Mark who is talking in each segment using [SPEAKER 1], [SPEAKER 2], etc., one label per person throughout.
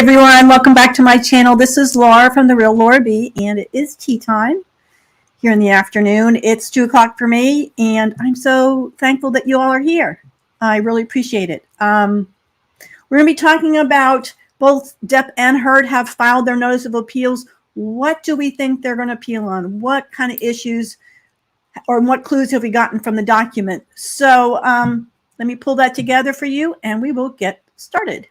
[SPEAKER 1] everyone, welcome back to my channel. This is Laura from TheRealLauraB, and it is tea time here in the afternoon. It's 2 o'clock for me, and I'm so thankful that you all are here. I really appreciate it. We're going to be talking about both Depp and Heard have filed their notice of appeals. What do we think they're going to appeal on? What kind of issues or what clues have we gotten from the document? So let me pull that together for you, and we will get started.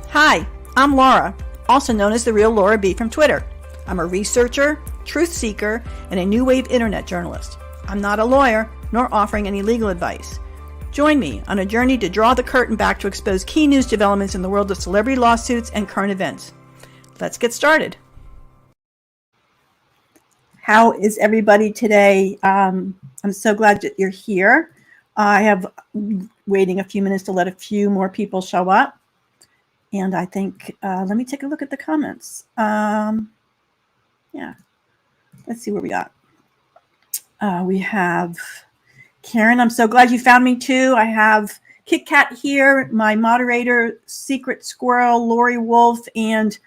[SPEAKER 1] Hi, I'm Laura, also known as TheRealLauraB from Twitter. I'm a researcher, truth seeker, and a new wave internet journalist. I'm not a lawyer, nor offering any legal advice. Join me on a journey to draw the curtain back to expose key news developments in the world of celebrity lawsuits and current events. Let's get started. How is everybody today? I'm so glad that you're here. I have waiting a few minutes to let a few more people show up. And I think, let me take a look at the comments. Yeah, let's see what we got. We have Karen. I'm so glad you found me too. I have Kit Kat here, my moderator, Secret Squirrel, Lori Wolf, and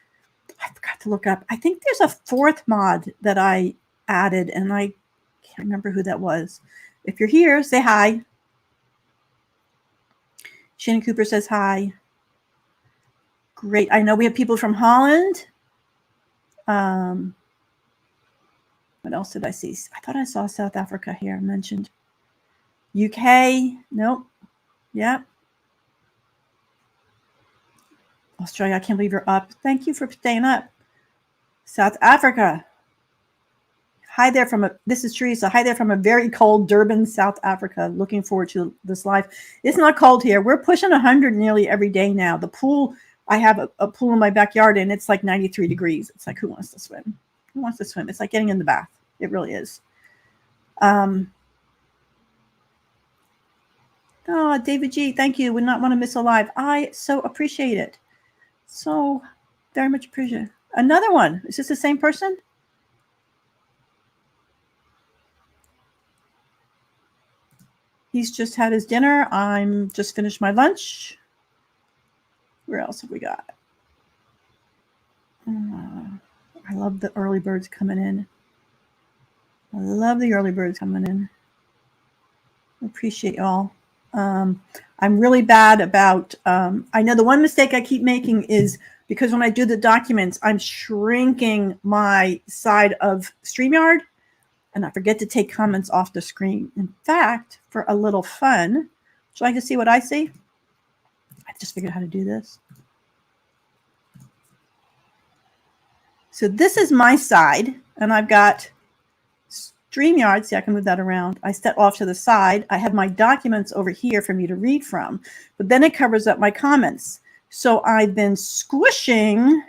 [SPEAKER 1] I forgot to look up. I think there's a fourth mod that I added, and I can't remember who that was. If you're here, say hi. Shannon Cooper says hi. Great. I know we have people from Holland. What else did I see? I thought I saw South Africa here mentioned. UK. Nope. Yep. Australia. I can't believe you're up. Thank you for staying up. South Africa. Hi there from this is Teresa. Hi there from a very cold Durban, South Africa. Looking forward to this live. It's not cold here. We're pushing 100 nearly every day now. The pool, I have a pool in my backyard, and it's like 93 degrees. It's like, who wants to swim? Who wants to swim? It's like getting in the bath. It really is. Oh, David G, thank you. Would not want to miss a live. I so appreciate it. So very much appreciate it. Another one. Is this the same person? He's just had his dinner. I'm just finished my lunch. Where else have we got? I love the early birds coming in. I love the early birds coming in. I appreciate y'all. I'm really bad about, I know the one mistake I keep making is because when I do the documents, I'm shrinking my side of StreamYard, and I forget to take comments off the screen. In fact, for a little fun, should I just see what I see? I just figured out how to do this. So this is my side, and I've got StreamYard. See, I can move that around. I step off to the side. I have my documents over here for me to read from, but then it covers up my comments. So I've been squishing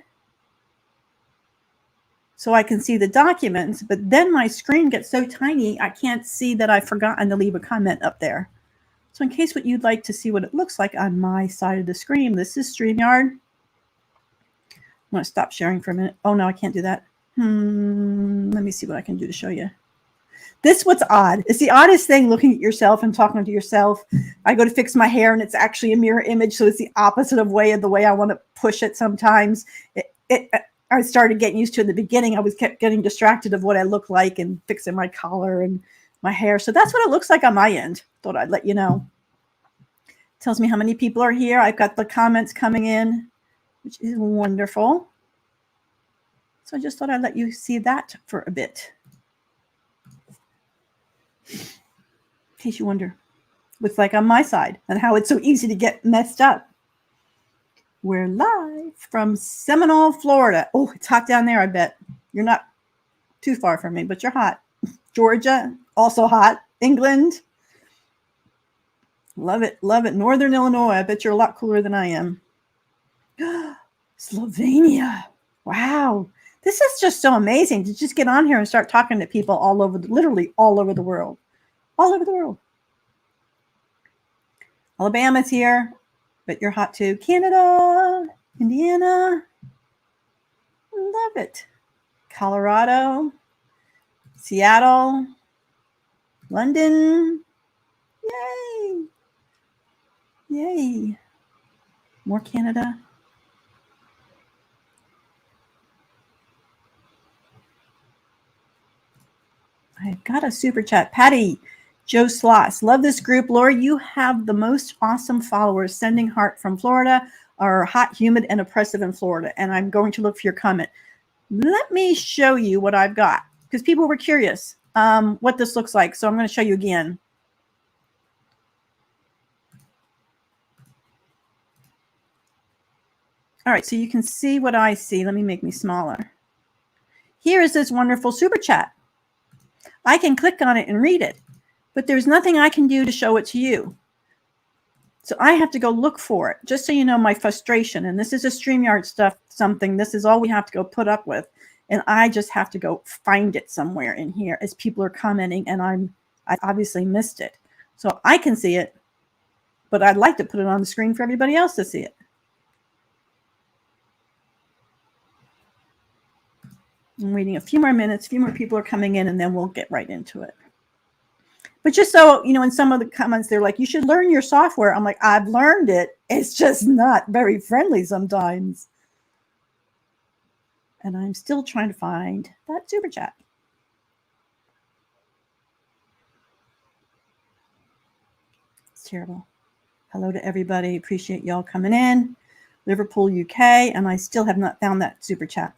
[SPEAKER 1] so I can see the documents, but then my screen gets so tiny, I can't see that I've forgotten to leave a comment up there. So in case you'd like to see what it looks like on my side of the screen, this is StreamYard. I'm going to stop sharing for a minute. Oh, no, I can't do that. Let me see what I can do to show you. This what's odd. It's the oddest thing looking at yourself and talking to yourself. I go to fix my hair, and it's actually a mirror image, so it's the opposite of the way I want to push it sometimes. I started getting used to it in the beginning. I kept getting distracted of what I look like and fixing my collar and my hair. So that's what it looks like on my end. Thought I'd let you know. Tells me how many people are here. I've got the comments coming in, which is wonderful. So I just thought I'd let you see that for a bit. In case you wonder what's like on my side and how it's so easy to get messed up. We're live from Seminole, Florida. Oh, it's hot down there, I bet. You're not too far from me, but you're hot. Georgia, also hot. England. Love it, love it. Northern Illinois, I bet you're a lot cooler than I am. Slovenia. Wow. This is just so amazing to just get on here and start talking to people all over, literally all over the world. All over the world. Alabama's here, but you're hot too. Canada, Indiana. Love it. Colorado, Seattle, London. Yay. Yay. More Canada. I've got a super chat. Patty, Joe Sloss. Love this group. Laura, you have the most awesome followers. Sending heart from Florida, or hot, humid, and oppressive in Florida. And I'm going to look for your comment. Let me show you what I've got, because people were curious what this looks like. So I'm going to show you again. All right, so you can see what I see. Let me make me smaller. Here is this wonderful super chat. I can click on it and read it, but there's nothing I can do to show it to you. So I have to go look for it, just so you know my frustration. And this is a StreamYard stuff, something. This is all we have to go put up with. And I just have to go find it somewhere in here as people are commenting, and I obviously missed it. So I can see it, but I'd like to put it on the screen for everybody else to see it. I'm waiting a few more minutes, a few more people are coming in, and then we'll get right into it. But just so, you know, in some of the comments, they're like, you should learn your software. I'm like, I've learned it. It's just not very friendly sometimes. And I'm still trying to find that super chat. It's terrible. Hello to everybody. Appreciate y'all coming in. Liverpool, UK. And I still have not found that super chat.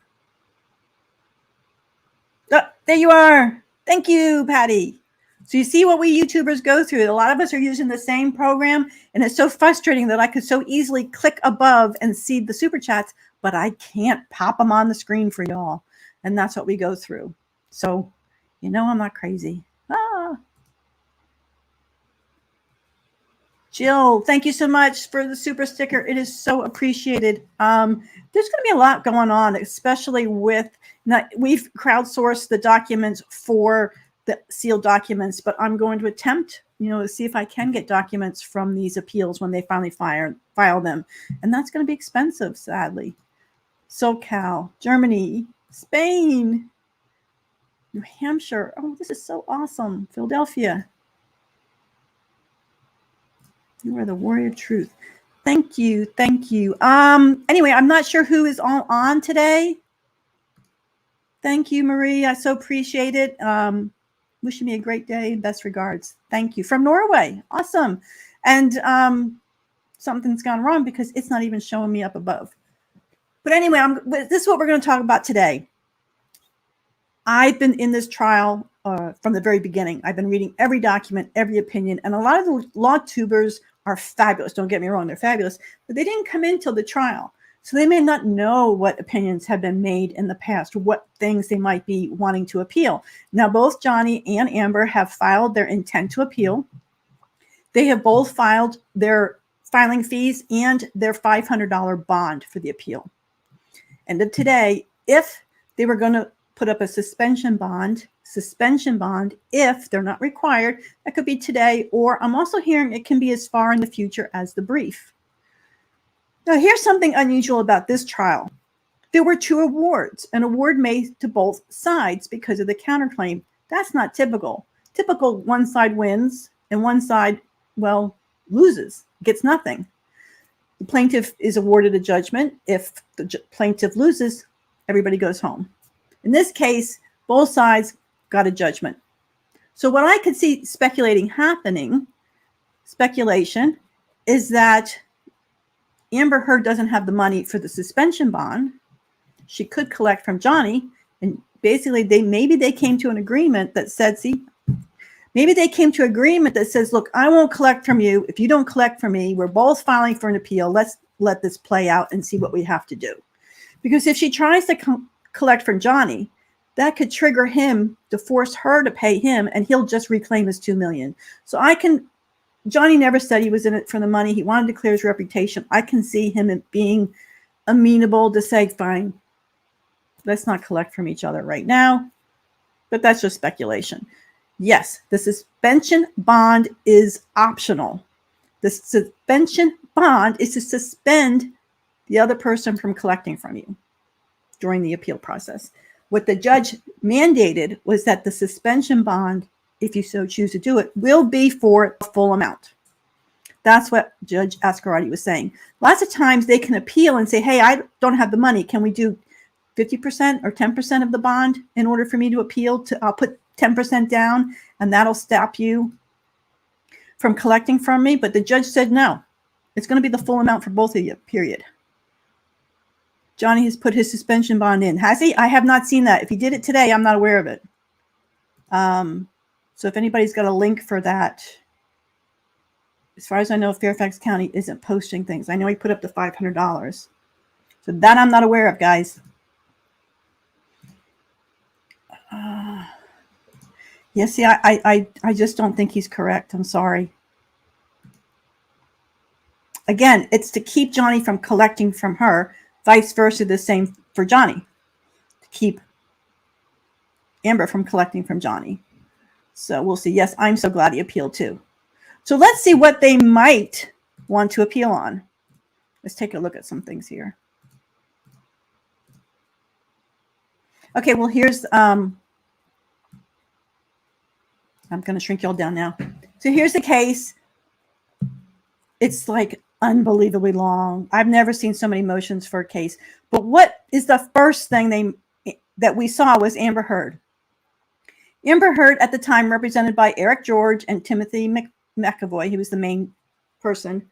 [SPEAKER 1] Oh, there you are. Thank you, Patty. So you see what we YouTubers go through. A lot of us are using the same program, and it's so frustrating that I could so easily click above and see the super chats, but I can't pop them on the screen for y'all. And that's what we go through. So, you know, I'm not crazy. Jill, thank you so much for the super sticker. It is so appreciated. There's going to be a lot going on, especially with, we've crowdsourced the documents for the sealed documents, but I'm going to attempt, you know, to see if I can get documents from these appeals when they finally file them. And that's going to be expensive, sadly. SoCal, Germany, Spain, New Hampshire. Oh, this is so awesome. Philadelphia. You are the warrior of truth. Thank you. Thank you. Anyway, I'm not sure who is all on today. Thank you, Marie. I so appreciate it. Wishing me a great day. Best regards. Thank you. From Norway. Awesome. And something's gone wrong because it's not even showing me up above. But anyway, this is what we're going to talk about today. I've been in this trial from the very beginning. I've been reading every document, every opinion, and a lot of the law tubers are fabulous. Don't get me wrong, they're fabulous, but they didn't come in till the trial. So they may not know what opinions have been made in the past, what things they might be wanting to appeal. Now, both Johnny and Amber have filed their intent to appeal. They have both filed their filing fees and their $500 bond for the appeal. End of today, if they were going to put up a suspension bond, if they're not required, that could be today, or I'm also hearing it can be as far in the future as the brief. Now, here's something unusual about this trial. There were two awards, an award made to both sides because of the counterclaim. That's not typical. Typical, one side wins and one side, well, loses, gets nothing. The plaintiff is awarded a judgment. If the plaintiff loses, everybody goes home. In this case, both sides got a judgment. So what I could see speculation, is that Amber Heard doesn't have the money for the suspension bond. She could collect from Johnny, and basically maybe they came to an agreement that said, look, I won't collect from you. If you don't collect from me, we're both filing for an appeal. Let's let this play out and see what we have to do. Because if she tries to collect from Johnny, that could trigger him to force her to pay him, and he'll just reclaim his $2 million. So Johnny never said he was in it for the money. He wanted to clear his reputation. I can see him being amenable to say, fine, let's not collect from each other right now. But that's just speculation. Yes, the suspension bond is optional. The suspension bond is to suspend the other person from collecting from you during the appeal process. What the judge mandated was that the suspension bond, if you so choose to do it, will be for the full amount. That's what Judge Ascarati was saying. Lots of times they can appeal and say, hey, I don't have the money. Can we do 50% or 10% of the bond in order for me to appeal? I'll put 10% down, and that'll stop you from collecting from me. But the judge said no. It's going to be the full amount for both of you, period. Johnny has put his suspension bond in. Has he? I have not seen that. If he did it today, I'm not aware of it. So if anybody's got a link for that, as far as I know, Fairfax County isn't posting things. I know he put up the $500. So that I'm not aware of, guys. Yeah, see, I just don't think he's correct. I'm sorry. Again, it's to keep Johnny from collecting from her, vice versa, the same for Johnny, to keep Amber from collecting from Johnny. So we'll see. Yes, I'm so glad he appealed too. So let's see what they might want to appeal on. Let's take a look at some things here. Okay, well, here's, I'm going to shrink y'all down now. So here's the case. It's like unbelievably long. I've never seen so many motions for a case. But what is the first thing that we saw was Amber Heard. Amber Heard at the time represented by Eric George and Timothy McAvoy, he was the main person.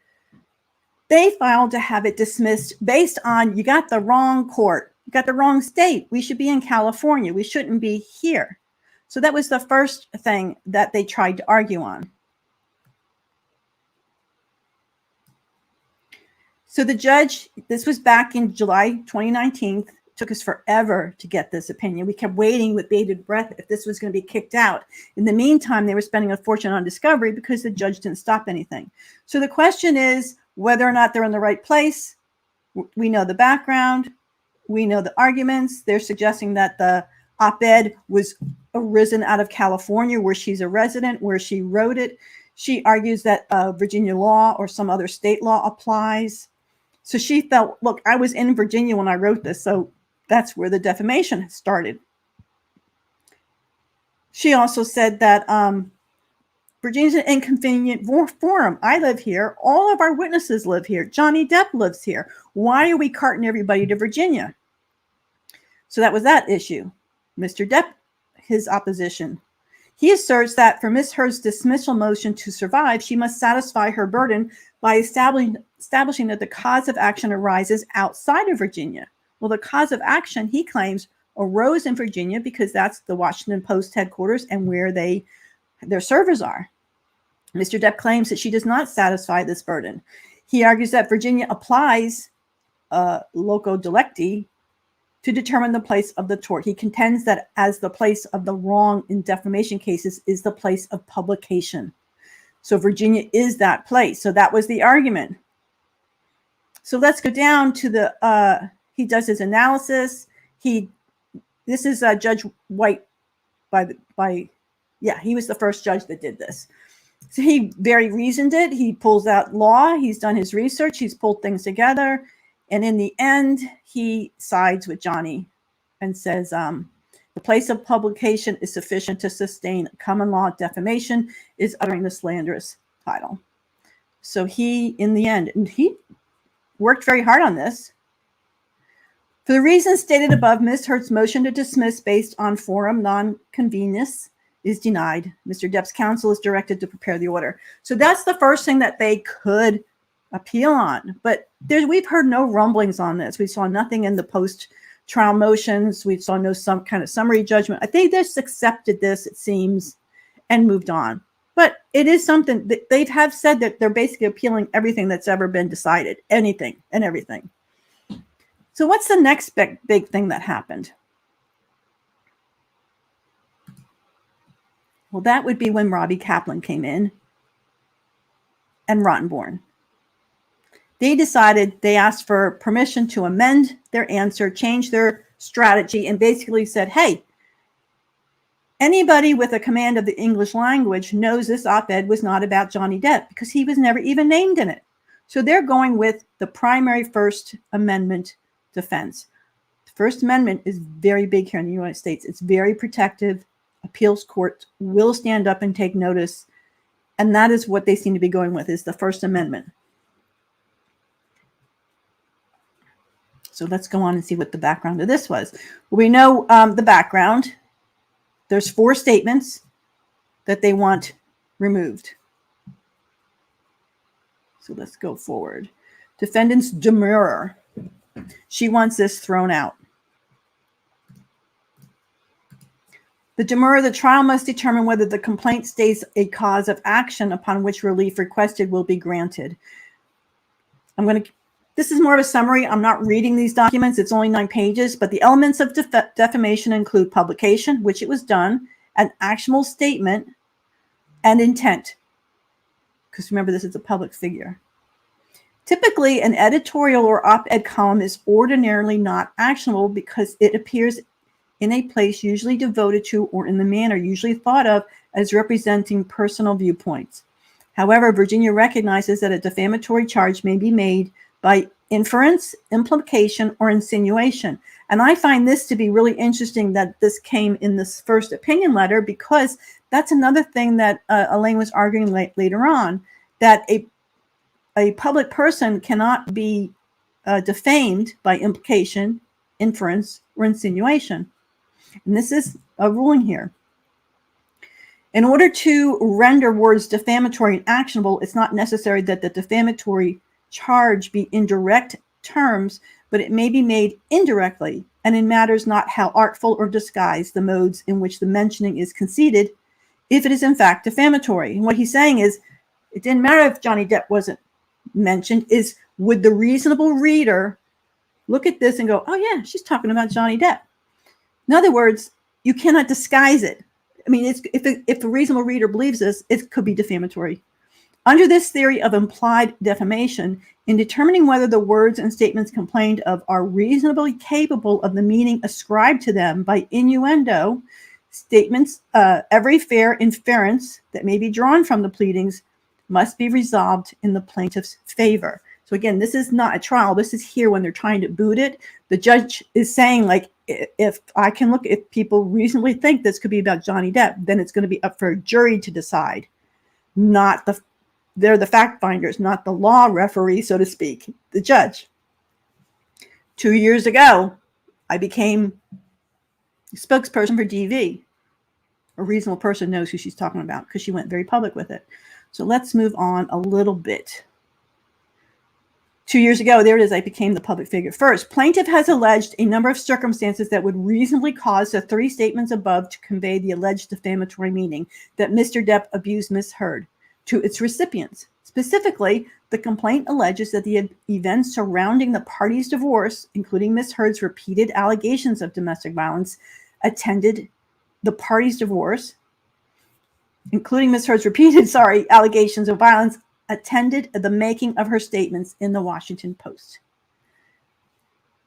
[SPEAKER 1] They filed to have it dismissed based on, you got the wrong court. You got the wrong state. We should be in California. We shouldn't be here. So that was the first thing that they tried to argue on. So the judge, this was back in July 2019, took us forever to get this opinion. We kept waiting with bated breath if this was going to be kicked out. In the meantime, they were spending a fortune on discovery because the judge didn't stop anything. So the question is whether or not they're in the right place. We know the background. We know the arguments. They're suggesting that the op-ed was arisen out of California, where she's a resident, where she wrote it. She argues that Virginia law or some other state law applies. So she felt, look, I was in Virginia when I wrote this, so that's where the defamation started. She also said that Virginia's an inconvenient forum. I live here. All of our witnesses live here. Johnny Depp lives here. Why are we carting everybody to Virginia? So that was that issue. Mr. Depp, his opposition. He asserts that for Ms. Heard's dismissal motion to survive, she must satisfy her burden by establishing that the cause of action arises outside of Virginia. Well, the cause of action, he claims, arose in Virginia because that's the Washington Post headquarters and where their servers are. Mr. Depp claims that she does not satisfy this burden. He argues that Virginia applies loco delicti to determine the place of the tort. He contends that as the place of the wrong in defamation cases is the place of publication. So Virginia is that place. So that was the argument. So let's go down to the, he does his analysis. This is Judge White he was the first judge that did this. So he very reasoned it. He pulls out law. He's done his research. He's pulled things together. And in the end, he sides with Johnny and says the place of publication is sufficient to sustain common law defamation is uttering the slanderous title. So he, in the end, and he worked very hard on this. For the reasons stated above, Ms. Heard's motion to dismiss based on forum non-convenience is denied. Mr. Depp's counsel is directed to prepare the order. So that's the first thing that they could appeal on. But we've heard no rumblings on this. We saw nothing in the post-trial motions. We saw some kind of summary judgment. I think they just accepted this, it seems, and moved on. But it is something that they have said that they're basically appealing everything that's ever been decided, anything and everything. So what's the next big thing that happened? Well, that would be when Robbie Kaplan came in and Rottenborn. They asked for permission to amend their answer, change their strategy, and basically said, hey, anybody with a command of the English language knows this op-ed was not about Johnny Depp because he was never even named in it. So they're going with the primary First Amendment defense. The First Amendment is very big here in the United States. It's very protective. Appeals courts will stand up and take notice. And that is what they seem to be going with, is the First Amendment. So let's go on and see what the background of this was. We know the background. there's 4 statements that they want removed. So let's go forward. Defendant's Demurrer. She wants this thrown out. The demurrer, the trial must determine whether the complaint states a cause of action upon which relief requested will be granted. This is more of a summary. I'm not reading these documents. It's only 9 pages, but the elements of defamation include publication, which it was done, an actionable statement, and intent. Because remember, this is a public figure. Typically, an editorial or op-ed column is ordinarily not actionable because it appears in a place usually devoted to or in the manner usually thought of as representing personal viewpoints. However, Virginia recognizes that a defamatory charge may be made by inference, implication, or insinuation. And I find this to be really interesting that this came in this first opinion letter, because that's another thing that Elaine was arguing later on, that a public person cannot be defamed by implication, inference, or insinuation. And this is a ruling here. In order to render words defamatory and actionable, it's not necessary that the defamatory charge be in direct terms, but it may be made indirectly and in matters not how artful or disguised the modes in which the mentioning is conceded, if it is in fact defamatory. And what he's saying is, it didn't matter if Johnny Depp wasn't mentioned, is would the reasonable reader look at this and go, oh yeah, she's talking about Johnny Depp. In other words, you cannot disguise it. I mean, if a reasonable reader believes this, it could be defamatory. Under this theory of implied defamation, in determining whether the words and statements complained of are reasonably capable of the meaning ascribed to them by innuendo, statements, every fair inference that may be drawn from the pleadings must be resolved in the plaintiff's favor. So again, this is not a trial. This is here when they're trying to boot it. The judge is saying, like, if I can look, if people reasonably think this could be about Johnny Depp, then it's going to be up for a jury to decide. They're the fact finders, not the law referee, so to speak, the judge. 2 years ago, I became a spokesperson for DV. A reasonable person knows who she's talking about because she went very public with it. So let's move on a little bit. 2 years ago, there it is, I became the public figure. First, plaintiff has alleged a number of circumstances that would reasonably cause the 3 statements above to convey the alleged defamatory meaning that Mr. Depp abused Ms. Heard to its recipients. Specifically, the complaint alleges that the events surrounding the parties' divorce, including Ms. Heard's repeated allegations of domestic violence, attended the parties' divorce, including Ms. Heard's repeated, allegations of violence, attended the making of her statements in the Washington Post.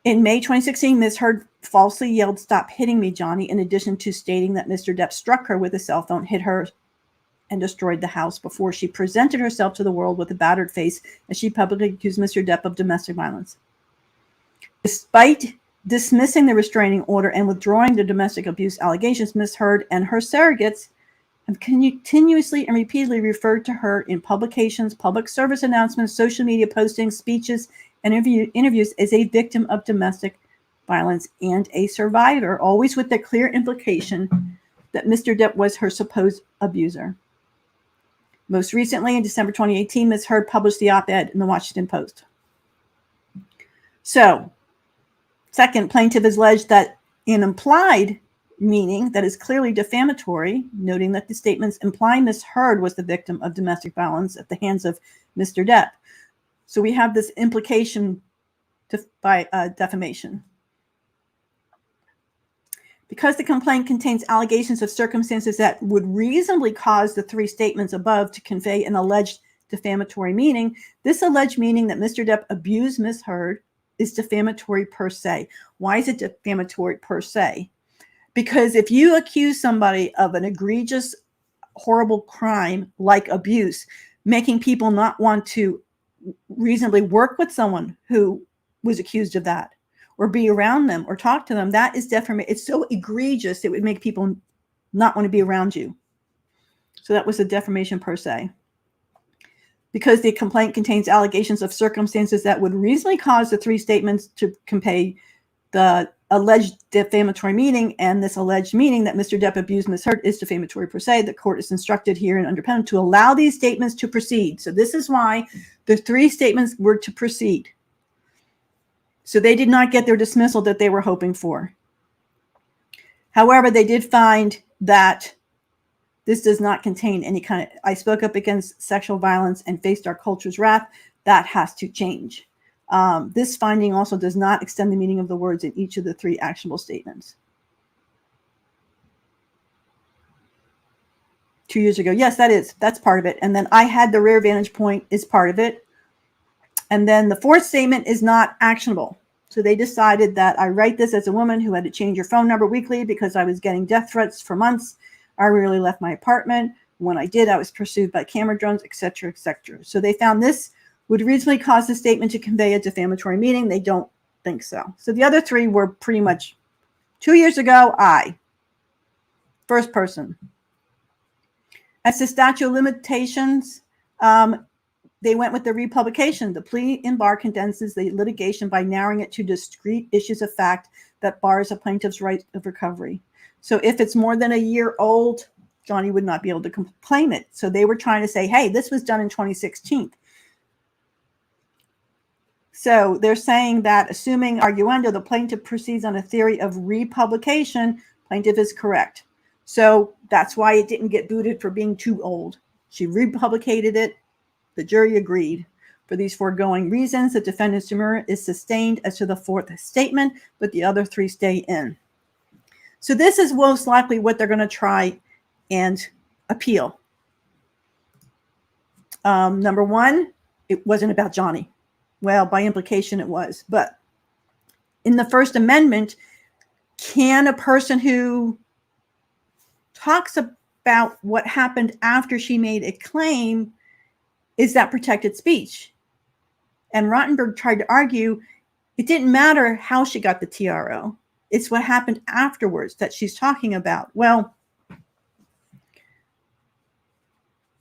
[SPEAKER 1] In May 2016, Ms. Heard falsely yelled, "Stop hitting me, Johnny," in addition to stating that Mr. Depp struck her with a cell phone, hit her, and destroyed the house before she presented herself to the world with a battered face as she publicly accused Mr. Depp of domestic violence. Despite dismissing the restraining order and withdrawing the domestic abuse allegations, Ms. Heard and her surrogates have continuously and repeatedly referred to her in publications, public service announcements, social media postings, speeches, and interviews as a victim of domestic violence and a survivor, always with the clear implication that Mr. Depp was her supposed abuser. Most recently, in December 2018, Ms. Heard published the op-ed in the Washington Post. So, second, plaintiff has alleged that an implied meaning that is clearly defamatory, noting that the statements imply Ms. Heard was the victim of domestic violence at the hands of Mr. Depp. So we have this implication by defamation. Because the complaint contains allegations of circumstances that would reasonably cause the 3 statements above to convey an alleged defamatory meaning, this alleged meaning that Mr. Depp abused Ms. Heard is defamatory per se. Why is it defamatory per se? Because if you accuse somebody of an egregious, horrible crime like abuse, making people not want to reasonably work with someone who was accused of that, or be around them, or talk to them, that is defamation. It's so egregious, it would make people not want to be around you. So that was a defamation per se. Because the complaint contains allegations of circumstances that would reasonably cause the 3 statements to convey the alleged defamatory meaning, and this alleged meaning that Mr. Depp abused Ms. Hurt is defamatory per se. The court is instructed here and under penalty to allow these statements to proceed. So this is why the 3 statements were to proceed. So they did not get their dismissal that they were hoping for. However, they did find that this does not contain any kind of, I spoke up against sexual violence and faced our culture's wrath. That has to change. This finding also does not extend the meaning of the words in each of the 3 actionable statements. 2 years ago. Yes, that's part of it. And then I had the rear vantage point is part of it. And then the 4th statement is not actionable. So they decided that I write this as a woman who had to change her phone number weekly because I was getting death threats for months. I rarely left my apartment. When I did, I was pursued by camera drones, etc., etc. So they found this would reasonably cause the statement to convey a defamatory meaning. They don't think so. So the other 3 were pretty much 2 years ago, first person. As to statute of limitations, they went with the republication. The plea in bar condenses the litigation by narrowing it to discrete issues of fact that bars a plaintiff's right of recovery. So if it's more than a year old, Johnny would not be able to claim it. So they were trying to say, hey, this was done in 2016. So they're saying that assuming arguendo, the plaintiff proceeds on a theory of republication, plaintiff is correct. So that's why it didn't get booted for being too old. She republicated it. The jury agreed. For these foregoing reasons, the defendant's demurrer is sustained as to the 4th statement, but the other 3 stay in. So this is most likely what they're going to try and appeal. Number 1, it wasn't about Johnny. Well, by implication it was. But in the First Amendment, can a person who talks about what happened after she made a claim, is that protected speech? And Rottenberg tried to argue it didn't matter how she got the TRO. It's what happened afterwards that she's talking about. Well,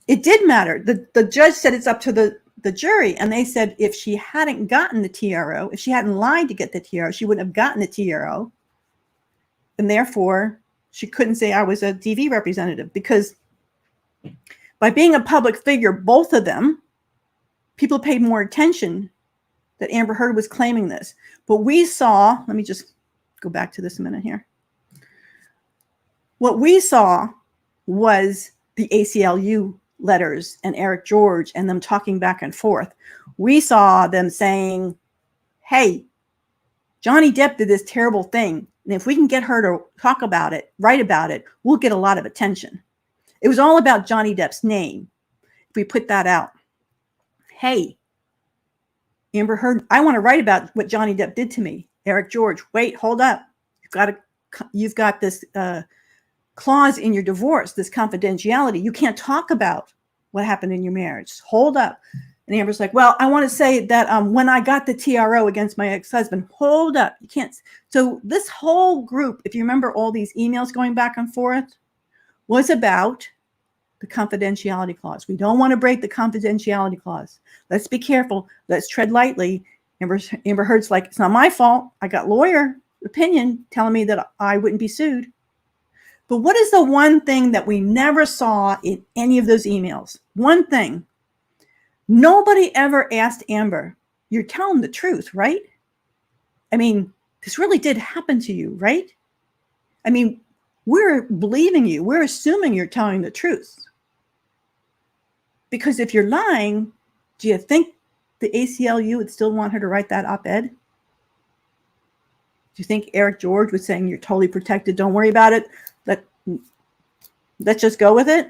[SPEAKER 1] it did matter. The judge said it's up to the jury, and they said if she hadn't gotten the TRO, if she hadn't lied to get the TRO, she wouldn't have gotten the TRO. And therefore, she couldn't say I was a DV representative, because by being a public figure, both of them, people paid more attention that Amber Heard was claiming this. But we saw, let me just go back to this a minute here. What we saw was the ACLU letters and Eric George and them talking back and forth. We saw them saying, hey, Johnny Depp did this terrible thing. And if we can get her to talk about it, write about it, we'll get a lot of attention. It was all about Johnny Depp's name. If we put that out, hey, Amber Heard, I want to write about what Johnny Depp did to me. Eric George, wait, hold up. You've got this clause in your divorce, this confidentiality. You can't talk about what happened in your marriage. Hold up. And Amber's like, well, I want to say that when I got the TRO against my ex-husband, hold up. You can't. So this whole group, if you remember all these emails going back and forth, was about the confidentiality clause. We don't want to break the confidentiality clause. Let's be careful. Let's tread lightly. Amber Heard's like, it's not my fault. I got lawyer opinion telling me that I wouldn't be sued. But what is the one thing that we never saw in any of those emails? One thing. Nobody ever asked Amber, you're telling the truth, right? I mean, this really did happen to you, right? I mean, we're believing you. We're assuming you're telling the truth. Because if you're lying, do you think the ACLU would still want her to write that op-ed? Do you think Eric George was saying you're totally protected, don't worry about it, let's just go with it?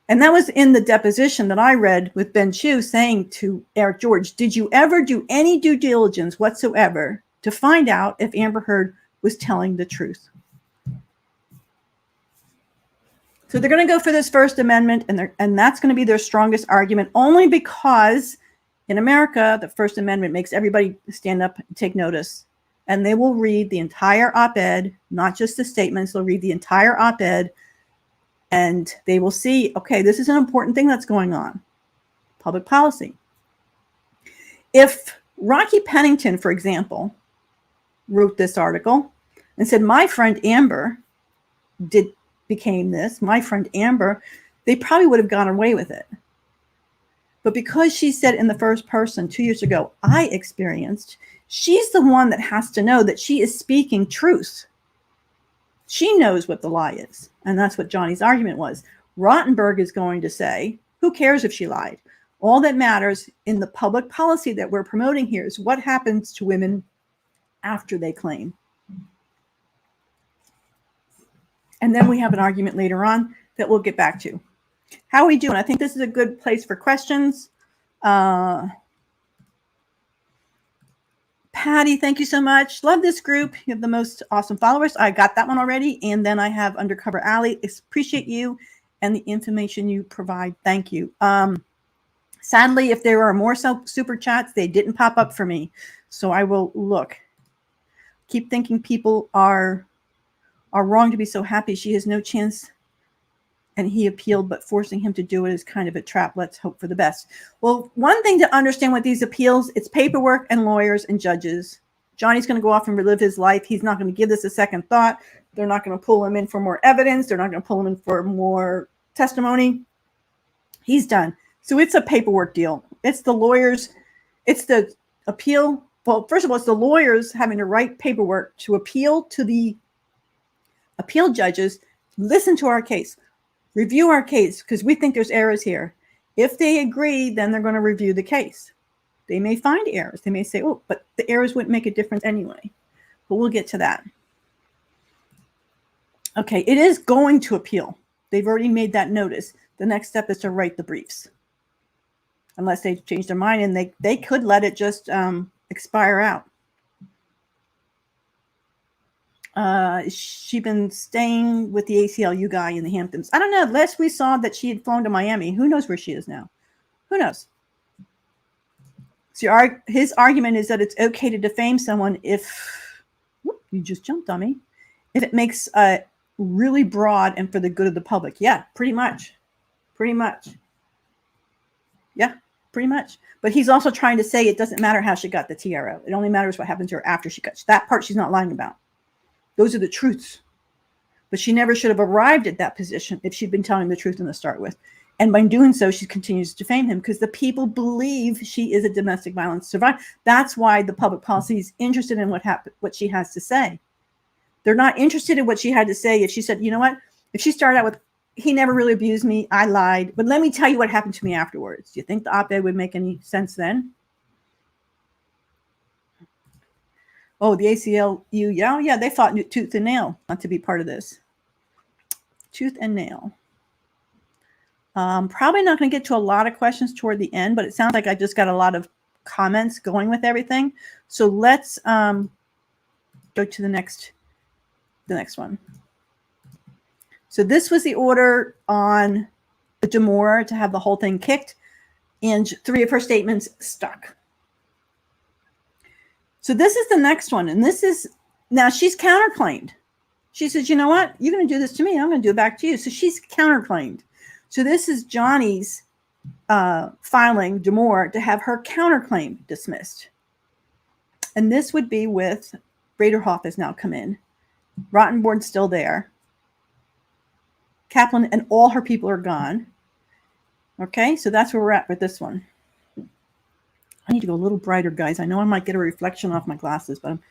[SPEAKER 1] And that was in the deposition that I read with Ben Chu saying to Eric George, did you ever do any due diligence whatsoever to find out if Amber Heard was telling the truth? So they're going to go for this First Amendment, and that's going to be their strongest argument, only because in America, the First Amendment makes everybody stand up and take notice. And they will read the entire op-ed, not just the statements. They'll read the entire op-ed, and they will see, okay, this is an important thing that's going on. Public policy. If Rocky Pennington, for example, wrote this article and said, my friend Amber became this. My friend Amber, they probably would have gone away with it. But because she said in the first person 2 years ago, I experienced, she's the one that has to know that she is speaking truth. She knows what the lie is. And that's what Johnny's argument was. Rottenberg is going to say, who cares if she lied? All that matters in the public policy that we're promoting here is what happens to women after they claim. And then we have an argument later on that we'll get back to. How are we doing? I think this is a good place for questions. Patty, thank you so much. Love this group. You have the most awesome followers. I got that one already. And then I have Undercover Alley. Appreciate you and the information you provide. Thank you. Sadly, if there are more super chats, they didn't pop up for me. So I will look. Keep thinking people are wrong to be so happy. She has no chance. And he appealed, but forcing him to do it is kind of a trap. Let's hope for the best. Well, one thing to understand with these appeals, it's paperwork and lawyers and judges. Johnny's going to go off and relive his life. He's not going to give this a second thought. They're not going to pull him in for more evidence. They're not going to pull him in for more testimony. He's done. So it's a paperwork deal. It's the lawyers. It's the appeal. Well, first of all, it's the lawyers having to write paperwork to appeal to the appeal judges. Listen to our case. Review our case because we think there's errors here. If they agree, then they're going to review the case. They may find errors. They may say, oh, but the errors wouldn't make a difference anyway. But we'll get to that. Okay, it is going to appeal. They've already made that notice. The next step is to write the briefs. Unless they change their mind, and they could let it just expire out. She'd been staying with the ACLU guy in the Hamptons. I don't know. Last we saw that she had flown to Miami. Who knows where she is now? Who knows? So his argument is that it's okay to defame someone if you just jumped on me. If it makes really broad and for the good of the public. Yeah, pretty much. Pretty much. Yeah, pretty much. But he's also trying to say it doesn't matter how she got the TRO. It only matters what happened to her after she got that part. She's not lying about. Those are the truths. But she never should have arrived at that position if she'd been telling the truth in the start with. And by doing so, she continues to defame him because the people believe she is a domestic violence survivor. That's why the public policy is interested in what she has to say. They're not interested in what she had to say if she said, you know what? If she started out with, he never really abused me, I lied, but let me tell you what happened to me afterwards. Do you think the op-ed would make any sense then? Oh, the ACLU, yeah, they fought tooth and nail not to be part of this. Tooth and nail. Probably not going to get to a lot of questions toward the end, but it sounds like I just got a lot of comments going with everything. So let's go to the next one. So this was the order on the Demurrer to have the whole thing kicked, and 3 of her statements stuck. So this is the next one. And this is, now she's counterclaimed. She says, you know what? You're going to do this to me. I'm going to do it back to you. So she's counterclaimed. So this is Johnny's filing, Demurrer, to have her counterclaim dismissed. And this would be with, Raderhoff has now come in. Rottenborn's still there. Kaplan and all her people are gone. Okay, so that's where we're at with this one. I need to go a little brighter, guys. I know I might get a reflection off my glasses, but I'm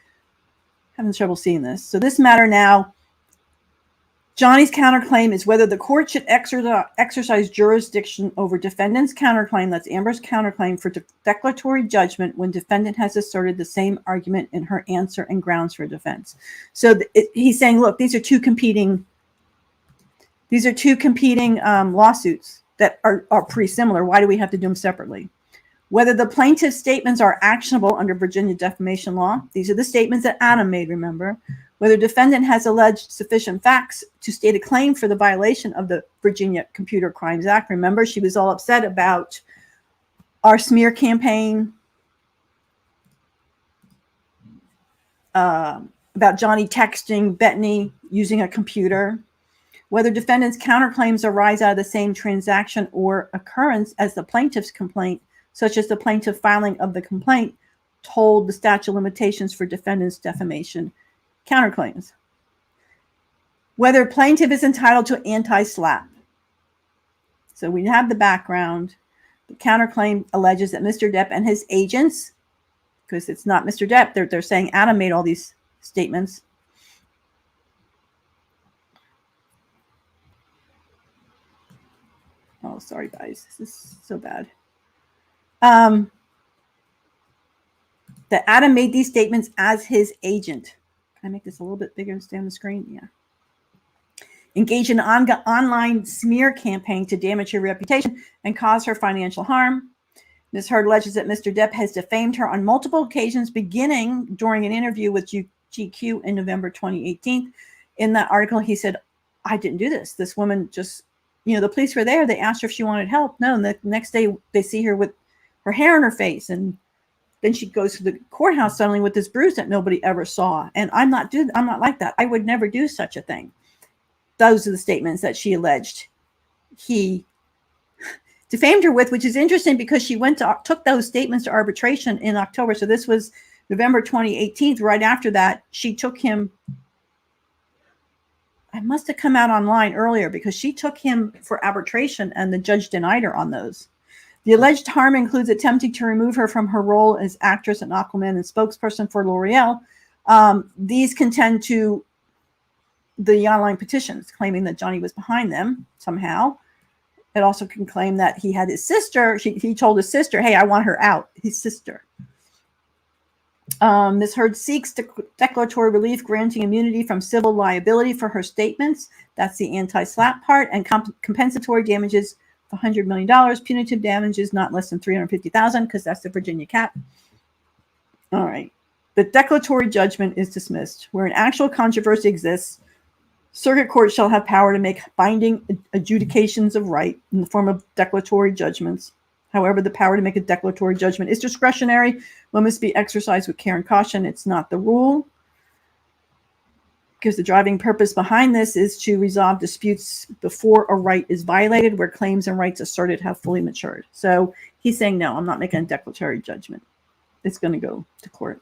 [SPEAKER 1] having trouble seeing this. So this matter now, Johnny's counterclaim is whether the court should exercise jurisdiction over defendant's counterclaim, that's Amber's counterclaim, for declaratory judgment when defendant has asserted the same argument in her answer and grounds for defense. So he's saying, look, these are two competing lawsuits that are pretty similar. Why do we have to do them separately? Whether the plaintiff's statements are actionable under Virginia defamation law. These are the statements that Adam made, remember. Whether defendant has alleged sufficient facts to state a claim for the violation of the Virginia Computer Crimes Act. Remember, she was all upset about our smear campaign, about Johnny texting Bettany using a computer. Whether defendant's counterclaims arise out of the same transaction or occurrence as the plaintiff's complaint, such as the plaintiff filing of the complaint told the statute of limitations for defendant's defamation counterclaims. Whether plaintiff is entitled to anti-SLAPP. So we have the background. The counterclaim alleges that Mr. Depp and his agents, because it's not Mr. Depp, they're saying Adam made all these statements. Oh, sorry, guys. This is so bad. That Adam made these statements as his agent. Can I make this a little bit bigger and stay on the screen? Yeah. Engage in an online smear campaign to damage her reputation and cause her financial harm. Ms. Heard alleges that Mr. Depp has defamed her on multiple occasions, beginning during an interview with GQ in November 2018. In that article, he said, I didn't do this. This woman just, the police were there. They asked her if she wanted help. No, and the next day they see her with her hair in her face. And then she goes to the courthouse suddenly with this bruise that nobody ever saw. And I'm not like that. I would never do such a thing. Those are the statements that she alleged he defamed her with, which is interesting because she took those statements to arbitration in October. So this was November 2018. Right after that, she took him. I must have come out online earlier because she took him for arbitration and the judge denied her on those. The alleged harm includes attempting to remove her from her role as actress in Aquaman and spokesperson for L'Oreal. These contend to the online petitions claiming that Johnny was behind them somehow. It also can claim that he had his sister. He told his sister, hey, I want her out, his sister. Ms. Heard seeks declaratory relief, granting immunity from civil liability for her statements. That's the anti-SLAPP part, and compensatory damages of $100 million, punitive damages not less than $350,000, because that's the Virginia cap. All right. The declaratory judgment is dismissed. Where an actual controversy exists, circuit court shall have power to make binding adjudications of right in the form of declaratory judgments. However, the power to make a declaratory judgment is discretionary. One must be exercised with care and caution. It's not the rule, because the driving purpose behind this is to resolve disputes before a right is violated, where claims and rights asserted have fully matured. So he's saying, no, I'm not making a declaratory judgment. It's going to go to court.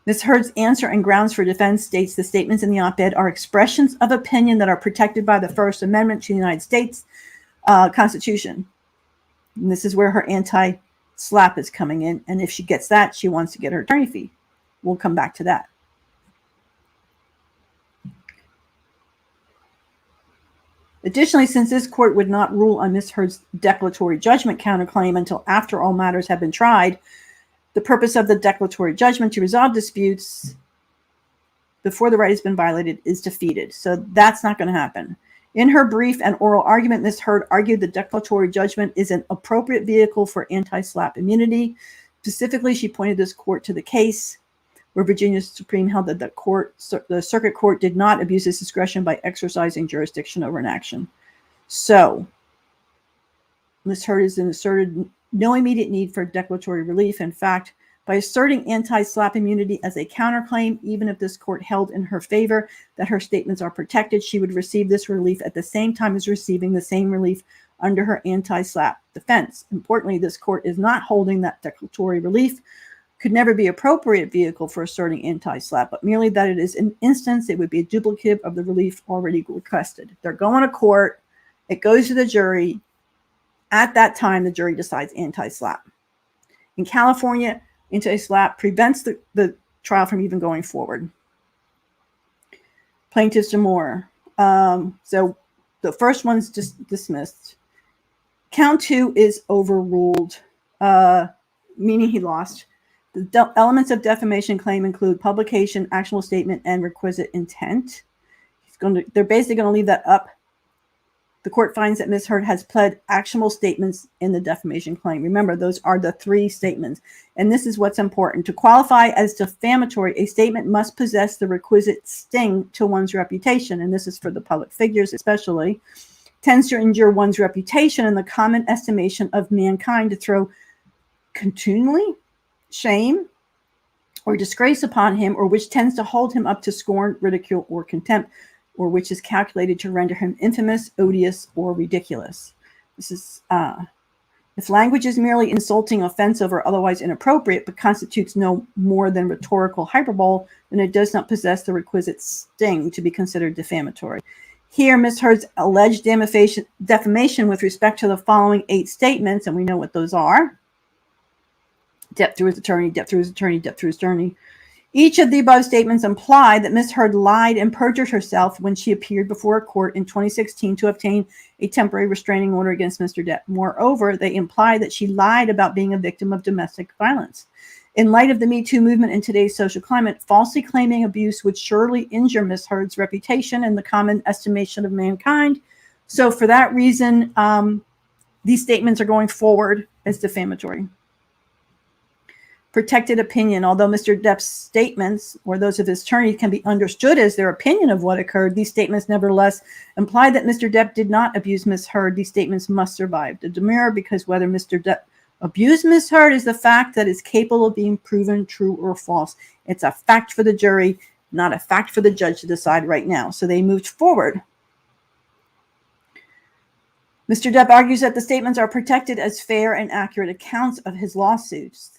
[SPEAKER 1] Ms. Heard's answer and grounds for defense states the statements in the op-ed are expressions of opinion that are protected by the First Amendment to the United States Constitution. And this is where her anti-SLAPP is coming in. And if she gets that, she wants to get her attorney fee. We'll come back to that. Additionally, since this court would not rule on Ms. Heard's declaratory judgment counterclaim until after all matters have been tried, the purpose of the declaratory judgment to resolve disputes before the right has been violated is defeated. So that's not going to happen. In her brief and oral argument, Ms. Heard argued the declaratory judgment is an appropriate vehicle for anti-SLAPP immunity. Specifically, she pointed this court to the case where Virginia Supreme held that the circuit court did not abuse its discretion by exercising jurisdiction over an action. So Ms. Heard is asserted no immediate need for declaratory relief. In fact, by asserting anti-SLAPP immunity as a counterclaim, even if this court held in her favor that her statements are protected, she would receive this relief at the same time as receiving the same relief under her anti-SLAPP defense. Importantly, this court is not holding that declaratory relief could never be an appropriate vehicle for asserting anti-SLAPP, but merely that it is an instance, it would be a duplicate of the relief already requested. They're going to court, it goes to the jury. At that time, the jury decides anti-SLAPP. In California, anti-SLAPP prevents the trial from even going forward. Plaintiff's Demurrer. So the first one's just dismissed. Count 2 is overruled, meaning he lost. The elements of defamation claim include publication, actual statement, and requisite intent. They're basically going to leave that up. The court finds that Ms. Heard has pled actionable statements in the defamation claim. Remember, those are the 3 statements. And this is what's important. To qualify as defamatory, a statement must possess the requisite sting to one's reputation. And this is for the public figures especially. Tends to injure one's reputation and the common estimation of mankind, to throw contumely, shame, or disgrace upon him, or which tends to hold him up to scorn, ridicule, or contempt, or which is calculated to render him infamous, odious, or ridiculous. This is If language is merely insulting, offensive, or otherwise inappropriate, but constitutes no more than rhetorical hyperbole, then it does not possess the requisite sting to be considered defamatory. Here, Ms. Heard's alleged defamation with respect to the following 8 statements, and we know what those are. Depp through his attorney, Depp through his attorney, Depp through his attorney. Each of the above statements imply that Ms. Heard lied and perjured herself when she appeared before a court in 2016 to obtain a temporary restraining order against Mr. Depp. Moreover, they imply that she lied about being a victim of domestic violence. In light of the Me Too movement in today's social climate, falsely claiming abuse would surely injure Ms. Heard's reputation and the common estimation of mankind. So for that reason, these statements are going forward as defamatory. Protected opinion. Although Mr. Depp's statements or those of his attorney can be understood as their opinion of what occurred, these statements nevertheless imply that Mr. Depp did not abuse Ms. Heard. These statements must survive the demurrer, because whether Mr. Depp abused Ms. Heard is the fact that is capable of being proven true or false. It's a fact for the jury, not a fact for the judge to decide right now. So they moved forward. Mr. Depp argues that the statements are protected as fair and accurate accounts of his lawsuits.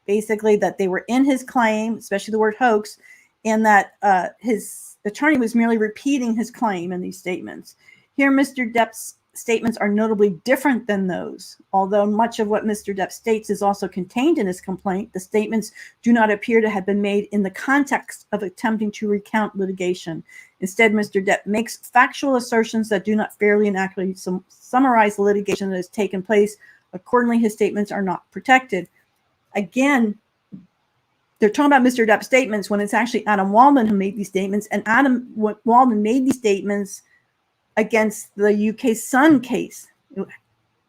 [SPEAKER 1] Basically, that they were in his claim, especially the word hoax, and that his attorney was merely repeating his claim in these statements. Here, Mr. Depp's statements are notably different than those. Although much of what Mr. Depp states is also contained in his complaint, the statements do not appear to have been made in the context of attempting to recount litigation. Instead, Mr. Depp makes factual assertions that do not fairly and accurately summarize the litigation that has taken place. Accordingly, his statements are not protected. Again, they're talking about Mr. Depp's statements when it's actually Adam Waldman who made these statements, and Adam Waldman made these statements against the UK Sun case.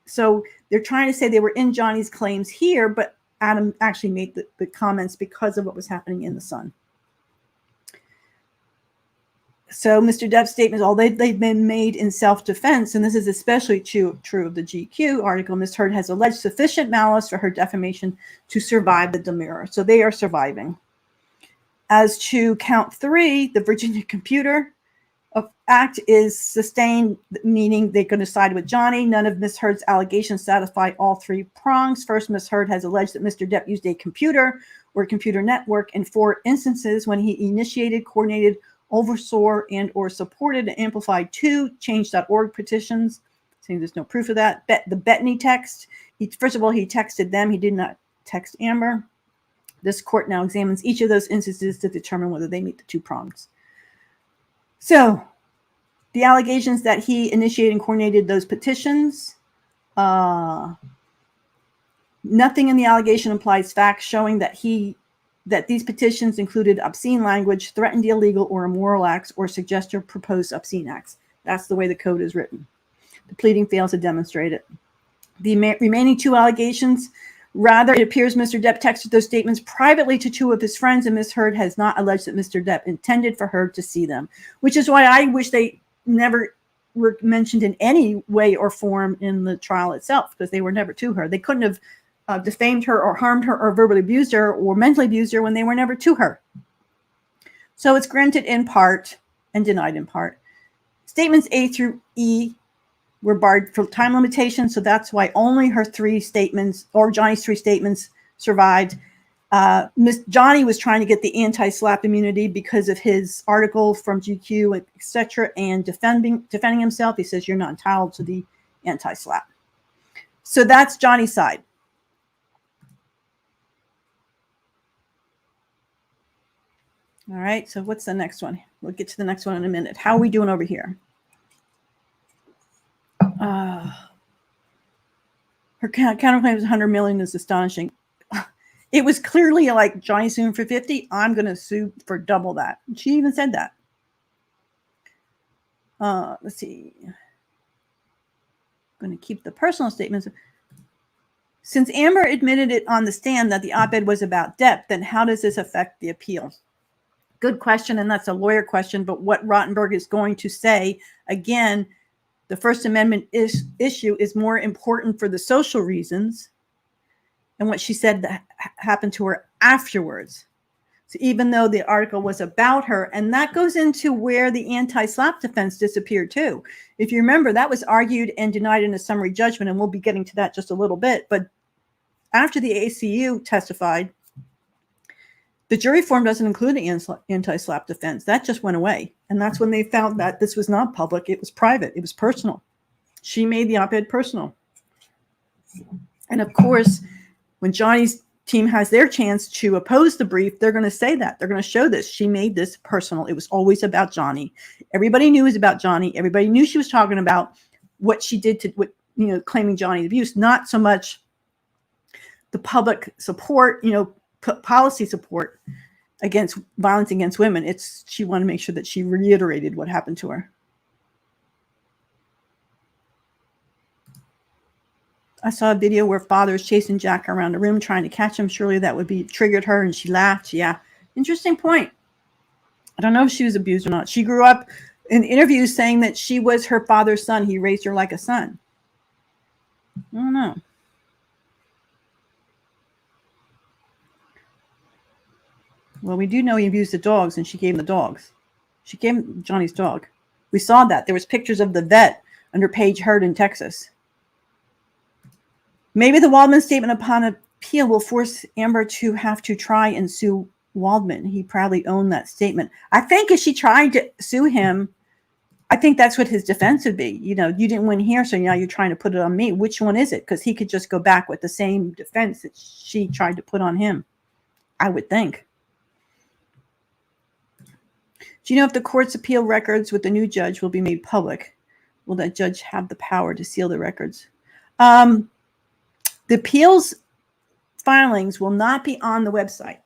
[SPEAKER 1] So they're trying to say they were in Johnny's claims here, but Adam actually made the comments because of what was happening in the Sun. So Mr. Depp's statements, although they've been made in self-defense, and this is especially true of the GQ article, Ms. Heard has alleged sufficient malice for her defamation to survive the demurrer. So they are surviving. As to count 3, the Virginia Computer Act is sustained, meaning they can side with Johnny. None of Ms. Heard's allegations satisfy all 3 prongs. First, Ms. Heard has alleged that Mr. Depp used a computer or computer network in 4 instances when he initiated, coordinated, oversaw, and or supported and amplified 2 change.org petitions, saying there's no proof of that. The Bettany text, first of all, he texted them. He did not text Amber. This court now examines each of those instances to determine whether they meet the 2 prongs. So the allegations that he initiated and coordinated those petitions, nothing in the allegation implies facts showing that these petitions included obscene language, threatened illegal or immoral acts, or suggest or proposed obscene acts. That's the way the code is written. The pleading fails to demonstrate it. The remaining 2 allegations, rather, it appears Mr. Depp texted those statements privately to 2 of his friends, and Ms. Heard has not alleged that Mr. Depp intended for her to see them, which is why I wish they never were mentioned in any way or form in the trial itself, because they were never to her. They couldn't have defamed her or harmed her or verbally abused her or mentally abused her when they were never to her. So it's granted in part and denied in part. Statements A through E were barred for time limitation, so that's why only her 3 statements, or Johnny's 3 statements, survived. Johnny was trying to get the anti-slap immunity because of his article from GQ, etc., and defending himself. He says you're not entitled to the anti-slap. So that's Johnny's side. All right, so what's the next one? We'll get to the next one in a minute. How are we doing over here? Her counterclaim is 100 million is astonishing. It was clearly like Johnny suing for 50. I'm going to sue for double that. She even said that. Let's see. I'm going to keep the personal statements. Since Amber admitted it on the stand that the op-ed was about Depp, then how does this affect the appeal? Good question, and that's a lawyer question, but what Rottenberg is going to say, again, the First Amendment issue is more important for the social reasons and what she said that happened to her afterwards. So even though the article was about her, and that goes into where the anti-slapp defense disappeared too. If you remember, that was argued and denied in a summary judgment, and we'll be getting to that just a little bit. But after the ACU testified, the jury form doesn't include the anti-slapp defense. That just went away. And that's when they found that this was not public. It was private. It was personal. She made the op-ed personal. And of course, when Johnny's team has their chance to oppose the brief, they're going to say that. They're going to show this. She made this personal. It was always about Johnny. Everybody knew it was about Johnny. Everybody knew she was talking about what she did to, what, you know, claiming Johnny's abuse, not so much the public support, you know, policy support against violence against women. It's, she wanted to make sure that she reiterated what happened to her. I saw a video where father is chasing Jack around the room trying to catch him. Surely that would be triggered her, and she laughed. Yeah, interesting point. I don't know if she was abused or not. She grew up in interviews saying that she was her father's son. He raised her like a son. I don't know. Well, we do know he abused the dogs, and she gave him the dogs. She gave him Johnny's dog. We saw that. There was pictures of the vet under Page Heard in Texas. Maybe the Waldman statement upon appeal will force Amber to have to try and sue Waldman. He proudly owned that statement. I think if she tried to sue him, I think that's what his defense would be. You know, you didn't win here, so now you're trying to put it on me. Which one is it? Because he could just go back with the same defense that she tried to put on him, I would think. Do you know if the court's appeal records with the new judge will be made public? Will that judge have the power to seal the records? The appeals filings will not be on the website.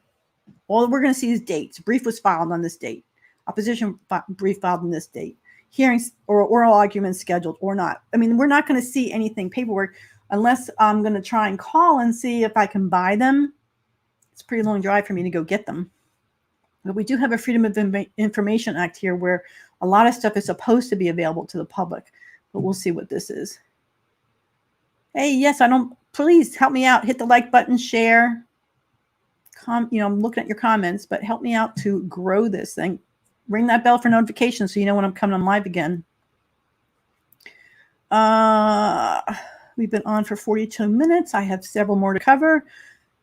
[SPEAKER 1] All we're going to see is dates. Brief was filed on this date. Opposition brief filed on this date. Hearings or oral arguments scheduled or not. I mean, we're not going to see anything paperwork unless I'm going to try and call and see if I can buy them. It's a pretty long drive for me to go get them. But we do have a Freedom of Information Act here where a lot of stuff is supposed to be available to the public. But we'll see what this is. Hey, yes, please help me out. Hit the like button, share. You know, I'm looking at your comments, but help me out to grow this thing. Ring that bell for notifications so you know when I'm coming on live again. We've been on for 42 minutes. I have several more to cover,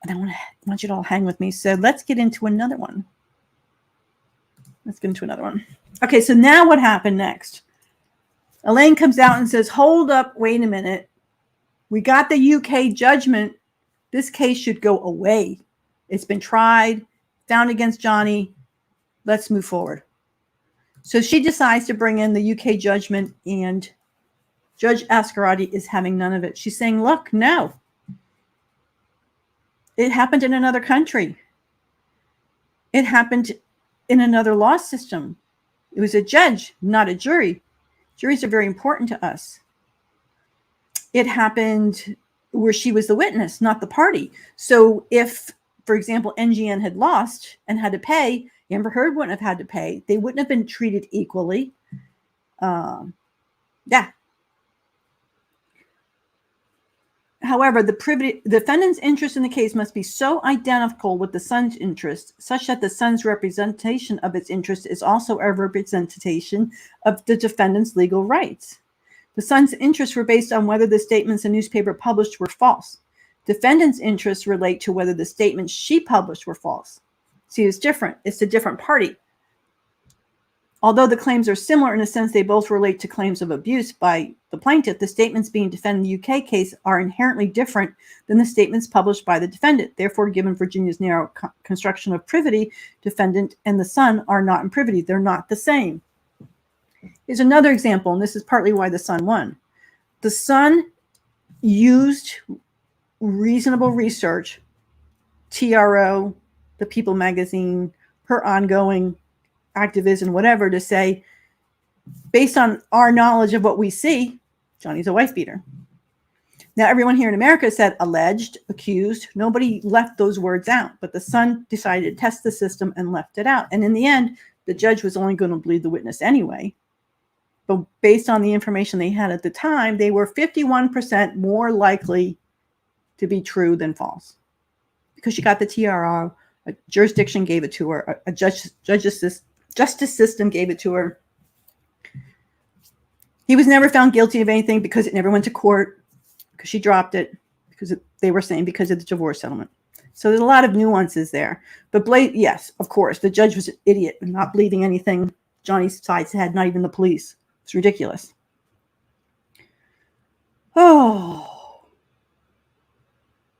[SPEAKER 1] and I want you to all hang with me. So let's get into another one. Okay, so now what happened next? Elaine comes out and says, hold up, wait a minute. We got the UK judgment. This case should go away. It's been tried, found against Johnny. Let's move forward. So she decides to bring in the UK judgment, and Judge Ascarati is having none of it. She's saying, look, no. It happened in another country. It happened in another law system. It was a judge, not a jury. Juries are very important to us. It happened where she was the witness, not the party. So if, for example, NGN had lost and had to pay, Amber Heard wouldn't have had to pay. They wouldn't have been treated equally. Yeah. However, the defendant's interest in the case must be so identical with the son's interest, such that the son's representation of its interest is also a representation of the defendant's legal rights. The son's interests were based on whether the statements the newspaper published were false. Defendant's interests relate to whether the statements she published were false. See, it's different. It's a different party. Although the claims are similar in a sense, they both relate to claims of abuse by the plaintiff. The statements being defended in the UK case are inherently different than the statements published by the defendant. Therefore, given Virginia's narrow construction of privity, defendant and the son are not in privity. They're not the same. Here's another example, and this is partly why the son won. The son used reasonable research, TRO, the People magazine, her ongoing activism, whatever, to say, based on our knowledge of what we see, Johnny's a wife beater. Now, everyone here in America said alleged, accused. Nobody left those words out, but the son decided to test the system and left it out. And in the end, the judge was only going to believe the witness anyway. But based on the information they had at the time, they were 51% more likely to be true than false, because she got the TRO A jurisdiction gave it to her. A justice system gave it to her. He was never found guilty of anything because it never went to court, because she dropped it, because they were saying because of the divorce settlement. So there's a lot of nuances there. But yes, of course, the judge was an idiot and not believing anything Johnny's side had, not even the police. It's ridiculous. Oh.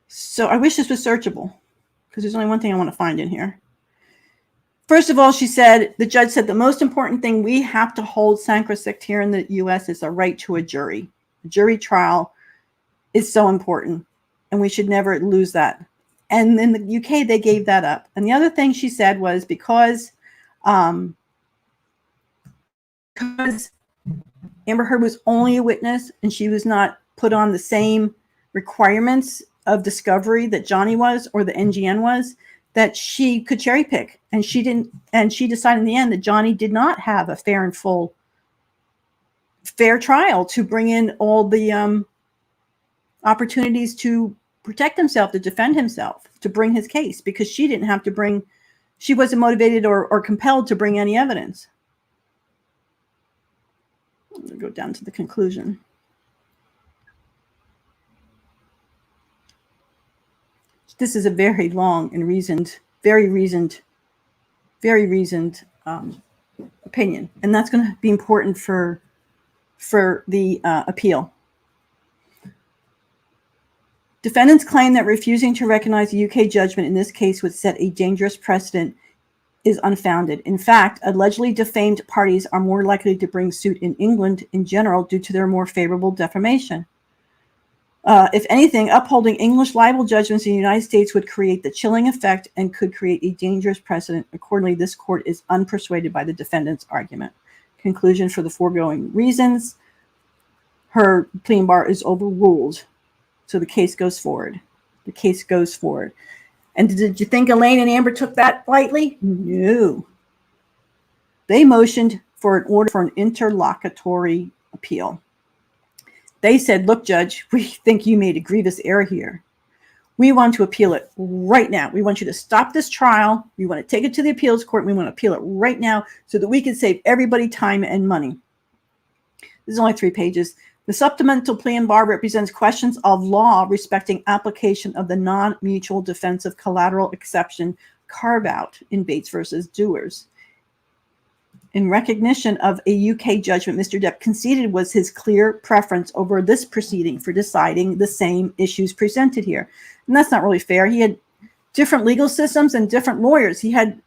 [SPEAKER 1] So I wish this was searchable, because there's only one thing I want to find in here. First of all, the judge said the most important thing we have to hold sacrosanct here in the U.S. is the right to a jury. A jury trial is so important, and we should never lose that. And in the UK, they gave that up. And the other thing she said was because Amber Heard was only a witness and she was not put on the same requirements of discovery that Johnny was or the NGN was, that she could cherry pick. And she didn't. And she decided in the end that Johnny did not have a fair and full fair trial to bring in all the opportunities to protect himself, to defend himself, to bring his case, because she didn't have to bring, she wasn't motivated or compelled to bring any evidence. I'm going to go down to the conclusion. This is a very long and very reasoned opinion, and that's going to be important for the appeal. Defendants claim that refusing to recognize the UK judgment in this case would set a dangerous precedent is unfounded. In fact, allegedly defamed parties are more likely to bring suit in England in general due to their more favorable defamation. If anything, upholding English libel judgments in the United States would create the chilling effect and could create a dangerous precedent. Accordingly, this court is unpersuaded by the defendant's argument. Conclusion: for the foregoing reasons, her plea and bar is overruled. So the case goes forward. The case goes forward. And did you think Elaine and Amber took that lightly? No. They motioned for an order for an interlocutory appeal. They said, look, Judge, we think you made a grievous error here. We want to appeal it right now. We want you to stop this trial. We want to take it to the appeals court. We want to appeal it right now so that we can save everybody time and money. This is only 3 pages. The supplemental plea and bar represents questions of law respecting application of the non-mutual defensive collateral exception carve-out in Bates versus Dewars. In recognition of a UK judgment, Mr. Depp conceded was his clear preference over this proceeding for deciding the same issues presented here. And that's not really fair. He had different legal systems and different lawyers. He had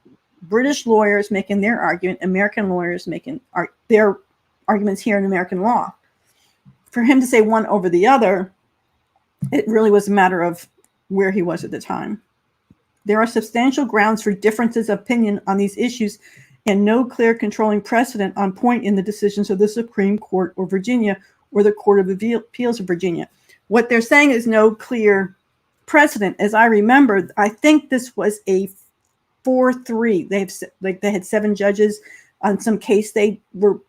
[SPEAKER 1] British lawyers making their argument, American lawyers making their arguments here in American law. For him to say one over the other, it really was a matter of where he was at the time. There are substantial grounds for differences of opinion on these issues and no clear controlling precedent on point in the decisions of the Supreme Court of Virginia or the Court of Appeals of Virginia. What they're saying is no clear precedent. As I remember, I think this was a 4-3. They had 7 judges on some case they were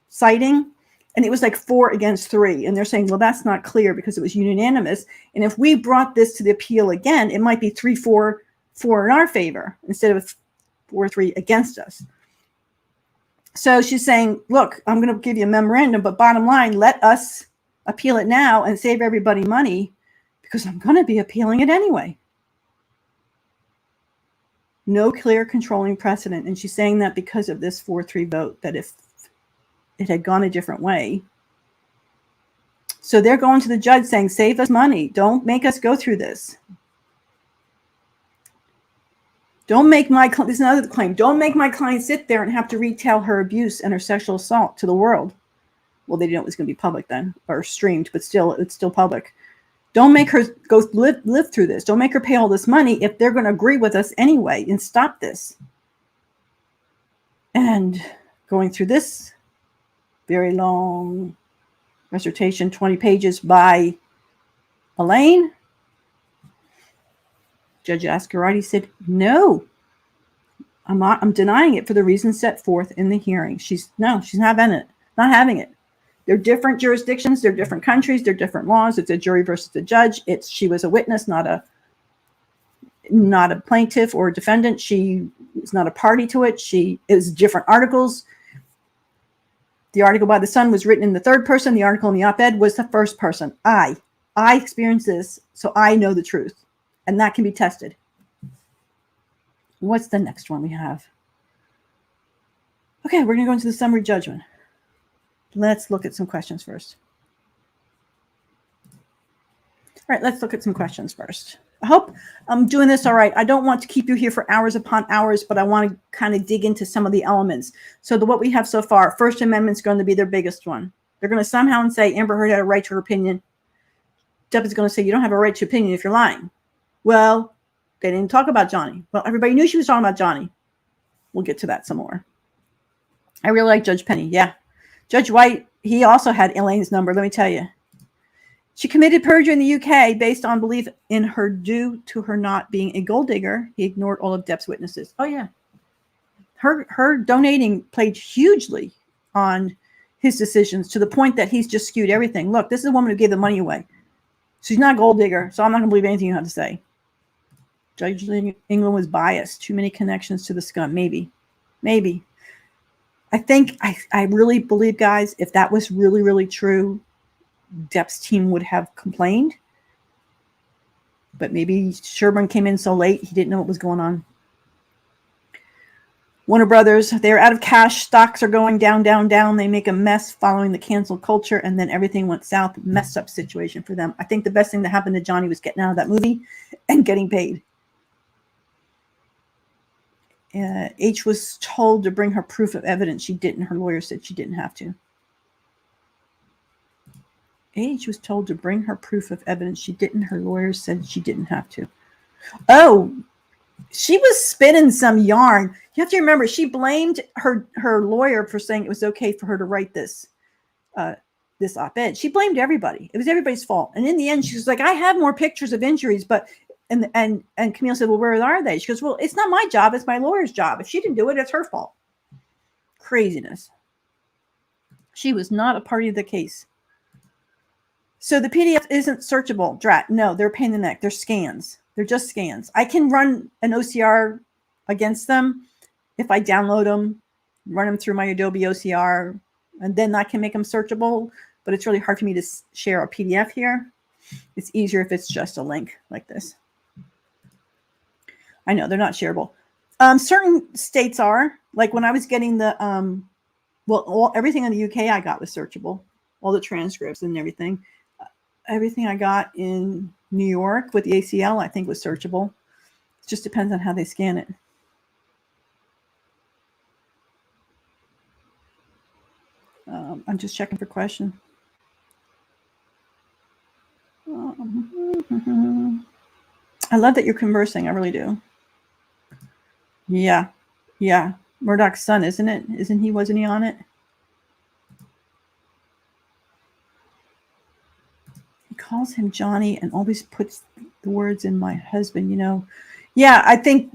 [SPEAKER 1] citing, and it was like 4 against 3. And they're saying, well, that's not clear because it was unanimous. And if we brought this to the appeal again, it might be 3-4 in our favor instead of 4-3 against us. So she's saying, look, I'm going to give you a memorandum, but bottom line, let us appeal it now and save everybody money because I'm going to be appealing it anyway. No clear controlling precedent. And she's saying that because of this 4-3 vote, that if it had gone a different way. So they're going to the judge saying, save us money. Don't make us go through this. Don't make my client, this is another claim, don't make my client sit there and have to retell her abuse and her sexual assault to the world. Well, they didn't know it was going to be public then, or streamed, but still, it's still public. Don't make her go live through this. Don't make her pay all this money if they're going to agree with us anyway and stop this. And going through this very long dissertation, 20 pages by Elaine, Judge Ascarati said, no, I'm denying it for the reasons set forth in the hearing. She's not having it. They're different jurisdictions, they're different countries, they're different laws. It's a jury versus a judge. She was a witness, not a, not a plaintiff or a defendant. She was not a party to it. It was different articles. The article by the Sun was written in the third person. The article in the op-ed was the first person. I experienced this, so I know the truth. And that can be tested. What's the next one we have? Okay, we're going to go into the summary judgment. Let's look at some questions first. All right, let's look at some questions first. I hope I'm doing this all right. I don't want to keep you here for hours upon hours, but I want to kind of dig into some of the elements. So what we have so far, First Amendment is going to be their biggest one. They're going to somehow say Amber Heard had a right to her opinion. Depp is going to say you don't have a right to opinion if you're lying. Well, they didn't talk about Johnny. Well, everybody knew she was talking about Johnny. We'll get to that some more. I really like Judge Penny. Yeah. Judge White, he also had Elaine's number, let me tell you. She committed perjury in the UK based on belief in her due to her not being a gold digger. He ignored all of Depp's witnesses. Oh, yeah. Her donating played hugely on his decisions to the point that he's just skewed everything. Look, this is a woman who gave the money away. She's not a gold digger, so I'm not going to believe anything you have to say. Judge England was biased. Too many connections to the scum. Maybe. I think, I really believe, guys, if that was really, really true, Depp's team would have complained. But maybe Sherburne came in so late, he didn't know what was going on. Warner Brothers, they're out of cash. Stocks are going down, down, down. They make a mess following the cancel culture, and then everything went south. Messed up situation for them. I think the best thing that happened to Johnny was getting out of that movie and getting paid. H was told to bring her proof of evidence. She didn't. Her lawyer said she didn't have to. H was told to bring her proof of evidence. She didn't. Her lawyer said she didn't have to. Oh, she was spinning some yarn. You have to remember, she blamed her lawyer for saying it was okay for her to write this op-ed. She blamed everybody. It was everybody's fault. And in the end, she was like, I have more pictures of injuries, but and Camille said, well, where are they? She goes, well, it's not my job. It's my lawyer's job. If she didn't do it, it's her fault. Craziness. She was not a party to the case. So the PDF isn't searchable. Drat. No, they're a pain in the neck. They're scans. They're just scans. I can run an OCR against them if I download them, run them through my Adobe OCR, and then I can make them searchable. But it's really hard for me to share a PDF here. It's easier if it's just a link like this. I know they're not shareable. Certain states are, like when I was getting the, everything in the UK I got was searchable. All the transcripts and everything. Everything I got in New York with the ACL, I think was searchable. It just depends on how they scan it. I'm just checking for questions. I love that you're conversing. I really do. Yeah. Murdoch's son, isn't it? Wasn't he on it? He calls him Johnny and always puts the words in my husband, you know. Yeah, I think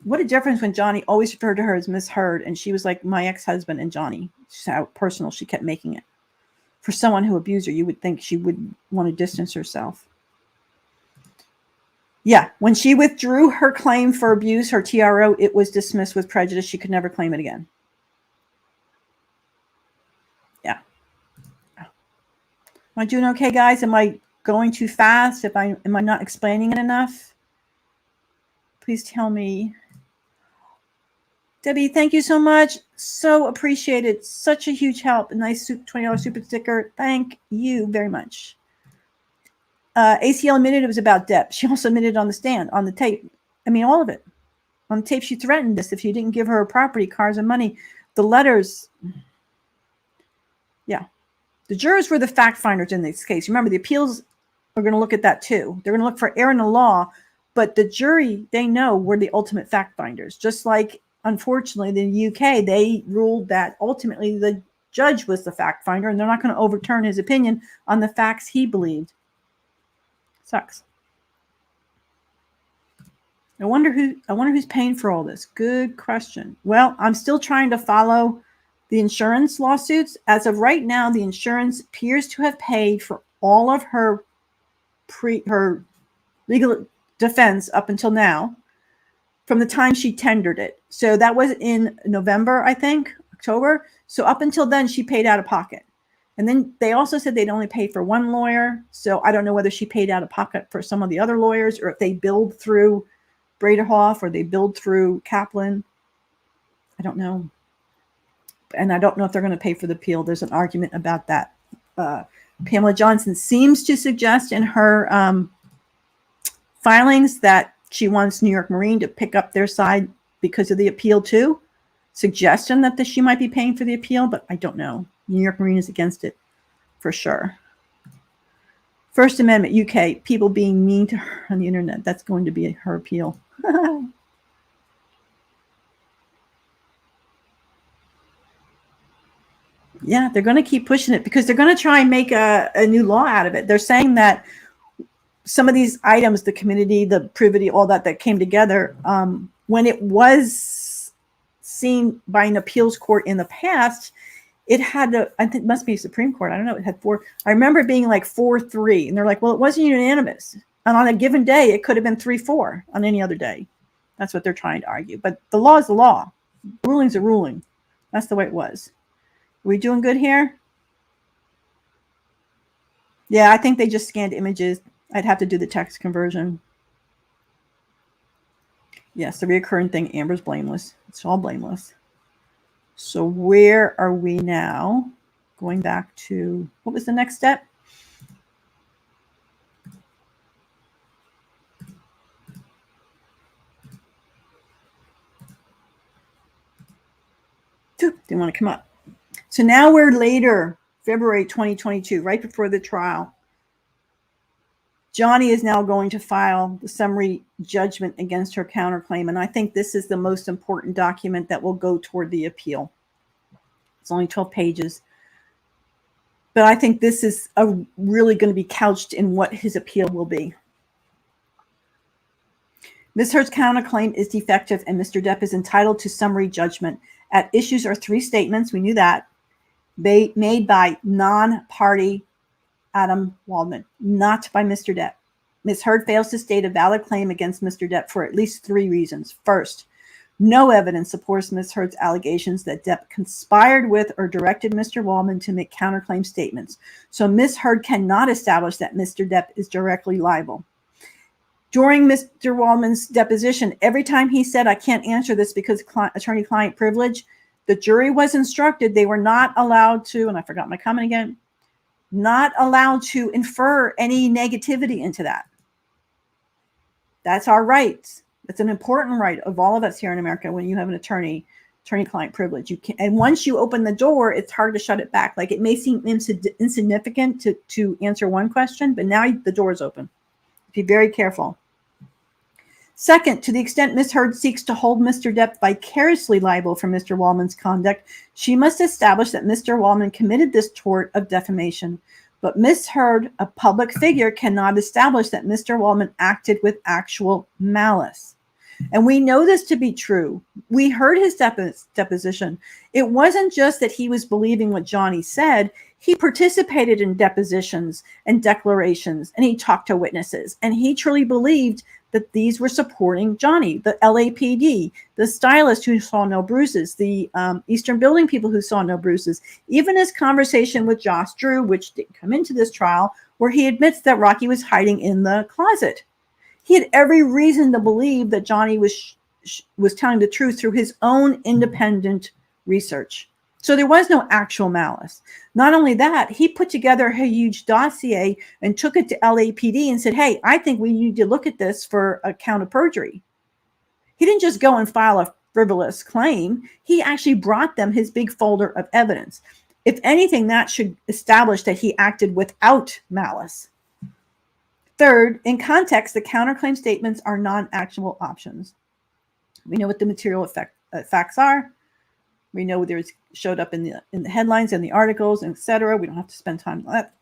[SPEAKER 1] what a difference when Johnny always referred to her as Miss Heard, and she was like my ex-husband and Johnny. Just how personal she kept making it. For someone who abused her, you would think she would want to distance herself. Yeah, when she withdrew her claim for abuse, her TRO, it was dismissed with prejudice. She could never claim it again. Yeah. Am I doing okay, guys? Am I going too fast? Am I not explaining it enough? Please tell me. Debbie, thank you so much. So appreciated. Such a huge help. A nice $20 super sticker. Thank you very much. ACL admitted it was about Depp. She also admitted on the stand, on the tape. I mean, all of it. On the tape, she threatened this if you didn't give her property, cars, and money. The letters. Yeah. The jurors were the fact finders in this case. Remember, the appeals are going to look at that too. They're going to look for error in the law, but the jury, they know, we're the ultimate fact finders. Just like, unfortunately, in the UK, they ruled that ultimately the judge was the fact finder, and they're not going to overturn his opinion on the facts he believed. Sucks. I wonder who's paying for all this. Good question. Well, I'm still trying to follow the insurance lawsuits. As of right now, the insurance appears to have paid for all of her legal defense up until now, from the time she tendered it. So that was in November, I think, October. So up until then, she paid out of pocket. And then they also said they'd only pay for one lawyer. So I don't know whether she paid out of pocket for some of the other lawyers, or if they billed through Braderhoff or they billed through Kaplan. I don't know. And I don't know if they're going to pay for the appeal. There's an argument about that. Pamela Johnson seems to suggest in her filings that she wants New York Marine to pick up their side because of the appeal too. Suggestion that she might be paying for the appeal, but I don't know. New York Marine is against it for sure. First Amendment, UK, people being mean to her on the internet. That's going to be her appeal. Yeah, they're going to keep pushing it because they're going to try and make a new law out of it. They're saying that some of these items, the community, the privity, all that came together, when it was seen by an appeals court in the past, it had I think it must be Supreme Court. I don't know. It had 4. I remember it being like 4-3. And they're like, well, it wasn't unanimous. And on a given day, it could have been 3-4 on any other day. That's what they're trying to argue. But the law is the law. Ruling's a ruling. That's the way it was. Are we doing good here? Yeah, I think they just scanned images. I'd have to do the text conversion. Yes, the reoccurring thing, Amber's blameless. It's all blameless. So where are we now? Going back to, what was the next step? Didn't want to come up. So now we're later, February 2022, right before the trial. Johnny is now going to file the summary judgment against her counterclaim. And I think this is the most important document that will go toward the appeal. It's only 12 pages. But I think this is really going to be couched in what his appeal will be. Ms. Heard's counterclaim is defective and Mr. Depp is entitled to summary judgment. At issues are 3 statements, we knew that, made by non-party Adam Waldman, not by Mr. Depp. Ms. Heard fails to state a valid claim against Mr. Depp for at least 3 reasons. First, no evidence supports Ms. Heard's allegations that Depp conspired with or directed Mr. Waldman to make counterclaim statements. So Ms. Heard cannot establish that Mr. Depp is directly liable. During Mr. Waldman's deposition, every time he said, I can't answer this because attorney-client privilege, the jury was instructed they were not allowed to, and I forgot my comment again, not allowed to infer any negativity into that. That's our rights. It's an important right of all of us here in America when you have an attorney-client privilege. You can, and once you open the door, it's hard to shut it back. Like it may seem insignificant to answer one question, but now the door is open. Be very careful. Second, to the extent Ms. Heard seeks to hold Mr. Depp vicariously liable for Mr. Waldman's conduct, she must establish that Mr. Waldman committed this tort of defamation. But Ms. Heard, a public figure, cannot establish that Mr. Waldman acted with actual malice. And we know this to be true. We heard his deposition. It wasn't just that he was believing what Johnny said. He participated in depositions and declarations, and he talked to witnesses. And he truly believed that these were supporting Johnny, the LAPD, the stylist who saw no bruises, the Eastern Building people who saw no bruises, even his conversation with Josh Drew, which didn't come into this trial, where he admits that Rocky was hiding in the closet. He had every reason to believe that Johnny was telling the truth through his own independent research. So there was no actual malice. Not only that, he put together a huge dossier and took it to LAPD and said, hey, I think we need to look at this for a count of perjury. He didn't just go and file a frivolous claim. He actually brought them his big folder of evidence. If anything, that should establish that he acted without malice. Third, in context, the counterclaim statements are non-actionable options. We know what the material facts are. We know whether it's showed up in the headlines and the articles, etc. We don't have to spend time on that.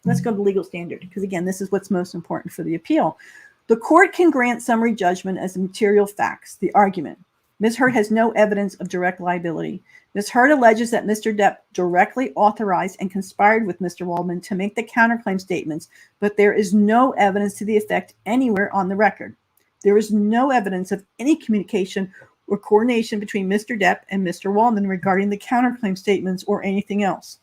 [SPEAKER 1] Let's go to the legal standard, because again, this is what's most important for the appeal. The court can grant summary judgment as the material facts, the argument. Ms. Heard has no evidence of direct liability. Ms. Heard alleges that Mr. Depp directly authorized and conspired with Mr. Waldman to make the counterclaim statements, but there is no evidence to the effect anywhere on the record. There is no evidence of any communication or coordination between Mr. Depp and Mr. Waldman regarding the counterclaim statements or anything else.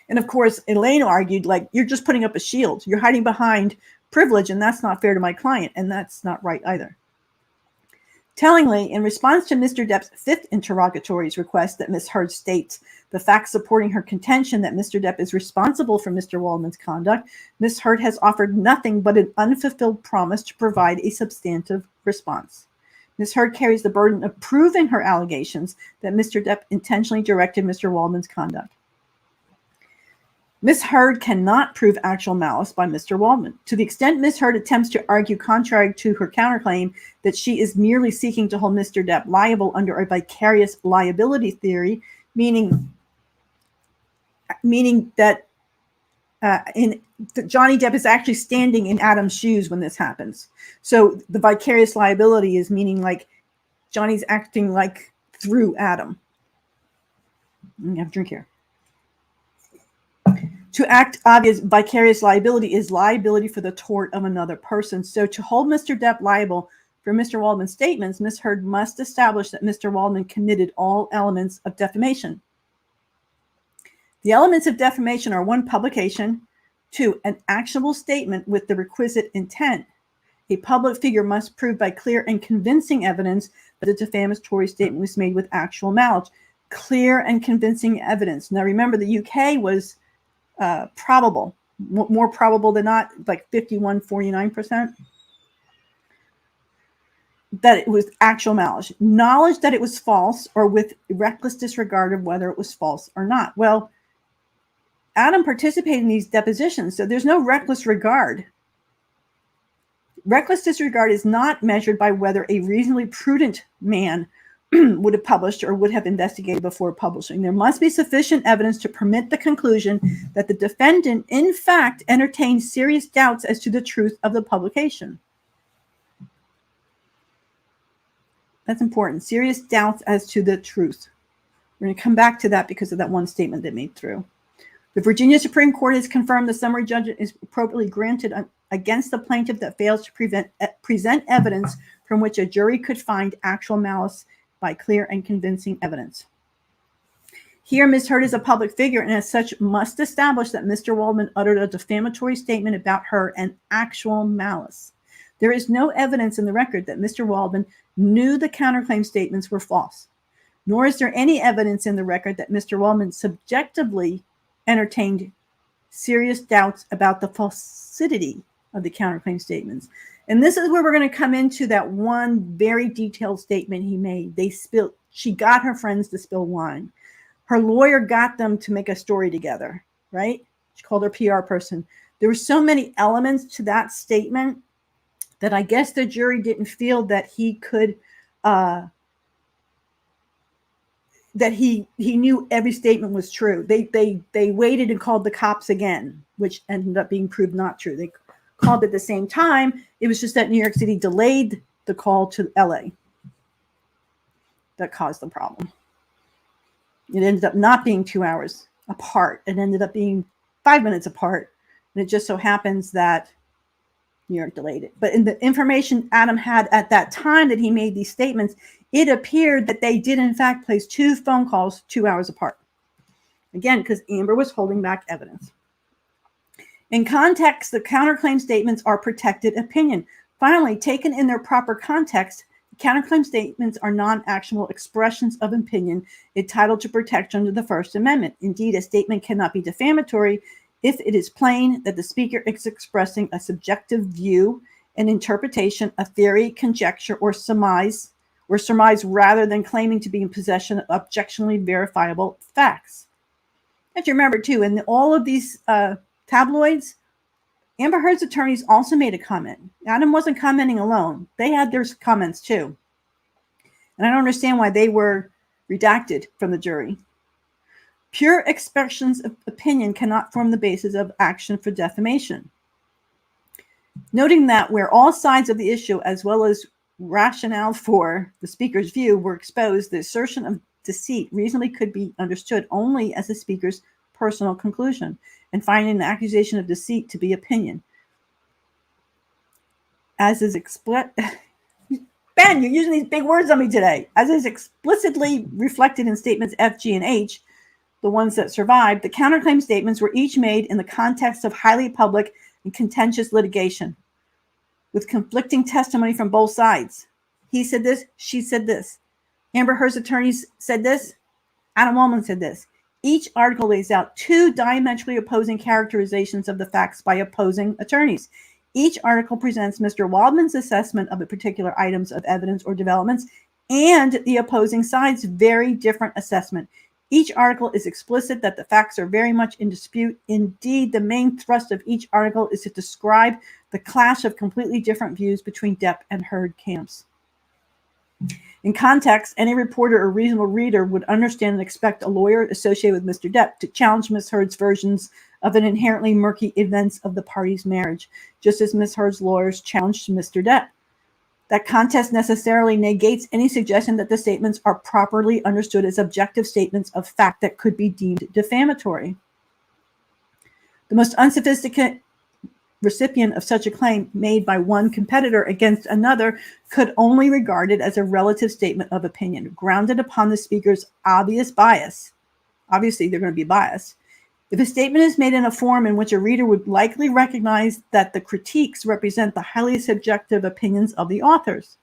[SPEAKER 1] And of course, Elaine argued, like, you're just putting up a shield. You're hiding behind privilege, and that's not fair to my client, and that's not right either. Tellingly, in response to Mr. Depp's fifth interrogatory's request that Ms. Heard states the facts supporting her contention that Mr. Depp is responsible for Mr. Waldman's conduct, Ms. Heard has offered nothing but an unfulfilled promise to provide a substantive response. Ms. Heard carries the burden of proving her allegations that Mr. Depp intentionally directed Mr. Waldman's conduct. Ms. Heard cannot prove actual malice by Mr. Waldman. To the extent Ms. Heard attempts to argue contrary to her counterclaim that she is merely seeking to hold Mr. Depp liable under a vicarious liability theory, meaning that Johnny Depp is actually standing in Adam's shoes when this happens. So the vicarious liability is meaning like Johnny's acting like through Adam. Let me have a drink here. To act obvious vicarious liability is liability for the tort of another person. So to hold Mr. Depp liable for Mr. Waldman's statements, Ms. Heard must establish that Mr. Waldman committed all elements of defamation. The elements of defamation are 1, publication, 2, an actionable statement with the requisite intent. A public figure must prove by clear and convincing evidence that a defamatory statement was made with actual malice. Clear and convincing evidence. Now remember, the UK was probable, more probable than not, like 51-49%, that it was actual malice. Knowledge that it was false or with reckless disregard of whether it was false or not. Well, Adam participated in these depositions, so there's no reckless regard. Reckless disregard is not measured by whether a reasonably prudent man would have published or would have investigated before publishing. There must be sufficient evidence to permit the conclusion that the defendant, in fact, entertained serious doubts as to the truth of the publication. That's important. Serious doubts as to the truth. We're going to come back to that because of that one statement that made through. The Virginia Supreme Court has confirmed the summary judgment is appropriately granted against the plaintiff that fails to present evidence from which a jury could find actual malice by clear and convincing evidence. Here, Ms. Heard is a public figure and as such must establish that Mr. Waldman uttered a defamatory statement about her and actual malice. There is no evidence in the record that Mr. Waldman knew the counterclaim statements were false, nor is there any evidence in the record that Mr. Waldman subjectively entertained serious doubts about the falsity of the counterclaim statements. And this is where we're going to come into that one very detailed statement he made. She got her friends to spill wine. Her lawyer got them to make a story together, right? She called her PR person. There were so many elements to that statement that I guess the jury didn't feel that he could, that he knew every statement was true. They waited and called the cops again, which ended up being proved not true. They called at the same time. It was just that New York City delayed the call to LA that caused the problem. It ended up not being 2 hours apart. It ended up being 5 minutes apart. And it just so happens that New York delayed it. But in the information Adam had at that time that he made these statements, it appeared that they did in fact place 2 phone calls 2 hours apart. Again, because Amber was holding back evidence. In context, the counterclaim statements are protected opinion. Finally, taken in their proper context, the counterclaim statements are non-actionable expressions of opinion entitled to protection under the First Amendment. Indeed, a statement cannot be defamatory if it is plain that the speaker is expressing a subjective view, an interpretation, a theory, conjecture, or surmise rather than claiming to be in possession of objectionably verifiable facts. And you remember, too, in all of these tabloids, Amber Heard's attorneys also made a comment. Adam wasn't commenting alone. They had their comments, too. And I don't understand why they were redacted from the jury. Pure expressions of opinion cannot form the basis of action for defamation. Noting that where all sides of the issue, as well as rationale for the speaker's view, were exposed, the assertion of deceit reasonably could be understood only as the speaker's personal conclusion, and finding the accusation of deceit to be opinion. as is Ben, you're using these big words on me today. As is explicitly reflected in statements F, G, and H, the ones that survived, the counterclaim statements were each made in the context of highly public and contentious litigation, with conflicting testimony from both sides. He said this, she said this. Amber Heard's attorneys said this, Adam Waldman said this. Each article lays out two diametrically opposing characterizations of the facts by opposing attorneys. Each article presents Mr. Waldman's assessment of the particular items of evidence or developments and the opposing side's very different assessment. Each article is explicit that the facts are very much in dispute. Indeed, the main thrust of each article is to describe the clash of completely different views between Depp and Heard camps. In context, any reporter or reasonable reader would understand and expect a lawyer associated with Mr. Depp to challenge Ms. Heard's versions of an inherently murky events of the parties' marriage, just as Ms. Heard's lawyers challenged Mr. Depp. That context necessarily negates any suggestion that the statements are properly understood as objective statements of fact that could be deemed defamatory. The most unsophisticated recipient of such a claim made by one competitor against another could only regard it as a relative statement of opinion, grounded upon the speaker's obvious bias. Obviously, they're going to be biased. If a statement is made in a form in which a reader would likely recognize that the critiques represent the highly subjective opinions of the authors.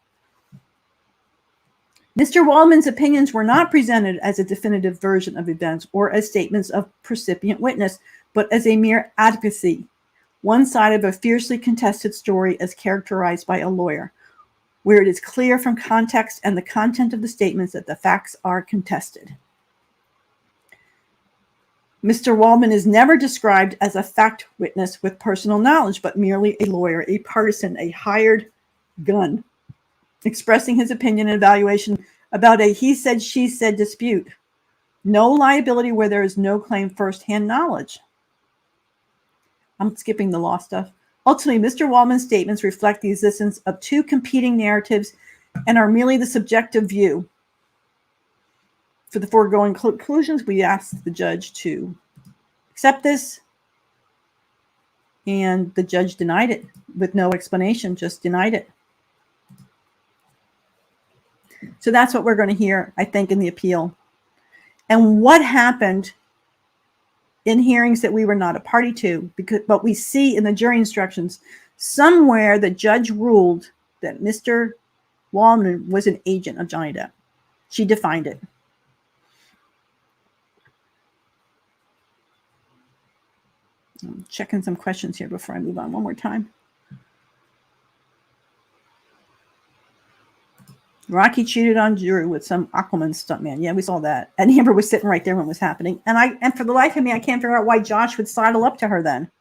[SPEAKER 1] Mr. Waldman's opinions were not presented as a definitive version of events or as statements of percipient witness, but as a mere advocacy, one side of a fiercely contested story as characterized by a lawyer, where it is clear from context and the content of the statements that the facts are contested. Mr. Waldman is never described as a fact witness with personal knowledge, but merely a lawyer, a partisan, a hired gun, expressing his opinion and evaluation about a he said, she said dispute. No liability where there is no claim firsthand knowledge. I'm skipping the law stuff. Ultimately, Mr. Waldman's statements reflect the existence of two competing narratives and are merely the subjective view. For the foregoing conclusions, we asked the judge to accept this, and the judge denied it with no explanation, just denied it. So that's what we're going to hear, I think, in the appeal. And what happened in hearings that we were not a party to, but we see in the jury instructions, somewhere the judge ruled that Mr. Waldman was an agent of Johnny Depp. She defined it. I'm checking some questions here before I move on one more time. Rocky cheated on Juror with some Aquaman stuntman. Yeah, we saw that. And Amber was sitting right there when it was happening. And for the life of me, I can't figure out why Josh would sidle up to her then.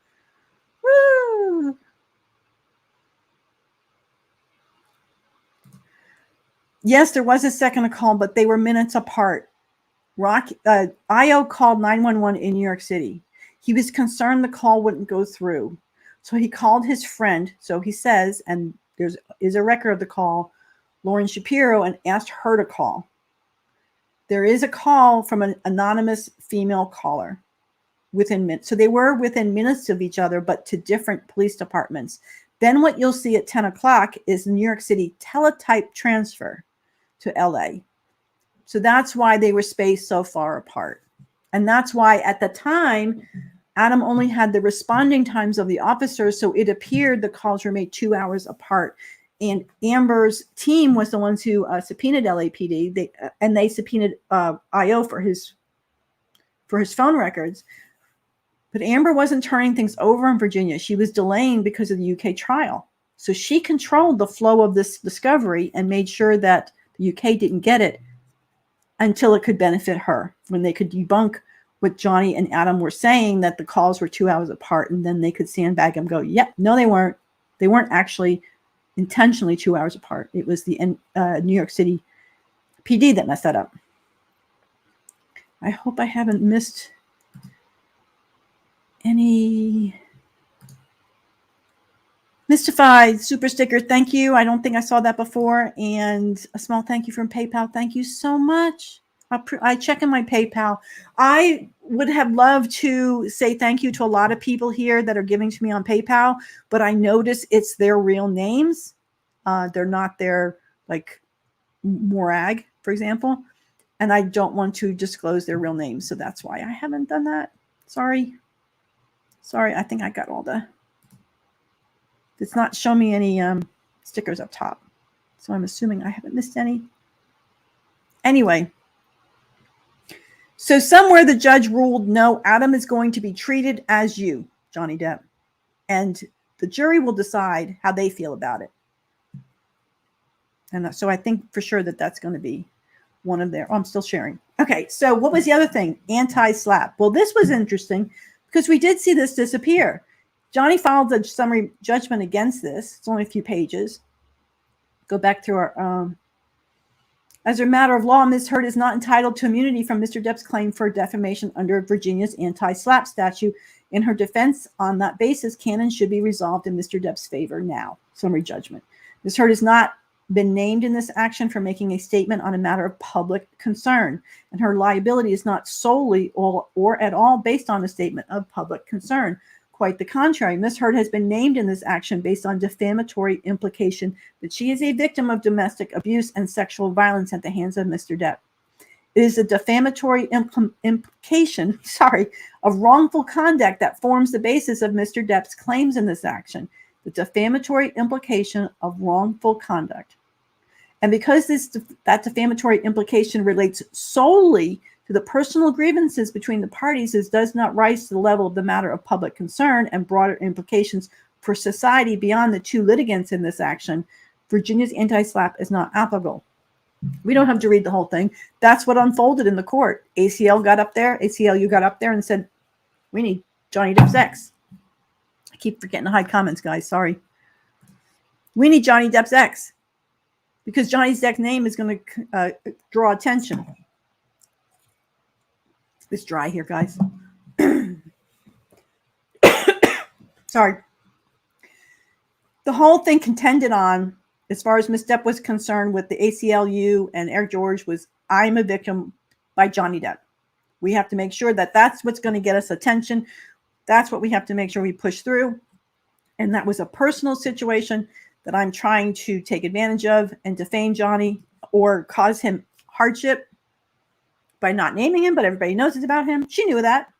[SPEAKER 1] Woo! Yes, there was a second call, but they were minutes apart. IO called 911 in New York City. He was concerned the call wouldn't go through. So he called his friend, so he says, and there is a record of the call, Lauren Shapiro, and asked her to call. There is a call from an anonymous female caller within minutes. So they were within minutes of each other, but to different police departments. Then what you'll see at 10 o'clock is New York City teletype transfer to LA. So that's why they were spaced so far apart. And that's why at the time, Adam only had the responding times of the officers, so it appeared the calls were made 2 hours apart. And Amber's team was the ones who subpoenaed LAPD, they subpoenaed IO for his phone records. But Amber wasn't turning things over in Virginia. She was delaying because of the UK trial. So she controlled the flow of this discovery and made sure that the UK didn't get it until it could benefit her, when they could debunk what Johnny and Adam were saying, that the calls were 2 hours apart, and then they could sandbag and go, yeah, no, they weren't. They weren't actually intentionally 2 hours apart. It was the New York City PD that messed that up. I hope I haven't missed any. Mystified super sticker, thank you. I don't think I saw that before. And a small thank you from PayPal. Thank you so much. I check in my PayPal. I would have loved to say thank you to a lot of people here that are giving to me on PayPal, but I notice it's their real names. They're not their, like, Morag, for example. And I don't want to disclose their real names. So that's why I haven't done that. Sorry. I think I got all the... It's not showing me any stickers up top. So I'm assuming I haven't missed any. Anyway. So somewhere the judge ruled, no, Adam is going to be treated as you, Johnny Depp. And the jury will decide how they feel about it. And so I think for sure that that's going to be one of their... Oh, I'm still sharing. Okay, so what was the other thing? Anti-Slapp. Well, this was interesting because we did see this disappear. Johnny filed a summary judgment against this. It's only a few pages. Go back through our... As a matter of law, Ms. Heard is not entitled to immunity from Mr. Depp's claim for defamation under Virginia's anti-Slapp statute. In her defense, on that basis, can and should be resolved in Mr. Depp's favor now. Summary judgment. Ms. Heard has not been named in this action for making a statement on a matter of public concern, and her liability is not solely or at all based on a statement of public concern. Quite the contrary, Ms. Heard has been named in this action based on defamatory implication that she is a victim of domestic abuse and sexual violence at the hands of Mr. Depp. It is a defamatory implication, of wrongful conduct that forms the basis of Mr. Depp's claims in this action. The defamatory implication of wrongful conduct. And because that defamatory implication relates solely to the personal grievances between the parties, it does not rise to the level of the matter of public concern and broader implications for society beyond the two litigants in this action, Virginia's anti-Slapp is not applicable. We don't have to read the whole thing. That's what unfolded in the court. ACLU got up there and said, we need Johnny Depp's ex. I keep forgetting to hide comments, guys. Sorry. We need Johnny Depp's ex because Johnny Depp's name is going to draw attention. It's dry here, guys. Sorry. The whole thing contended on, as far as Ms. Depp was concerned with the ACLU and Eric George, was I'm a victim by Johnny Depp. We have to make sure that that's what's going to get us attention. That's what we have to make sure we push through. And that was a personal situation that I'm trying to take advantage of and defame Johnny or cause him hardship by not naming him, but everybody knows it's about him. She knew that.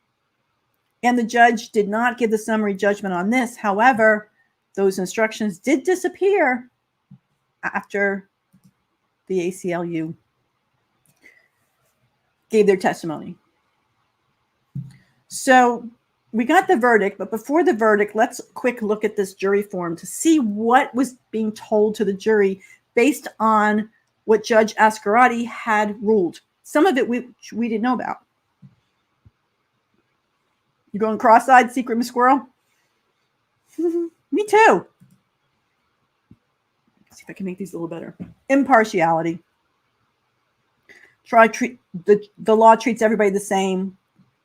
[SPEAKER 1] And the judge did not give the summary judgment on this. However, those instructions did disappear after the ACLU gave their testimony. So we got the verdict, but before the verdict, let's quick look at this jury form to see what was being told to the jury based on what Judge Ascarati had ruled. Some of it we didn't know about. You going cross-eyed, Secret Miss Squirrel? Me too. Let's see if I can make these a little better. Impartiality. The law treats everybody the same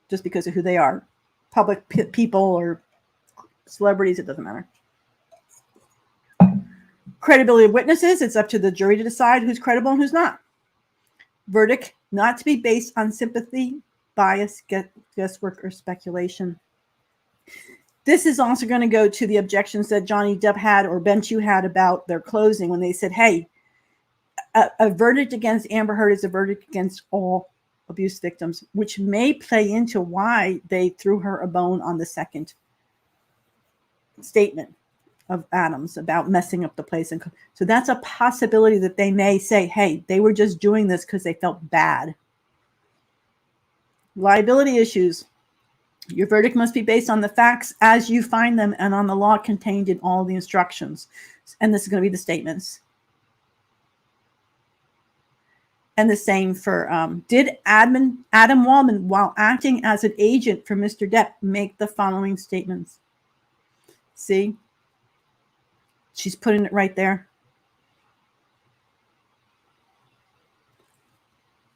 [SPEAKER 1] just because of who they are. Public people or celebrities, it doesn't matter. Credibility of witnesses, it's up to the jury to decide who's credible and who's not. Verdict, not to be based on sympathy, bias, guesswork, or speculation. This is also going to go to the objections that Johnny Depp had or Benchu had about their closing when they said, hey, a verdict against Amber Heard is a verdict against all abuse victims, which may play into why they threw her a bone on the second statement of Adams about messing up the place. And so that's a possibility that they may say, hey, they were just doing this because they felt bad. Liability issues. Your verdict must be based on the facts as you find them and on the law contained in all the instructions. And this is going to be the statements. And the same for, did Adam Waldman, while acting as an agent for Mr. Depp, make the following statements? See? She's putting it right there.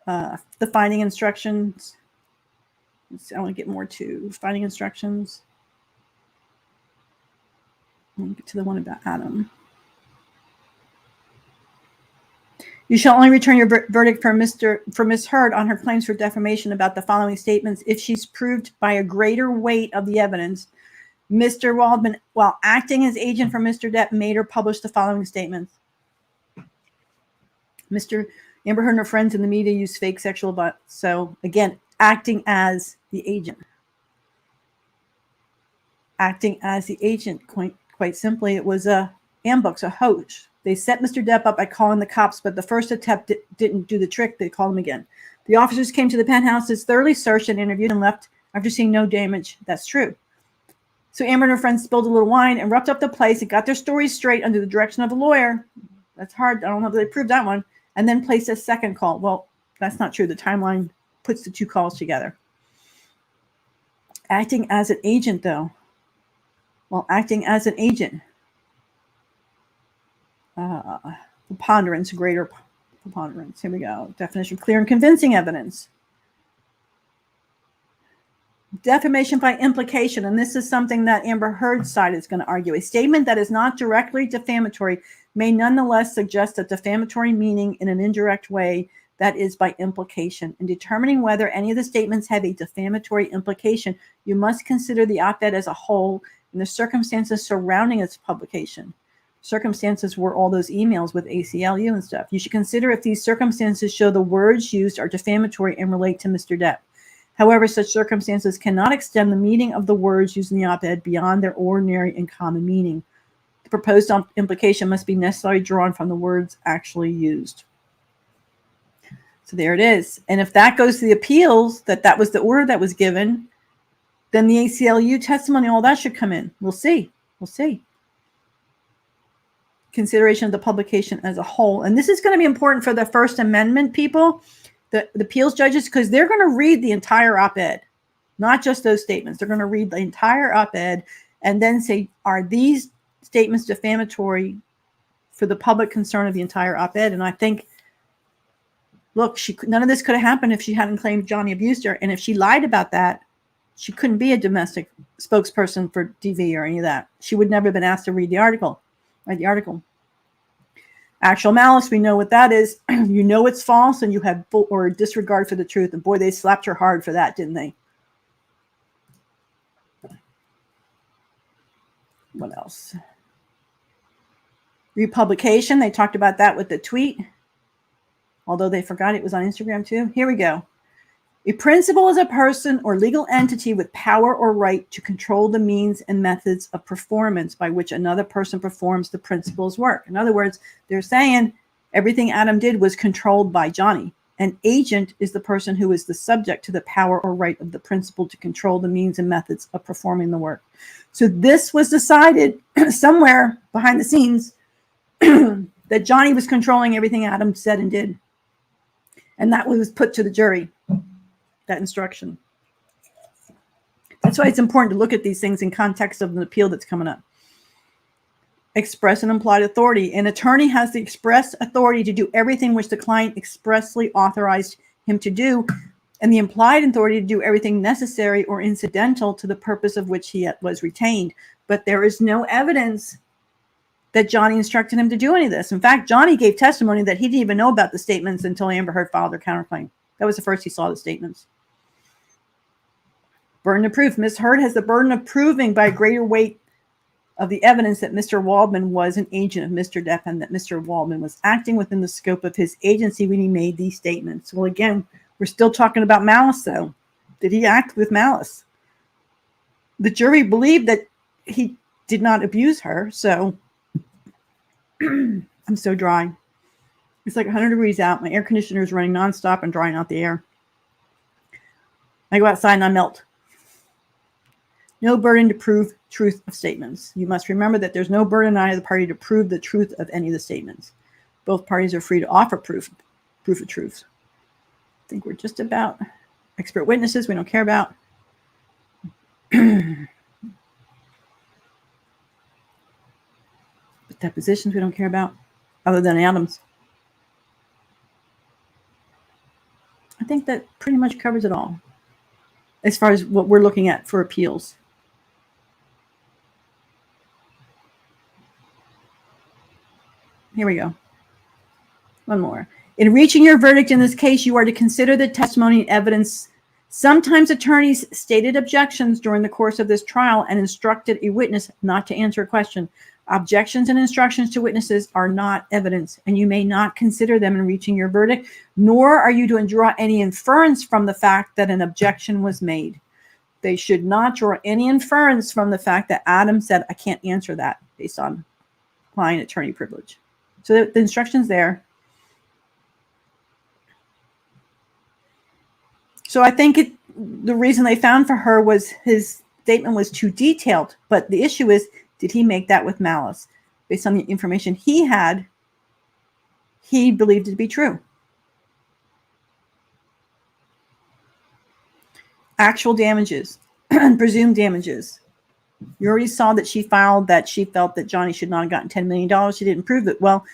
[SPEAKER 1] The finding instructions. I want to get more to finding instructions. Let me get to the one about Adam. You shall only return your verdict for Ms. Heard on her claims for defamation about the following statements if she's proved by a greater weight of the evidence. Mr. Waldman, while acting as agent for Mr. Depp, made or published the following statements. Mr. Amber Heard and her friends in the media use fake sexual abuse. So again, acting as the agent. Acting as the agent, quite simply, it was a ambush, a hoax. They set Mr. Depp up by calling the cops, but the first attempt didn't do the trick. They called him again. The officers came to the penthouses, thoroughly searched and interviewed, and left after seeing no damage. That's true. So Amber and her friends spilled a little wine and roughed up the place and got their stories straight under the direction of a lawyer. That's hard. I don't know if they proved that one. And then placed a second call. Well, that's not true. The timeline puts the two calls together. Acting as an agent, though. Well, acting as an agent. Preponderance, greater preponderance. Here we go. Definition: clear and convincing evidence. Defamation by implication, and this is something that Amber Heard's side is going to argue. A statement that is not directly defamatory may nonetheless suggest a defamatory meaning in an indirect way, that is by implication. In determining whether any of the statements have a defamatory implication, you must consider the op-ed as a whole and the circumstances surrounding its publication. Circumstances were all those emails with ACLU and stuff. You should consider if these circumstances show the words used are defamatory and relate to Mr. Depp. However, such circumstances cannot extend the meaning of the words used in the op-ed beyond their ordinary and common meaning. The proposed implication must be necessarily drawn from the words actually used. So there it is. And if that goes to the appeals, that was the order that was given, then the ACLU testimony, all that should come in. We'll see. We'll see. Consideration of the publication as a whole. And this is going to be important for the First Amendment people, the appeals judges, because they're going to read the entire op-ed, not just those statements. They're going to read the entire op-ed and then say, are these statements defamatory for the public concern of the entire op-ed? And I think, look, none of this could have happened if she hadn't claimed Johnny abused her. And if she lied about that, she couldn't be a domestic spokesperson for DV or any of that. She would never have been asked to read the article. Write the article. Actual malice, we know what that is. You know it's false and you have full or disregard for the truth. And boy, they slapped her hard for that, didn't they? What else? Republication, they talked about that with the tweet. Although they forgot it was on Instagram too. Here we go. A principal is a person or legal entity with power or right to control the means and methods of performance by which another person performs the principal's work. In other words, they're saying everything Adam did was controlled by Johnny. An agent is the person who is the subject to the power or right of the principal to control the means and methods of performing the work. So this was decided somewhere behind the scenes that Johnny was controlling everything Adam said and did. And that was put to the jury. That instruction. That's why it's important to look at these things in context of an appeal that's coming up. Express and implied authority. An attorney has the express authority to do everything which the client expressly authorized him to do, and the implied authority to do everything necessary or incidental to the purpose of which he was retained. But there is no evidence that Johnny instructed him to do any of this. In fact, Johnny gave testimony that he didn't even know about the statements until Amber Heard filed her counterclaim. That was the first he saw the statements. Burden of proof. Ms. Heard has the burden of proving by greater weight of the evidence that Mr. Waldman was an agent of Mr. Depp and that Mr. Waldman was acting within the scope of his agency when he made these statements. Well, again, we're still talking about malice, though. Did he act with malice? The jury believed that he did not abuse her, so I'm so dry. It's like 100 degrees out. My air conditioner is running nonstop and drying out the air. I go outside and I melt. No burden to prove truth of statements. You must remember that there's no burden on either party to prove the truth of any of the statements. Both parties are free to offer proof of truth. I think we're just about expert witnesses we don't care about. But depositions we don't care about, other than Adams. I think that pretty much covers it all as far as what we're looking at for appeals. Here we go. One more. In reaching your verdict in this case, you are to consider the testimony and evidence. Sometimes attorneys stated objections during the course of this trial and instructed a witness not to answer a question. Objections and instructions to witnesses are not evidence, and you may not consider them in reaching your verdict, nor are you to draw any inference from the fact that an objection was made. They should not draw any inference from the fact that Adam said, I can't answer that based on client-attorney privilege. So the instruction's there. So I think the reason they found for her was his statement was too detailed. But the issue is, did he make that with malice? Based on the information he had, he believed it to be true. Actual damages and presumed damages. You already saw that she filed that she felt that Johnny should not have gotten $10 million. She didn't prove it. Well,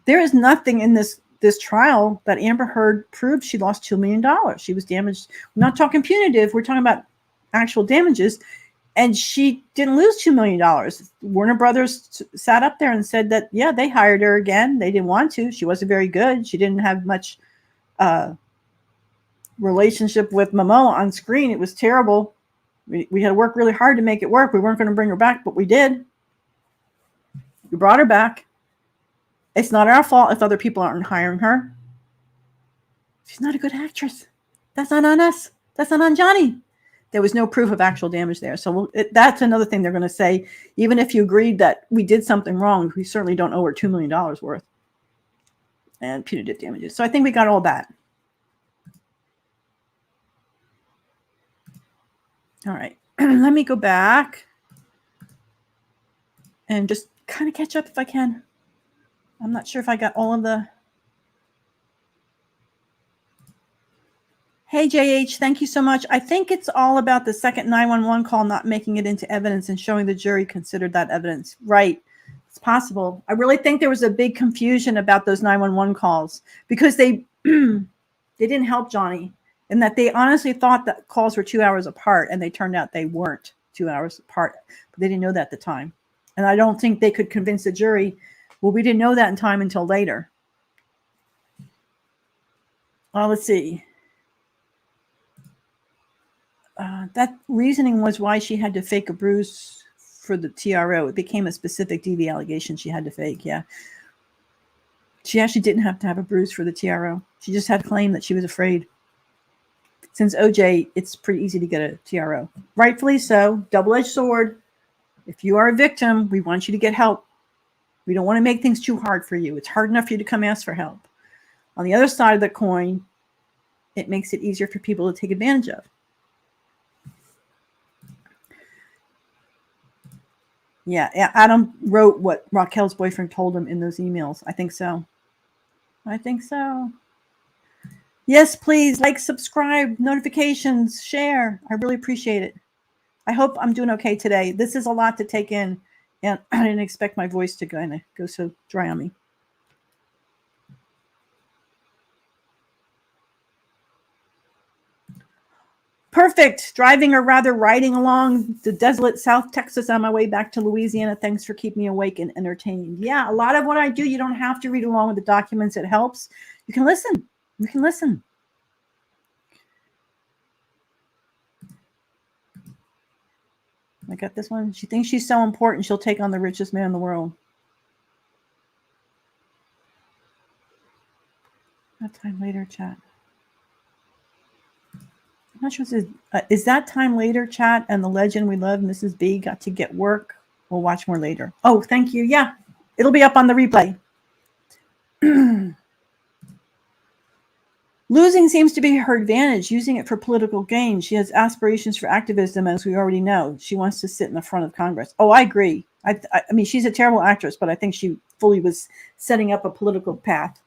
[SPEAKER 1] there is nothing in this trial that Amber Heard proved she lost $2 million. She was damaged. We're not talking punitive. We're talking about actual damages. And she didn't lose $2 million. Warner Brothers sat up there and said that, yeah, they hired her again. They didn't want to. She wasn't very good. She didn't have much relationship with Momo on screen. It was terrible. We had to work really hard to make it work. We weren't going to bring her back, but we did. We brought her back. It's not our fault if other people aren't hiring her. She's not a good actress. That's not on us. That's not on Johnny. There was no proof of actual damage there. So that's another thing they're going to say. Even if you agreed that we did something wrong, we certainly don't owe her $2 million worth and punitive damages. So I think we got all that. All right. Let me go back and just kind of catch up if I can. I'm not sure if I got all of the... Hey, JH, thank you so much. I think it's all about the second 911 call not making it into evidence and showing the jury considered that evidence. Right. It's possible. I really think there was a big confusion about those 911 calls because they didn't help Johnny, and that they honestly thought that calls were 2 hours apart, and they turned out they weren't 2 hours apart. But they didn't know that at the time. And I don't think they could convince the jury, well, we didn't know that in time until later. Let's see. That reasoning was why she had to fake a bruise for the TRO. It became a specific DV allegation she had to fake, yeah. She actually didn't have to have a bruise for the TRO. She just had to claim that she was afraid. Since OJ, it's pretty easy to get a TRO. Rightfully so, double-edged sword. If you are a victim, we want you to get help. We don't want to make things too hard for you. It's hard enough for you to come ask for help. On the other side of the coin, it makes it easier for people to take advantage of. Yeah, Adam wrote what Raquel's boyfriend told him in those emails. I think so. I think so. Yes, please, like, subscribe, notifications, share. I really appreciate it. I hope I'm doing okay today. This is a lot to take in, and I didn't expect my voice to kind of go so dry on me. Perfect. Driving or rather riding along the desolate South Texas on my way back to Louisiana. Thanks for keeping me awake and entertained. Yeah, a lot of what I do, you don't have to read along with the documents. It helps. You can listen. You can listen. I got this one. She thinks she's so important, she'll take on the richest man in the world. That time later, chat. I'm not sure what this is that time later, chat, and the legend we love, Mrs. B, got to get work. We'll watch more later. Oh, thank you. Yeah, it'll be up on the replay. Losing seems to be her advantage, using it for political gain. She has aspirations for activism, as we already know. She wants to sit in the front of Congress. Oh, I agree. I mean, she's a terrible actress, but I think she fully was setting up a political path.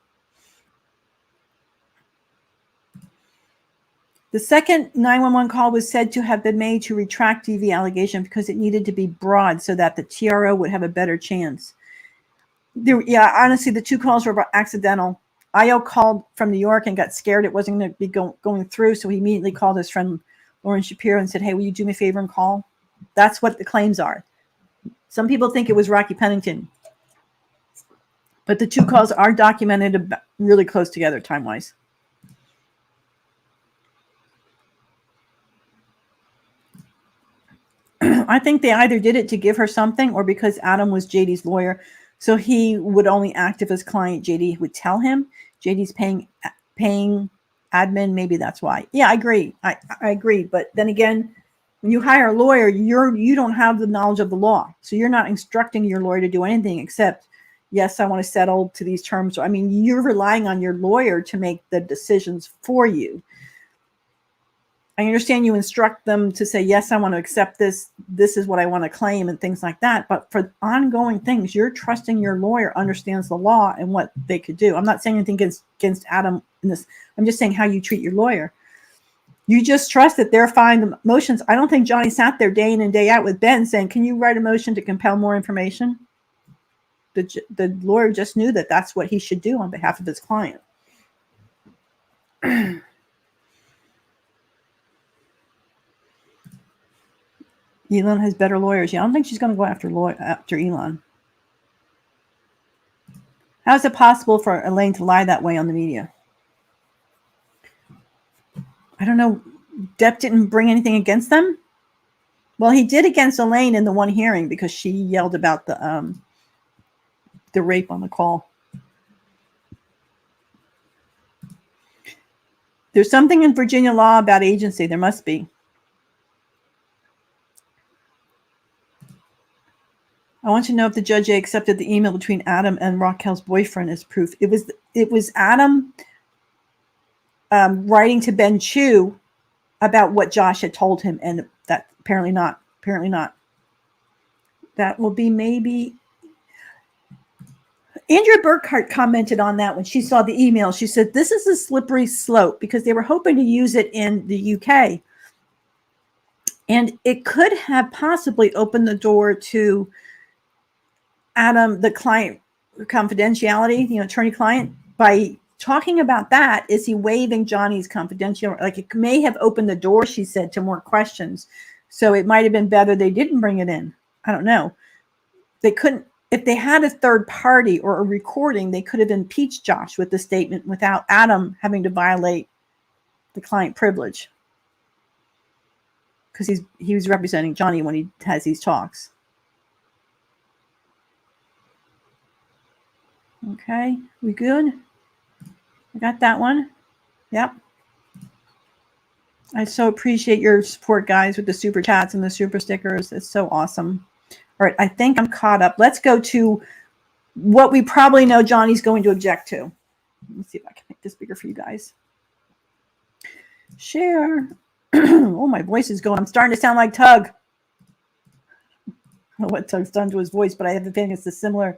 [SPEAKER 1] The second 911 call was said to have been made to retract DV allegation because it needed to be broad so that the TRO would have a better chance. Yeah, honestly, the two calls were accidental. Io called from New York and got scared it wasn't going to be going through, so he immediately called his friend Lauren Shapiro and said, hey, will you do me a favor and call? That's what the claims are. Some people think it was Rocky Pennington. But the two calls are documented really close together time-wise. I think they either did it to give her something or because Adam was JD's lawyer. So he would only act if his client, JD, would tell him. JD's paying admin. Maybe that's why. Yeah, I agree. I agree. But then again, when you hire a lawyer, you don't have the knowledge of the law. So you're not instructing your lawyer to do anything except, yes, I want to settle to these terms. I mean, you're relying on your lawyer to make the decisions for you. I understand you instruct them to say, yes, I want to accept this. This is what I want to claim and things like that. But for ongoing things, you're trusting your lawyer understands the law and what they could do. I'm not saying anything against Adam in this. I'm just saying how you treat your lawyer. You just trust that they're filing the motions. I don't think Johnny sat there day in and day out with Ben saying, can you write a motion to compel more information? The lawyer just knew that that's what he should do on behalf of his client. Elon has better lawyers. Yeah, I don't think she's going to go after Elon. How is it possible for Elaine to lie that way on the media? I don't know. Depp didn't bring anything against them. Well, he did against Elaine in the one hearing because she yelled about the rape on the call. There's something in Virginia law about agency. There must be. I want to know if the judge accepted the email between Adam and Raquel's boyfriend as proof. It was Adam writing to Ben Chu about what Josh had told him, and that apparently not. Apparently not. That will be maybe. Andrea Burkhart commented on that when she saw the email. She said, this is a slippery slope because they were hoping to use it in the UK. And it could have possibly opened the door to Adam, the client confidentiality, attorney-client. By talking about that, is he waiving Johnny's confidentiality? Like, it may have opened the door, she said, to more questions. So it might have been better they didn't bring it in. I don't know. They couldn't. If they had a third party or a recording, they could have impeached Josh with the statement without Adam having to violate the client privilege. Because he was representing Johnny when he has these talks. Okay, we good? I got that one. Yep. I so appreciate your support, guys, with the super chats and the super stickers. It's so awesome. All right, I think I'm caught up. Let's go to what we probably know Johnny's going to object to. Let me see if I can make this bigger for you guys. Share. Oh, my voice is going. I'm starting to sound like Tug. I don't know what Tug's done to his voice, but I have a feeling it's similar.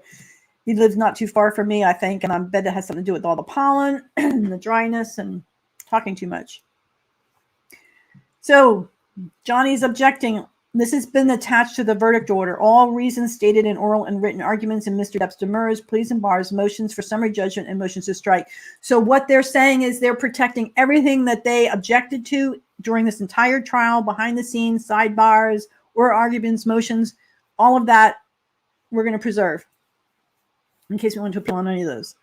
[SPEAKER 1] He lives not too far from me, I think, and I bet it has something to do with all the pollen and the dryness and talking too much. So Johnny's objecting. This has been attached to the verdict order. All reasons stated in oral and written arguments in Mr. Depp's demurrers, pleas and bars, motions for summary judgment, and motions to strike. So what they're saying is they're protecting everything that they objected to during this entire trial, behind the scenes, sidebars, or arguments, motions, all of that we're going to preserve in case we want to appeal on any of those.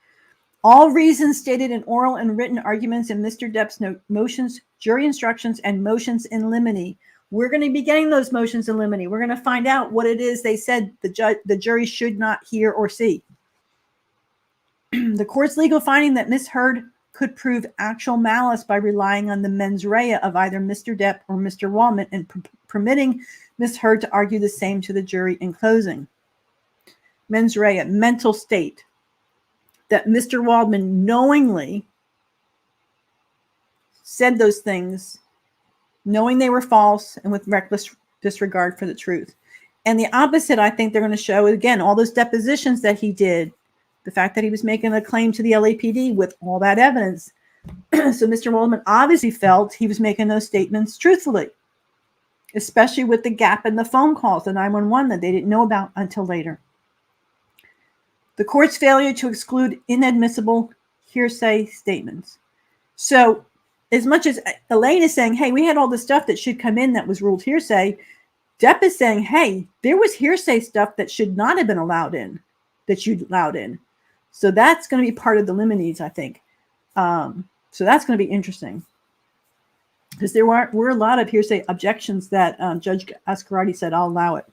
[SPEAKER 1] All reasons stated in oral and written arguments in Mr. Depp's motions, jury instructions, and motions in limine. We're going to be getting those motions in limine. We're going to find out what it is they said the jury should not hear or see. The court's legal finding that Ms. Heard could prove actual malice by relying on the mens rea of either Mr. Depp or Mr. Waldman and permitting Ms. Heard to argue the same to the jury in closing. Mens rea, mental state, that Mr. Waldman knowingly said those things, knowing they were false and with reckless disregard for the truth. And the opposite, I think they're going to show, again, all those depositions that he did, the fact that he was making a claim to the LAPD with all that evidence. So Mr. Waldman obviously felt he was making those statements truthfully, especially with the gap in the phone calls, the 911 that they didn't know about until later. The court's failure to exclude inadmissible hearsay statements. So as much as Elaine is saying, hey, we had all the stuff that should come in that was ruled hearsay, Depp is saying, hey, there was hearsay stuff that should not have been allowed in, that you allowed in. So that's going to be part of the limines, I think. So that's going to be interesting. Because there were a lot of hearsay objections that Judge Ascarati said, I'll allow it.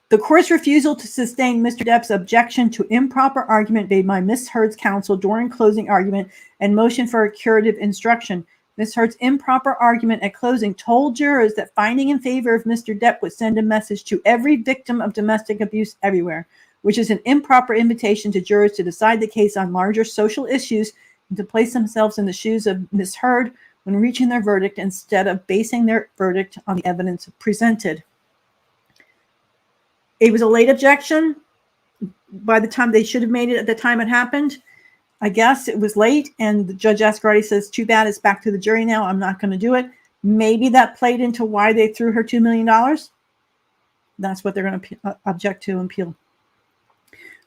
[SPEAKER 1] The court's refusal to sustain Mr. Depp's objection to improper argument made by Ms. Heard's counsel during closing argument and motion for a curative instruction. Ms. Heard's improper argument at closing told jurors that finding in favor of Mr. Depp would send a message to every victim of domestic abuse everywhere, which is an improper invitation to jurors to decide the case on larger social issues and to place themselves in the shoes of Ms. Heard when reaching their verdict instead of basing their verdict on the evidence presented. It was a late objection. By the time they should have made it at the time it happened, I guess it was late. And the Judge Ascarati says, too bad, it's back to the jury now. I'm not going to do it. Maybe that played into why they threw her $2 million. That's what they're going to object to and appeal.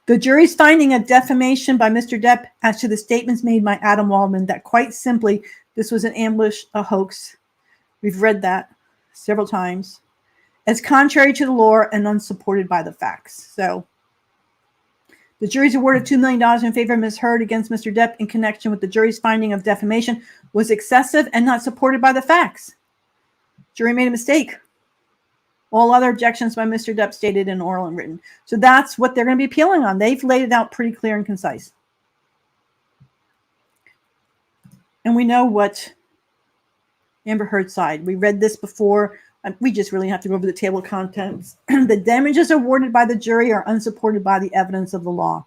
[SPEAKER 1] The jury's finding of defamation by Mr. Depp as to the statements made by Adam Waldman that quite simply this was an ambush, a hoax. We've read that several times. As contrary to the law and unsupported by the facts. So the jury's award of $2 million in favor of Ms. Heard against Mr. Depp in connection with the jury's finding of defamation was excessive and not supported by the facts. Jury made a mistake. All other objections by Mr. Depp stated in oral and written. So that's what they're going to be appealing on. They've laid it out pretty clear and concise. And we know what Amber Heard's side. We read this before. We just really have to go over the table of contents. The damages awarded by the jury are unsupported by the evidence of the law.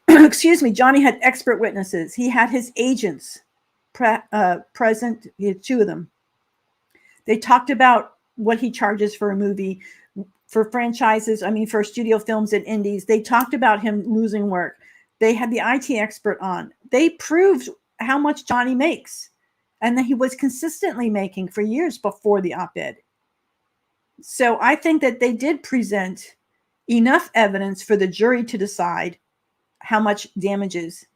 [SPEAKER 1] Excuse me, Johnny had expert witnesses. He had his agents present. He had 2 of them. They talked about what he charges for a movie, for franchises, for studio films and indies. They talked about him losing work. They had the IT expert on. They proved how much Johnny makes. And that he was consistently making for years before the op-ed. So I think that they did present enough evidence for the jury to decide how much damages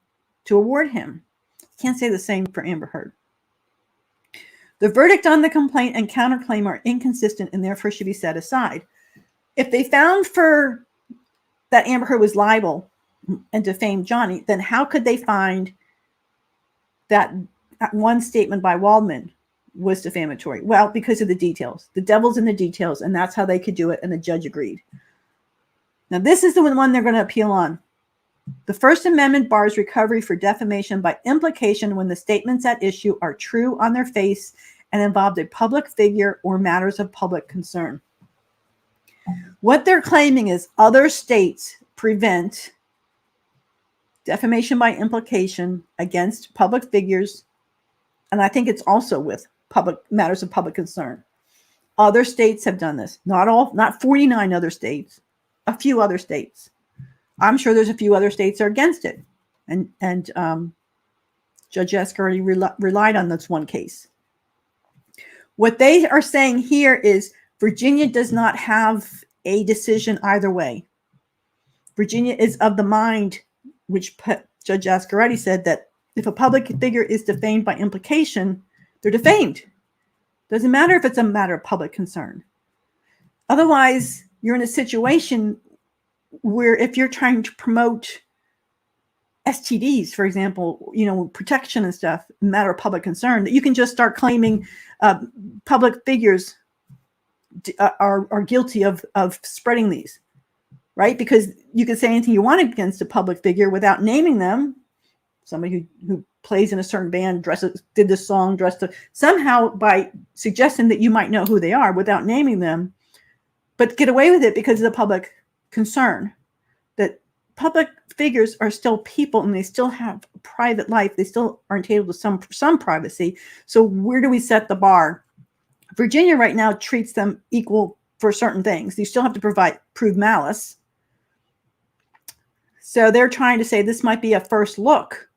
[SPEAKER 1] to award him. Can't say the same for Amber Heard. The verdict on the complaint and counterclaim are inconsistent and therefore should be set aside. If they found that Amber Heard was liable and defamed Johnny, then how could they find that one statement by Waldman was defamatory? Well, because of the details. The devil's in the details, and that's how they could do it, and the judge agreed. Now, this is the one they're going to appeal on. The First Amendment bars recovery for defamation by implication when the statements at issue are true on their face and involved a public figure or matters of public concern. What they're claiming is other states prevent defamation by implication against public figures. And I think it's also with public matters of public concern. Other states have done this. Not all, not 49 other states, a few other states. I'm sure there's a few other states that are against it. And Judge Ascarati relied on this one case. What they are saying here is Virginia does not have a decision either way. Virginia is of the mind, which Judge Ascarati said that if a public figure is defamed by implication, they're defamed. Doesn't matter if it's a matter of public concern. Otherwise, you're in a situation where if you're trying to promote STDs, for example, protection and stuff, a matter of public concern, that you can just start claiming public figures are guilty of spreading these, right? Because you can say anything you want against a public figure without naming them. Somebody who plays in a certain band, did this song, somehow by suggesting that you might know who they are without naming them, but get away with it because of the public concern. That public figures are still people and they still have a private life. They still are entitled to some privacy. So where do we set the bar? Virginia right now treats them equal for certain things. You still have to prove malice. So they're trying to say this might be a first look,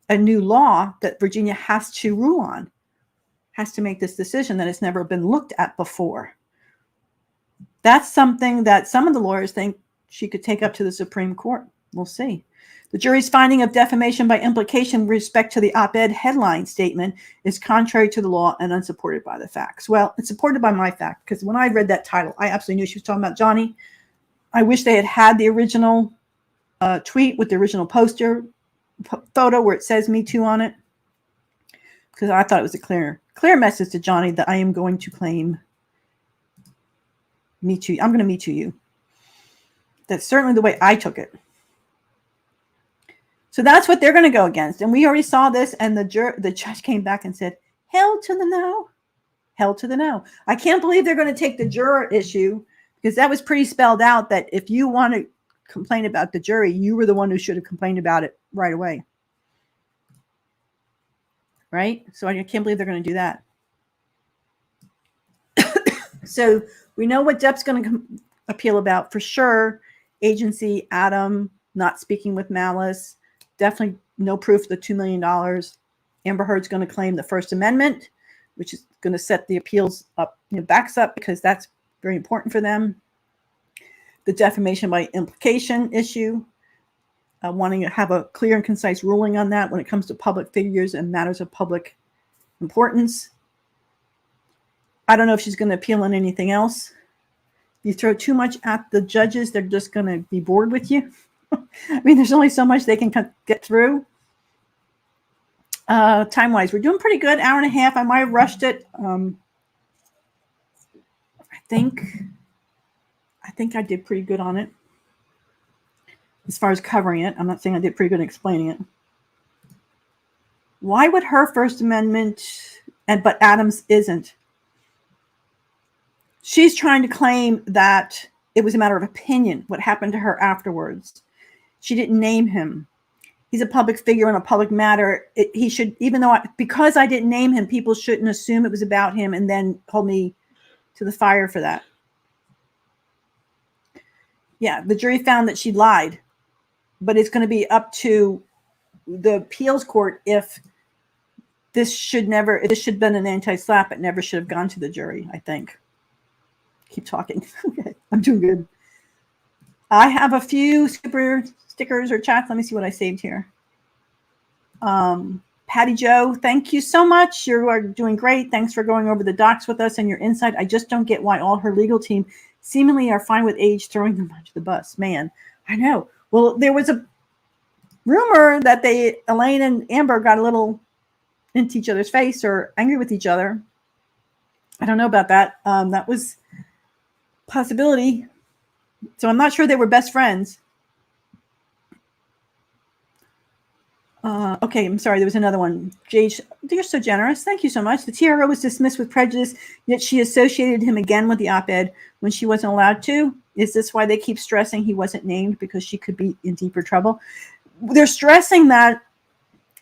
[SPEAKER 1] a new law that Virginia has to rule on, has to make this decision that has never been looked at before. That's something that some of the lawyers think she could take up to the Supreme Court. We'll see. The jury's finding of defamation by implication with respect to the op-ed headline statement is contrary to the law and unsupported by the facts. Well, it's supported by my fact, because when I read that title, I absolutely knew she was talking about Johnny. I wish they had the original tweet with the original poster photo where it says Me Too on it, because I thought it was a clear message to Johnny that I am going to claim Me Too. I'm going to Me Too you. That's certainly the way I took it. So that's what they're going to go against. And we already saw this, and the judge came back and said, hell to the no. Hell to the no. I can't believe they're going to take the juror issue, because that was pretty spelled out that if you want to complain about the jury, you were the one who should have complained about it right away. Right? So I can't believe they're going to do that. So we know what Depp's going to appeal about for sure. Agency, Adam, not speaking with malice. Definitely no proof of the $2 million. Amber Heard's going to claim the First Amendment, which is going to set the appeals up, backs up, because that's very important for them. The defamation by implication issue, wanting to have a clear and concise ruling on that when it comes to public figures and matters of public importance. I don't know if she's going to appeal on anything else. You throw too much at the judges, they're just going to be bored with you. I mean, there's only so much they can get through. Time-wise, we're doing pretty good. Hour and a half. I might have rushed it. I think I did pretty good on it as far as covering it. I'm not saying I did pretty good at explaining it. Why would her First Amendment, but Adam's isn't? She's trying to claim that it was a matter of opinion, what happened to her afterwards. She didn't name him. He's a public figure on a public matter. He should, even though because I didn't name him, people shouldn't assume it was about him and then hold me to the fire for that. Yeah, the jury found that she lied, but it's going to be up to the appeals court if this should have been an anti-slap. It never should have gone to the jury, I think. Keep talking. Okay, I'm doing good. I have a few super stickers or chats. Let me see what I saved here. Patty Joe, thank you so much. You are doing great. Thanks for going over the docs with us and your insight. I just don't get why all her legal team seemingly are fine with AH throwing them under the bus. Man, I know. Well, there was a rumor that Elaine and Amber got a little into each other's face or angry with each other. I don't know about that. That was a possibility. So I'm not sure they were best friends. Okay, I'm sorry. There was another one. Jade, you're so generous. Thank you so much. The TRO was dismissed with prejudice, yet she associated him again with the op-ed when she wasn't allowed to. Is this why they keep stressing he wasn't named? Because she could be in deeper trouble. They're stressing that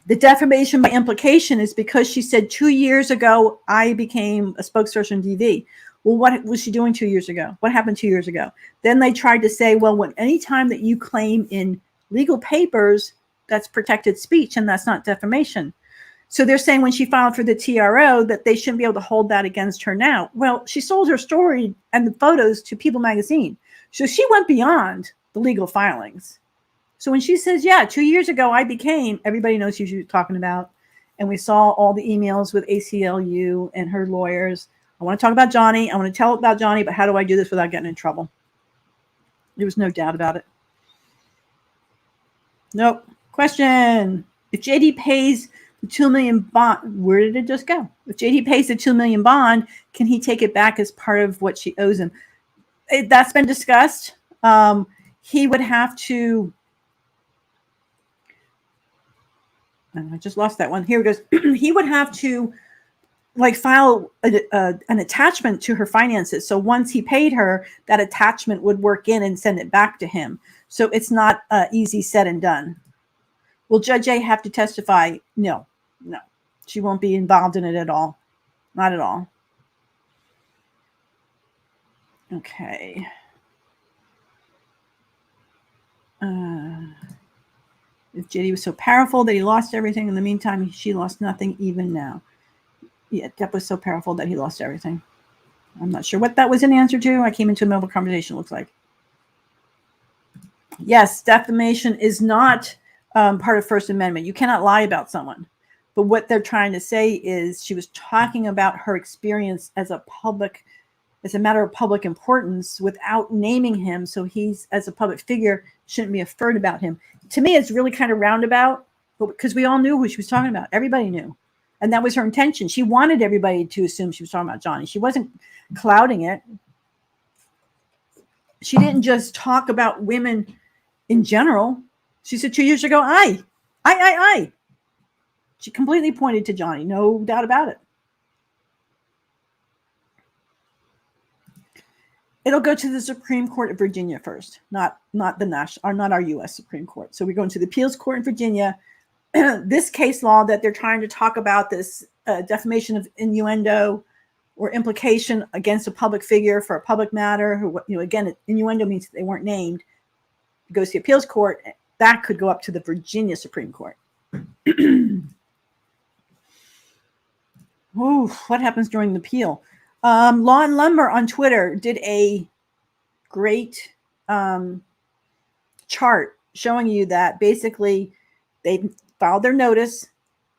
[SPEAKER 1] the defamation by implication is because she said 2 years ago, I became a spokesperson DV. Well, what was she doing 2 years ago? What happened 2 years ago? Then they tried to say, well, any time that you claim in legal papers, that's protected speech and that's not defamation. So they're saying when she filed for the TRO that they shouldn't be able to hold that against her now. Well, she sold her story and the photos to People magazine. So she went beyond the legal filings. So when she says, yeah, 2 years ago I became, everybody knows who she's talking about. And we saw all the emails with ACLU and her lawyers. I want to talk about Johnny. I want to tell about Johnny, but how do I do this without getting in trouble? There was no doubt about it. Nope. Question. If JD pays the $2 million bond, where did it just go? If JD pays the $2 million bond, can he take it back as part of what she owes him? That's been discussed. He would have to, I just lost that one. Here it goes. He would have to file an attachment to her finances. So once he paid her, that attachment would work in and send it back to him. So it's not easy said and done. Will Judge A have to testify? No. She won't be involved in it at all. Not at all. Okay. If JD was so powerful that he lost everything, in the meantime, she lost nothing even now. Yeah, Depp was so powerful that he lost everything. I'm not sure what that was an answer to. I came into a middle of a conversation, it looks like. Yes, defamation is not part of First Amendment. You cannot lie about someone. But what they're trying to say is she was talking about her experience as a public as a matter of public importance without naming him. So he's, as a public figure, shouldn't be affirmed about him. To me, it's really kind of roundabout, but because we all knew who she was talking about. Everybody knew. And that was her intention. She wanted everybody to assume she was talking about Johnny. She wasn't clouding it. She didn't just talk about women in general. She said 2 years ago, I. She completely pointed to Johnny. No doubt about it. It'll go to the Supreme Court of Virginia first, not the national, or not our U.S. Supreme Court. So we're going to the appeals court in Virginia. This case law that they're trying to talk about, this defamation of innuendo or implication against a public figure for a public matter, who, again, innuendo means they weren't named. It goes to the appeals court. That could go up to the Virginia Supreme Court. Ooh, what happens during the appeal? Law and Lumber on Twitter did a great chart showing you that basically they filed their notice.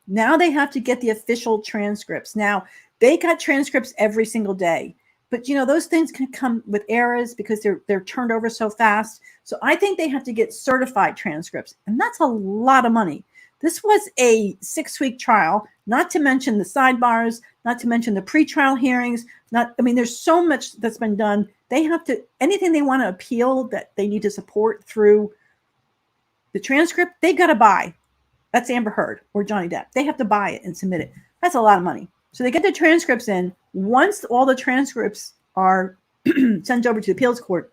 [SPEAKER 1] Now they have to get the official transcripts. Now, they got transcripts every single day. But, those things can come with errors because they're turned over so fast. So I think they have to get certified transcripts. And that's a lot of money. This was a 6-week trial, not to mention the sidebars, not to mention the pretrial hearings. There's so much that's been done. They have to, anything they want to appeal that they need to support through the transcript, they've got to buy. That's Amber Heard or Johnny Depp. They have to buy it and submit it. That's a lot of money. So they get the transcripts in. Once all the transcripts are sent over to the appeals court,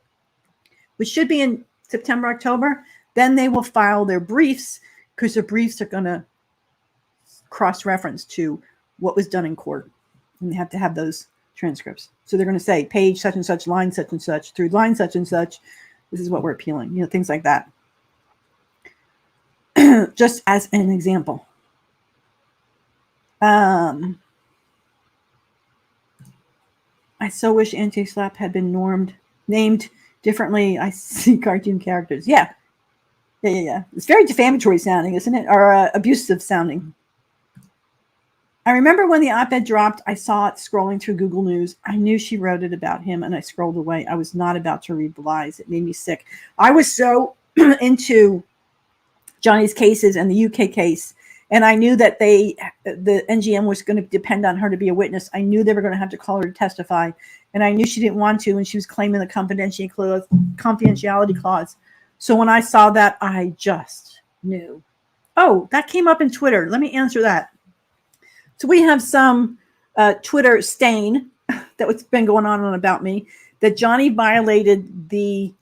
[SPEAKER 1] which should be in September, October, then they will file their briefs, because the briefs are going to cross-reference to what was done in court. And they have to have those transcripts. So they're going to say page such and such, line such and such, through line such and such. This is what we're appealing, things like that. Just as an example. I so wish anti-slapp had been named differently. I see cartoon characters. Yeah. It's very defamatory sounding, isn't it? Or abusive sounding. I remember when the op-ed dropped, I saw it scrolling through Google News. I knew she wrote it about him, and I scrolled away. I was not about to read the lies. It made me sick. I was so into Johnny's cases and the UK case, and I knew that the NGM was going to depend on her to be a witness. I knew they were going to have to call her to testify, and I knew she didn't want to, and she was claiming the confidentiality clause. So when I saw that, I just knew. Oh, that came up in Twitter. Let me answer that. So we have some Twitter stain that's been going on about me, that Johnny violated the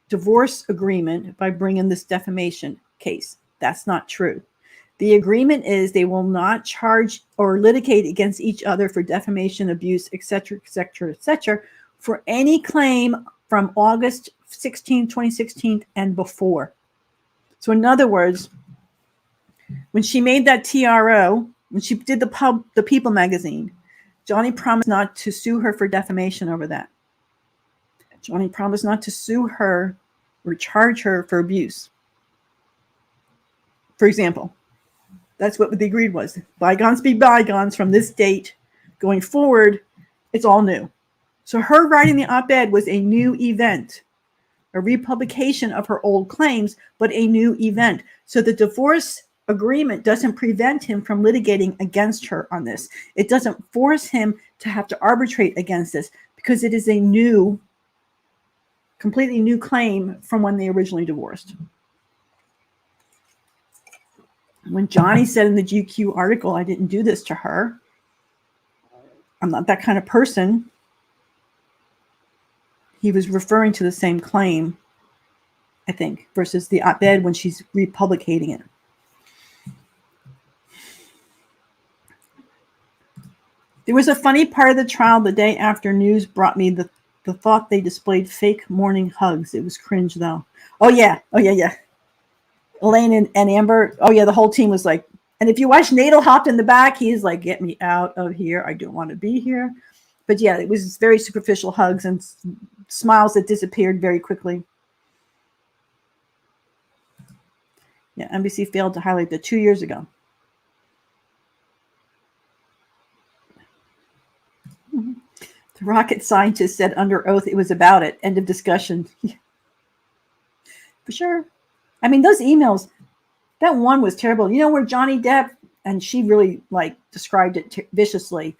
[SPEAKER 1] divorce agreement by bringing this defamation case. That's not true. The agreement is they will not charge or litigate against each other for defamation, abuse, etc., for any claim from August 16, 2016 and before. So in other words, when she made that TRO, when she did the People magazine, Johnny promised not to sue her for defamation over that. Johnny promised not to sue her or charge her for abuse. For example, that's what the agreed was. Bygones be bygones. From this date going forward, it's all new. So her writing the op-ed was a new event, a republication of her old claims, but a new event. So the divorce agreement doesn't prevent him from litigating against her on this. It doesn't force him to have to arbitrate against this, because it is a completely new claim from when they originally divorced. When Johnny said in the GQ article, I didn't do this to her, I'm not that kind of person, he was referring to the same claim, I think, versus the op-ed when she's republicating it. There was a funny part of the trial the day after news brought me the thought they displayed fake morning hugs. It was cringe, though. Oh, yeah. Elaine and Amber. Oh, yeah, the whole team was like, and if you watch Nadal hopped in the back, he's like, get me out of here. I don't want to be here. But, yeah, it was very superficial hugs and smiles that disappeared very quickly. Yeah, NBC failed to highlight that 2 years ago. Mm-hmm. The rocket scientist said under oath it was about it. End of discussion. For sure. I mean, those emails, that one was terrible. You know, where Johnny Depp, and she really like described it viciously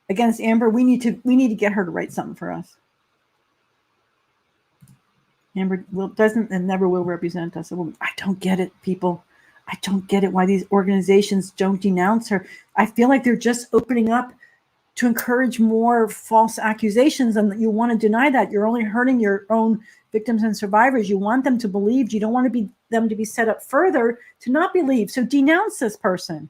[SPEAKER 1] against Amber. We need to get her to write something for us. Amber doesn't and never will represent us. I don't get it, people. I don't get it why these organizations don't denounce her. I feel like they're just opening up to encourage more false accusations, and you want to deny that. You're only hurting your own victims and survivors. You want them to believe. You don't want them to be set up further to not believe. So denounce this person.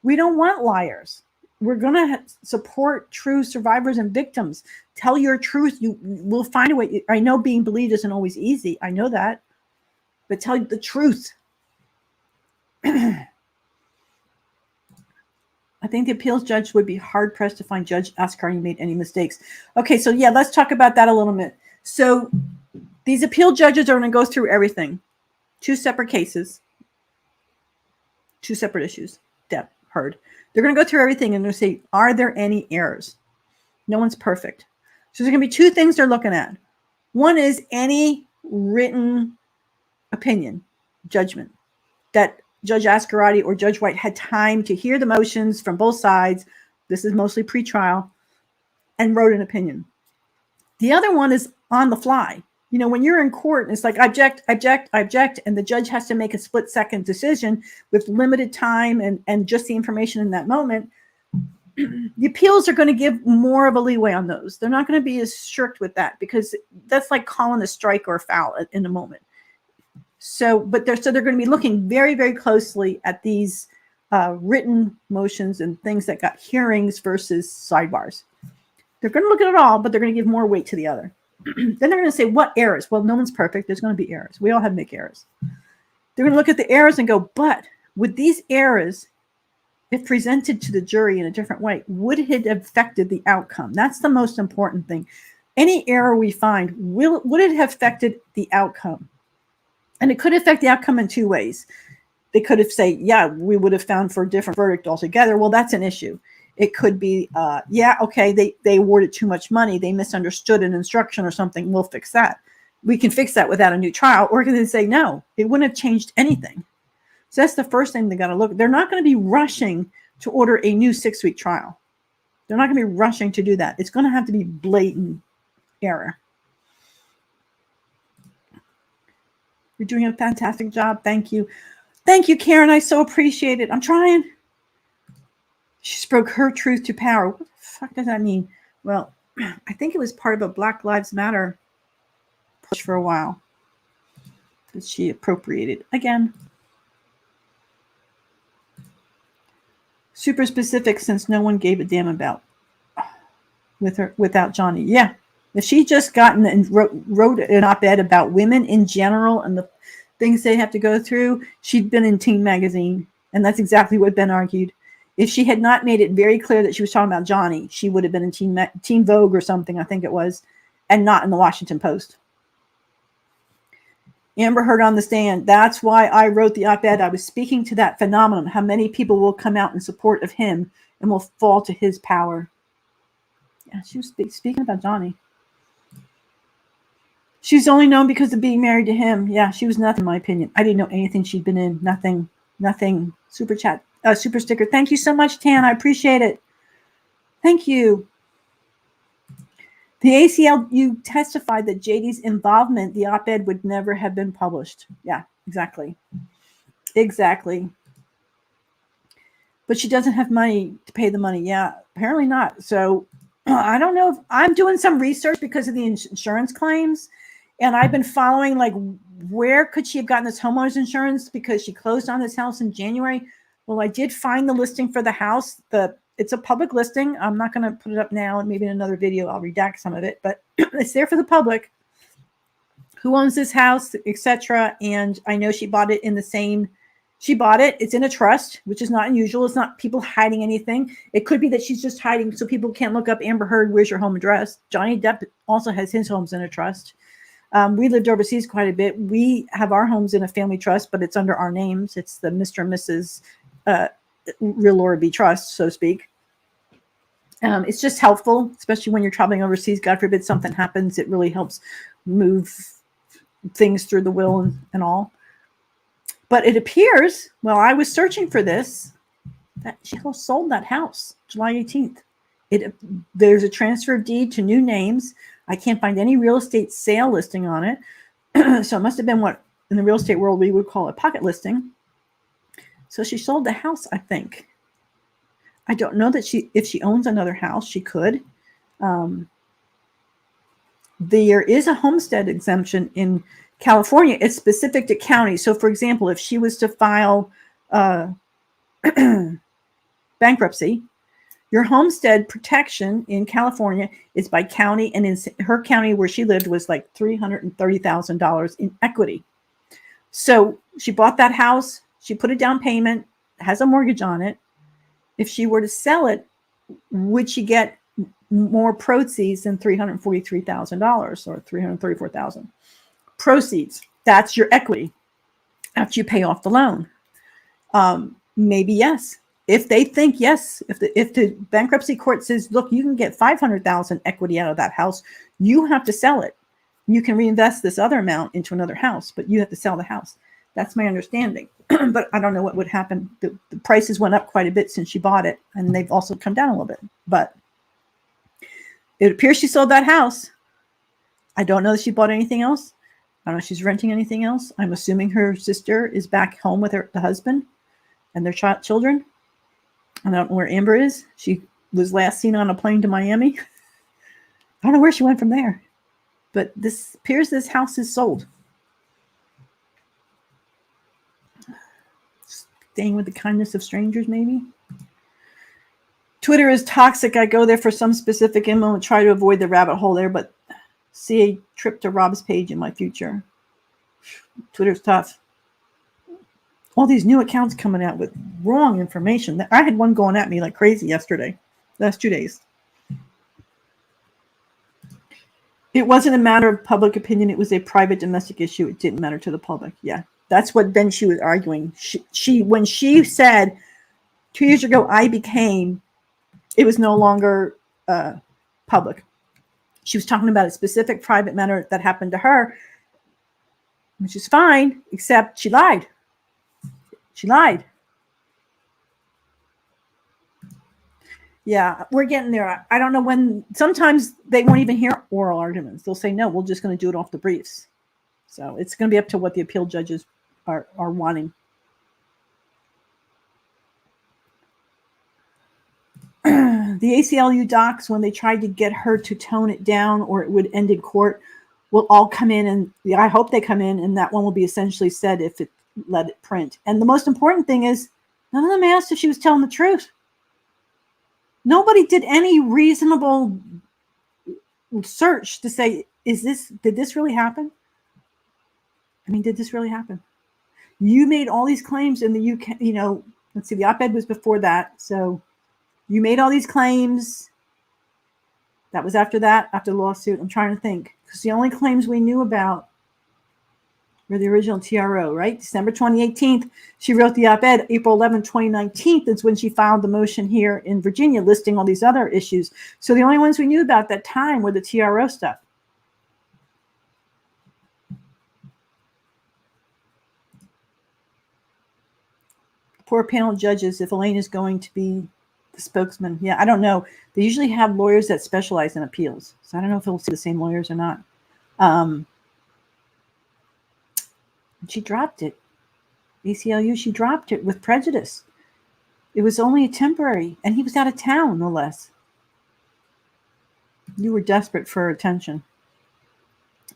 [SPEAKER 1] We don't want liars. We're going to support true survivors and victims. Tell your truth. We'll find a way. I know being believed isn't always easy. I know that. But tell the truth. I think the appeals judge would be hard-pressed to find Judge Ascarani made any mistakes. Okay, so yeah, let's talk about that a little bit. So these appeal judges are going to go through everything. 2 separate cases. 2 separate issues. Depp heard. They're going to go through everything and they're going to say, are there any errors? No one's perfect. So there's going to be 2 things they're looking at. One is any written opinion, judgment, that Judge Ascarani or Judge White had time to hear the motions from both sides. This is mostly pretrial, and wrote an opinion. The other one is on the fly. You know, when you're in court and it's like, object, and the judge has to make a split-second decision with limited time and just the information in that moment, the appeals are going to give more of a leeway on those. They're not going to be as strict with that because that's like calling a strike or a foul in a moment. So they're going to be looking very, very closely at these written motions and things that got hearings versus sidebars. They're going to look at it all, but they're going to give more weight to the other. Then they're going to say, what errors? Well, no one's perfect. There's going to be errors. We all have make errors. They're going to look at the errors and go, but would these errors, if presented to the jury in a different way, would it have affected the outcome? That's the most important thing. Any error we find, would it have affected the outcome? And it could affect the outcome in 2 ways. They could have said, yeah, we would have found for a different verdict altogether. Well, that's an issue. It could be, yeah, okay, they awarded too much money. They misunderstood an instruction or something. We'll fix that. We can fix that without a new trial. Or can they say, no, it wouldn't have changed anything. So that's the first thing they got to look at. They're not going to be rushing to order a new 6-week trial. They're not going to be rushing to do that. It's going to have to be blatant error. You're doing a fantastic job. Thank you. Thank you, Karen. I so appreciate it. I'm trying. She spoke her truth to power. What the fuck does that mean? Well, I think it was part of a Black Lives Matter push for a while that she appropriated. Again, super specific since no one gave a damn about without Johnny. Yeah. If she just gotten and wrote an op-ed about women in general and the things they have to go through, she'd been in Teen Magazine. And that's exactly what Ben argued. If she had not made it very clear that she was talking about Johnny, she would have been in Teen Vogue or something, I think it was, and not in the Washington Post. Amber Heard on the stand. That's why I wrote the op-ed. I was speaking to that phenomenon, how many people will come out in support of him and will fall to his power. Yeah, she was speaking about Johnny. She's only known because of being married to him. Yeah, she was nothing, in my opinion. I didn't know anything she'd been in. Nothing. Super chat, super sticker. Thank you so much, Tan. I appreciate it. Thank you. The ACLU testified that JD's involvement, the op-ed, would never have been published. Yeah, exactly. Exactly. But she doesn't have money to pay the money. Yeah, apparently not. So I don't know if I'm doing some research because of the insurance claims. And I've been following, like, where could she have gotten this homeowner's insurance because she closed on this house in January. Well, I did find the listing for the house. It's a public listing. I'm not going to put it up now, and maybe in another video I'll redact some of it, but it's there for the public. Who owns this house, etc. And I know she bought it in the same. She bought it. It's in a trust, which is not unusual. It's not people hiding anything. It could be that she's just hiding so people can't look up Amber Heard, where's your home address? Johnny Depp also has his homes in a trust. We lived overseas quite a bit. We have our homes in a family trust, but it's under our names. It's the Mr. and Mrs. RealLauraB trust, so to speak. It's just helpful, especially when you're traveling overseas. God forbid something happens. It really helps move things through the will and all. But it appears, while I was searching for this, that she sold that house July 18th. There's a transfer of deed to new names. I can't find any real estate sale listing on it. So it must have been what in the real estate world we would call a pocket listing. So she sold the house, I think. I don't know that if she owns another house, she could. There is a homestead exemption in California. It's specific to counties. So, for example, if she was to file bankruptcy, your homestead protection in California is by county, and in her county where she lived was like $330,000 in equity. So she bought that house, she put a down payment, has a mortgage on it. If she were to sell it, would she get more proceeds than $343,000 or $334,000? Proceeds. That's your equity after you pay off the loan. Maybe yes. If they think yes, if the bankruptcy court says, look, you can get $500,000 equity out of that house, you have to sell it. You can reinvest this other amount into another house, but you have to sell the house. That's my understanding. But I don't know what would happen. The prices went up quite a bit since she bought it, and they've also come down a little bit. But it appears she sold that house. I don't know that she bought anything else. I don't know if she's renting anything else. I'm assuming her sister is back home with the husband and their children. I don't know where Amber is. She was last seen on a plane to Miami. I don't know where she went from there. But this appears this house is sold. Staying with the kindness of strangers, maybe. Twitter is toxic. I go there for some specific info and try to avoid the rabbit hole there, but see a trip to Rob's page in my future. Twitter's tough. All these new accounts coming out with wrong information. I had one going at me like crazy yesterday, last 2 days. It wasn't a matter of public opinion. It was a private domestic issue. It didn't matter to the public. Yeah, that's what then she was arguing. She when she said 2 years ago, it was no longer public. She was talking about a specific private matter that happened to her, which is fine, except she lied. She lied. Yeah, we're getting there. I don't know when. Sometimes they won't even hear oral arguments. They'll say, no, we're just going to do it off the briefs. So it's going to be up to what the appeal judges are wanting. The ACLU docs, when they tried to get her to tone it down or it would end in court, will all come in, and I hope they come in, and that one will be essentially said if it let it print. And the most important thing is none of them asked if she was telling the truth. Nobody did any reasonable search to say, did this really happen? I mean, did this really happen? You made all these claims in the UK, let's see, the op-ed was before that. So you made all these claims. That was after that, after the lawsuit. I'm trying to think. Because the only claims we knew about were the original TRO, right? December 2018, she wrote the op-ed. April 11, 2019 is when she filed the motion here in Virginia listing all these other issues. So the only ones we knew about that time were the TRO stuff. Poor panel of judges, if Elaine is going to be the spokesman. Yeah, I don't know. They usually have lawyers that specialize in appeals. So I don't know if we'll see the same lawyers or not. She dropped it. ACLU, she dropped it with prejudice. It was only a temporary, and he was out of town, no less. You were desperate for attention.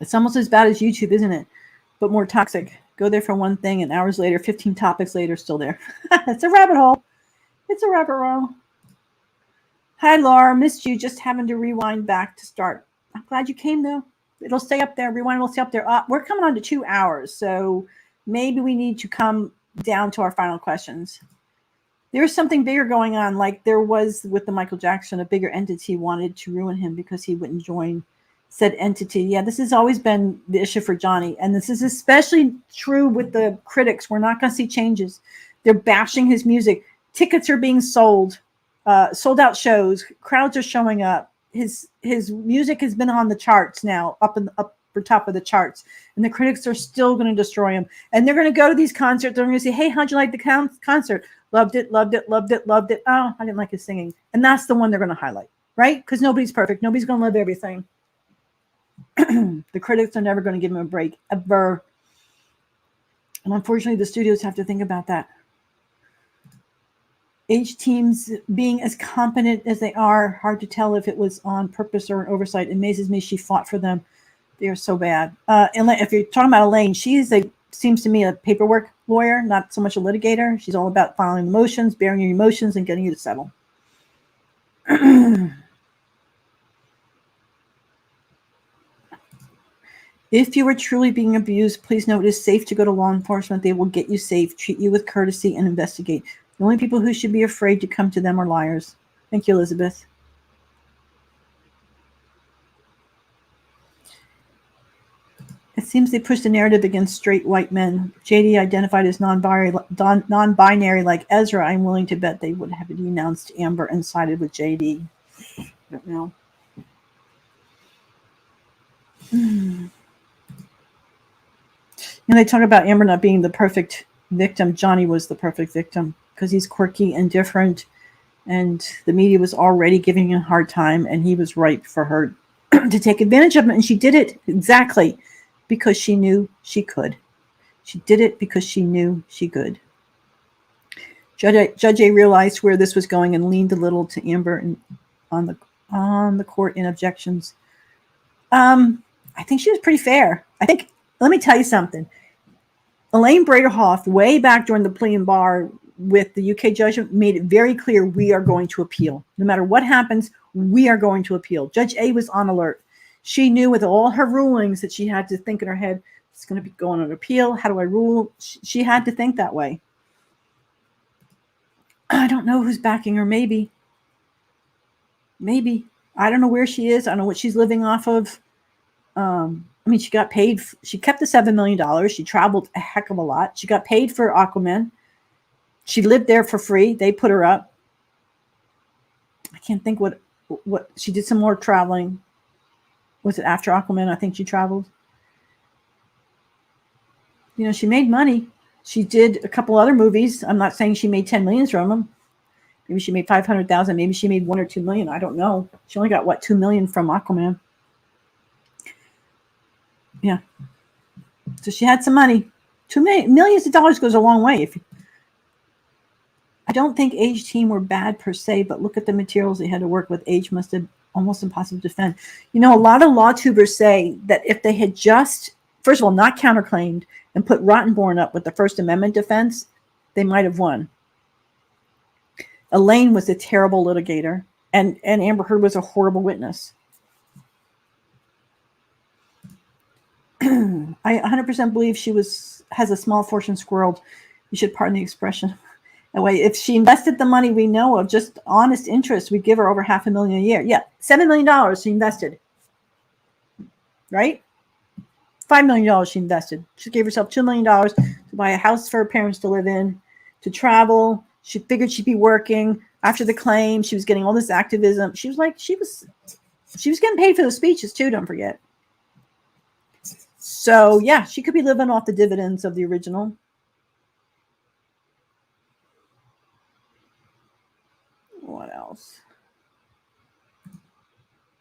[SPEAKER 1] It's almost as bad as YouTube, isn't it? But more toxic. Go there for one thing, and hours later, 15 topics later, still there. It's a rabbit hole. It's a rabbit hole. Hi, Laura. Missed you. Just having to rewind back to start. I'm glad you came, though. It'll stay up there. Rewind will stay up there. We're coming on to 2 hours, so maybe we need to come down to our final questions. There's something bigger going on, like there was with the Michael Jackson. A bigger entity wanted to ruin him because he wouldn't join said entity. Yeah, this has always been the issue for Johnny, and this is especially true with the critics. We're not going to see changes. They're bashing his music. Tickets are being sold sold out shows. Crowds are showing up. His music has been on the charts now, up the top of the charts, and the critics are still going to destroy him. And they're going to go to these concerts. They're going to say, "Hey, how'd you like the concert? Loved it, loved it, loved it, loved it. Oh, I didn't like his singing." And that's the one they're going to highlight, right? Because nobody's perfect. Nobody's going to love everything. The critics are never going to give him a break, ever. And unfortunately, the studios have to think about that. AH teams being as competent as they are, hard to tell if it was on purpose or an oversight. It amazes me she fought for them. They are so bad. And if you're talking about Elaine, seems to me a paperwork lawyer, not so much a litigator. She's all about filing the motions, bearing your emotions, and getting you to settle. If you are truly being abused, please know it is safe to go to law enforcement. They will get you safe, treat you with courtesy, and investigate. The only people who should be afraid to come to them are liars. Thank you, Elizabeth. It seems they pushed the narrative against straight white men. JD identified as non-binary like Ezra. I'm willing to bet they would have denounced Amber and sided with JD. I don't know. They talk about Amber not being the perfect victim. Johnny was the perfect victim because he's quirky and different, and the media was already giving him a hard time, and he was ripe for her to take advantage of him, and she did it exactly because she knew she could. She did it because she knew she could. Judge A realized where this was going and leaned a little to Amber on the court in objections. I think she was pretty fair. Let me tell you something. Elaine Braderhoff, way back during the plea and bar with the UK judgment, made it very clear we are going to appeal. No matter what happens, we are going to appeal. Judge A was on alert. She knew with all her rulings that she had to think in her head, it's going to be going on appeal. How do I rule? She had to think that way. I don't know who's backing her. Maybe. I don't know where she is. I don't know what she's living off of. She got paid. She kept the $7 million. She traveled a heck of a lot. She got paid for Aquaman. She lived there for free. They put her up. I can't think what she did some more traveling. Was it after Aquaman? I think she traveled. She made money. She did a couple other movies. I'm not saying she made 10 million from them. Maybe she made 500,000. Maybe she made 1 or 2 million. I don't know. She only got 2 million from Aquaman. Yeah. So she had some money. Millions of dollars goes a long way. I don't think AH team were bad per se, but look at the materials they had to work with. AH must have almost impossible to defend. A lot of law tubers say that if they had just, first of all, not counterclaimed and put Rottenborn up with the First Amendment defense, they might have won. Elaine was a terrible litigator, and Amber Heard was a horrible witness. I 100% believe she has a small fortune squirreled. You should pardon the expression. That way, if she invested the money we know of, just honest interest, we'd give her over $500,000 a year. Yeah, $7 million she invested. Right? $5 million she invested. She gave herself $2 million to buy a house for her parents to live in, to travel. She figured she'd be working. After the claim, she was getting all this activism. She was getting paid for the speeches too, don't forget. So, yeah, she could be living off the dividends of the original. What else?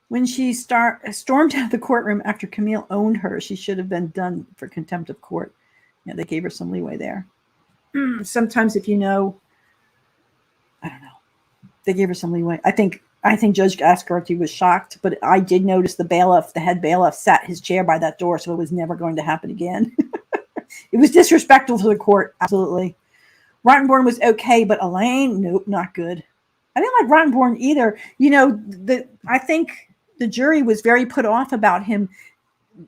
[SPEAKER 1] When she stormed out of the courtroom after Camille owned her, she should have been done for contempt of court. Yeah, they gave her some leeway there. Sometimes if I don't know. They gave her some leeway. I think Judge Ascarty was shocked, but I did notice the head bailiff sat his chair by that door, so it was never going to happen again. It was disrespectful to the court, absolutely. Rottenborn was okay, but Elaine, nope, not good. I didn't like Rottenborn either. I think the jury was very put off about him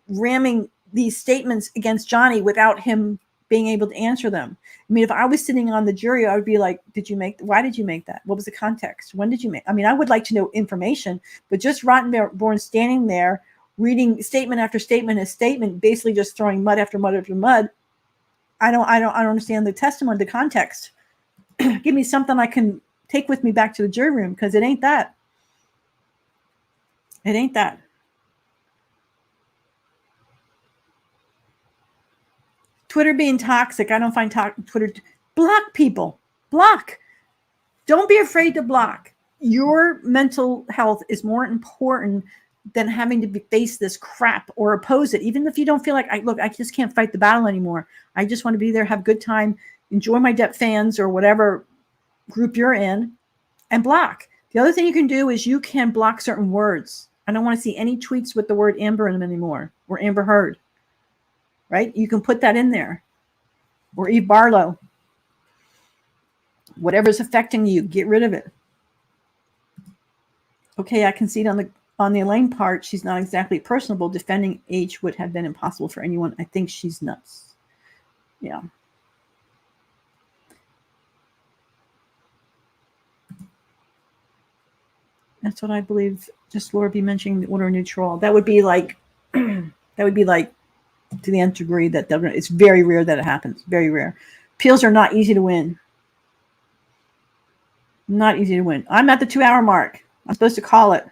[SPEAKER 1] ramming these statements against Johnny without him being able to answer them. If I was sitting on the jury, I would be like, why did you make that? What was the context? When did you make? I would like to know information, but just Rottenborn standing there reading statement after statement, basically just throwing mud after mud after mud. I don't understand the testimony, the context. Give me something I can take with me back to the jury room, because it ain't that. It ain't that. Twitter being toxic. I don't find Twitter. Block people. Block. Don't be afraid to block. Your mental health is more important than having to face this crap or oppose it. Even if you don't feel like, I just can't fight the battle anymore. I just want to be there, have a good time, enjoy my Depp fans or whatever group you're in, and block. The other thing you can do is you can block certain words. I don't want to see any tweets with the word Amber in them anymore, or Amber Heard, right? You can put that in there. Or Eve Barlow. Whatever's affecting you, get rid of it. Okay, I concede on the Elaine part, she's not exactly personable. Defending H would have been impossible for anyone. I think she's nuts. Yeah. That's what I believe. Just Laura be mentioning the order neutral. That would be like, to the nth degree that it's very rare that it happens. Very rare. Appeals are not easy to win. Not easy to win. I'm at the 2-hour mark. I'm supposed to call it.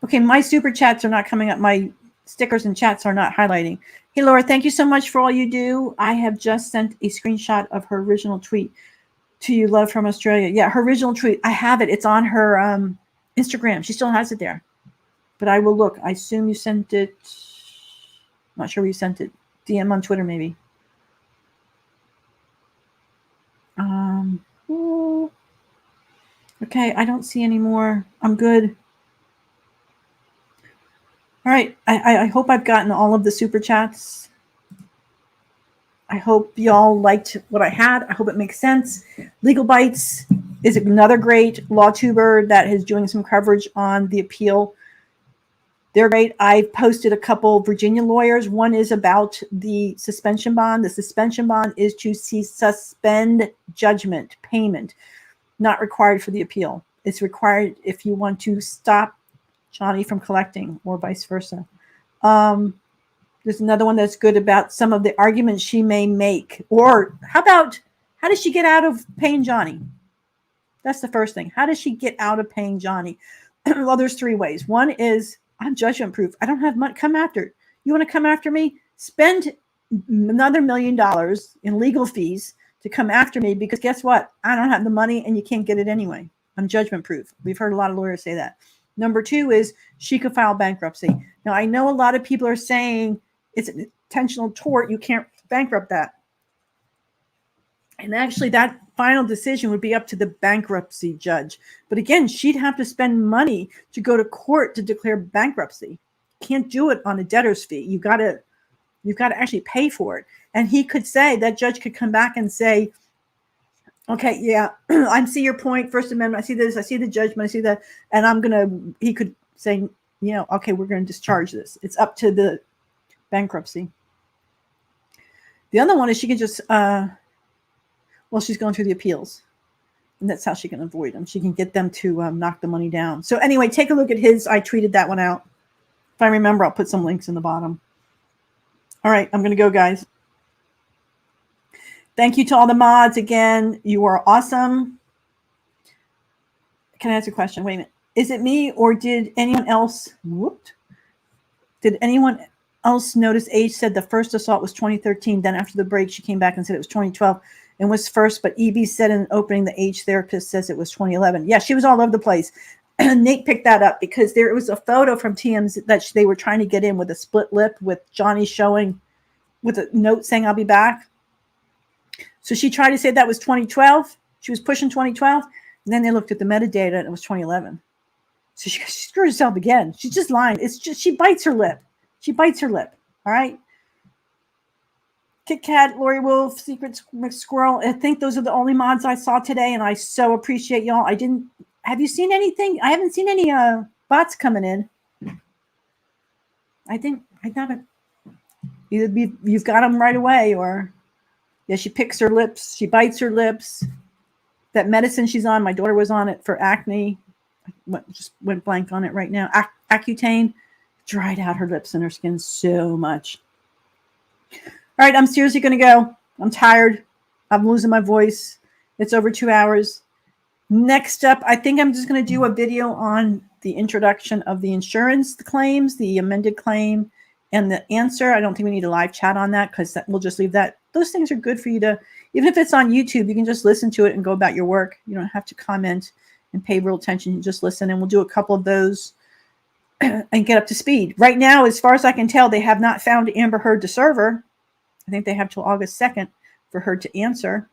[SPEAKER 1] Okay. My super chats are not coming up. My stickers and chats are not highlighting. Hey, Laura, thank you so much for all you do. I have just sent a screenshot of her original tweet to you, love from Australia. Yeah, her original tweet. I have it. It's on her Instagram. She still has it there. But I will look. I assume you sent it. I'm not sure where you sent it. DM on Twitter, maybe. Okay, I don't see any more. I'm good. All right. I hope I've gotten all of the super chats. I hope y'all liked what I had. I hope it makes sense. Legal Bites is another great law tuber that is doing some coverage on the appeal. They're great. I've posted a couple Virginia lawyers. One is about the suspension bond. The suspension bond is to suspend judgment payment, not required for the appeal. It's required if you want to stop Johnny from collecting, or vice versa. There's another one that's good about some of the arguments she may make. Or how does she get out of paying Johnny? That's the first thing. How does she get out of paying Johnny? Well, there's 3 ways. One is, I'm judgment proof. I don't have money. Come after. You want to come after me? Spend another $1 million in legal fees to come after me, because guess what? I don't have the money and you can't get it anyway. I'm judgment proof. We've heard a lot of lawyers say that. Number 2 is she could file bankruptcy. Now, I know a lot of people are saying it's an intentional tort. You can't bankrupt that. And actually, that final decision would be up to the bankruptcy judge. But again, she'd have to spend money to go to court to declare bankruptcy. Can't do it on a debtor's fee. You've got to actually pay for it. And he could say, that judge could come back and say, okay, yeah, I see your point. First Amendment, I see this, I see the judgment, I see that. And he could say, okay, we're going to discharge this. It's up to the bankruptcy. The other one is she can just, she's going through the appeals. And that's how she can avoid them. She can get them to knock the money down. So anyway, take a look at his. I tweeted that one out. If I remember, I'll put some links in the bottom. All right, I'm going to go, guys. Thank you to all the mods again. You are awesome. Can I ask a question? Wait a minute. Is it me, or did anyone else? Did anyone else notice H said the first assault was 2013? Then after the break, she came back and said it was 2012 and was first. But EB said in an opening, the H therapist says it was 2011. Yeah, she was all over the place. Nate picked that up because there was a photo from TMZ that they were trying to get in with a split lip with Johnny showing with a note saying, I'll be back. So she tried to say that was 2012. She was pushing 2012. And then they looked at the metadata and it was 2011. So she screwed herself again. She's just lying. It's just, she bites her lip. She bites her lip. All right. Kit Kat, Lori Wolf, Secret Squirrel. I think those are the only mods I saw today. And I so appreciate y'all. Have you seen anything? I haven't seen any bots coming in. I got it. Either you've got them right away, or yeah, she picks her lips. She bites her lips. That medicine she's on, my daughter was on it for acne. Just went blank on it right now. Accutane dried out her lips and her skin so much. All right, I'm seriously going to go. I'm tired. I'm losing my voice. It's over 2 hours. Next up, I think I'm just going to do a video on the introduction of the insurance claims, the amended claim, and the answer. I don't think we need a live chat on that because we'll just leave that. Those things are good for you to, even if it's on YouTube, you can just listen to it and go about your work. You don't have to comment and pay real attention. You just listen, and we'll do a couple of those and get up to speed. Right now, as far as I can tell, they have not found Amber Heard to serve her. I think they have till August 2nd for her to answer.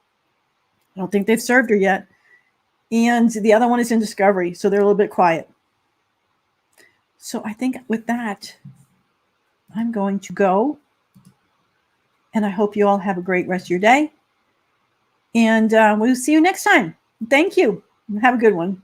[SPEAKER 1] I don't think they've served her yet. And the other one is in discovery, so they're a little bit quiet. So I think with that, I'm going to go. And I hope you all have a great rest of your day. And we'll see you next time. Thank you. Have a good one.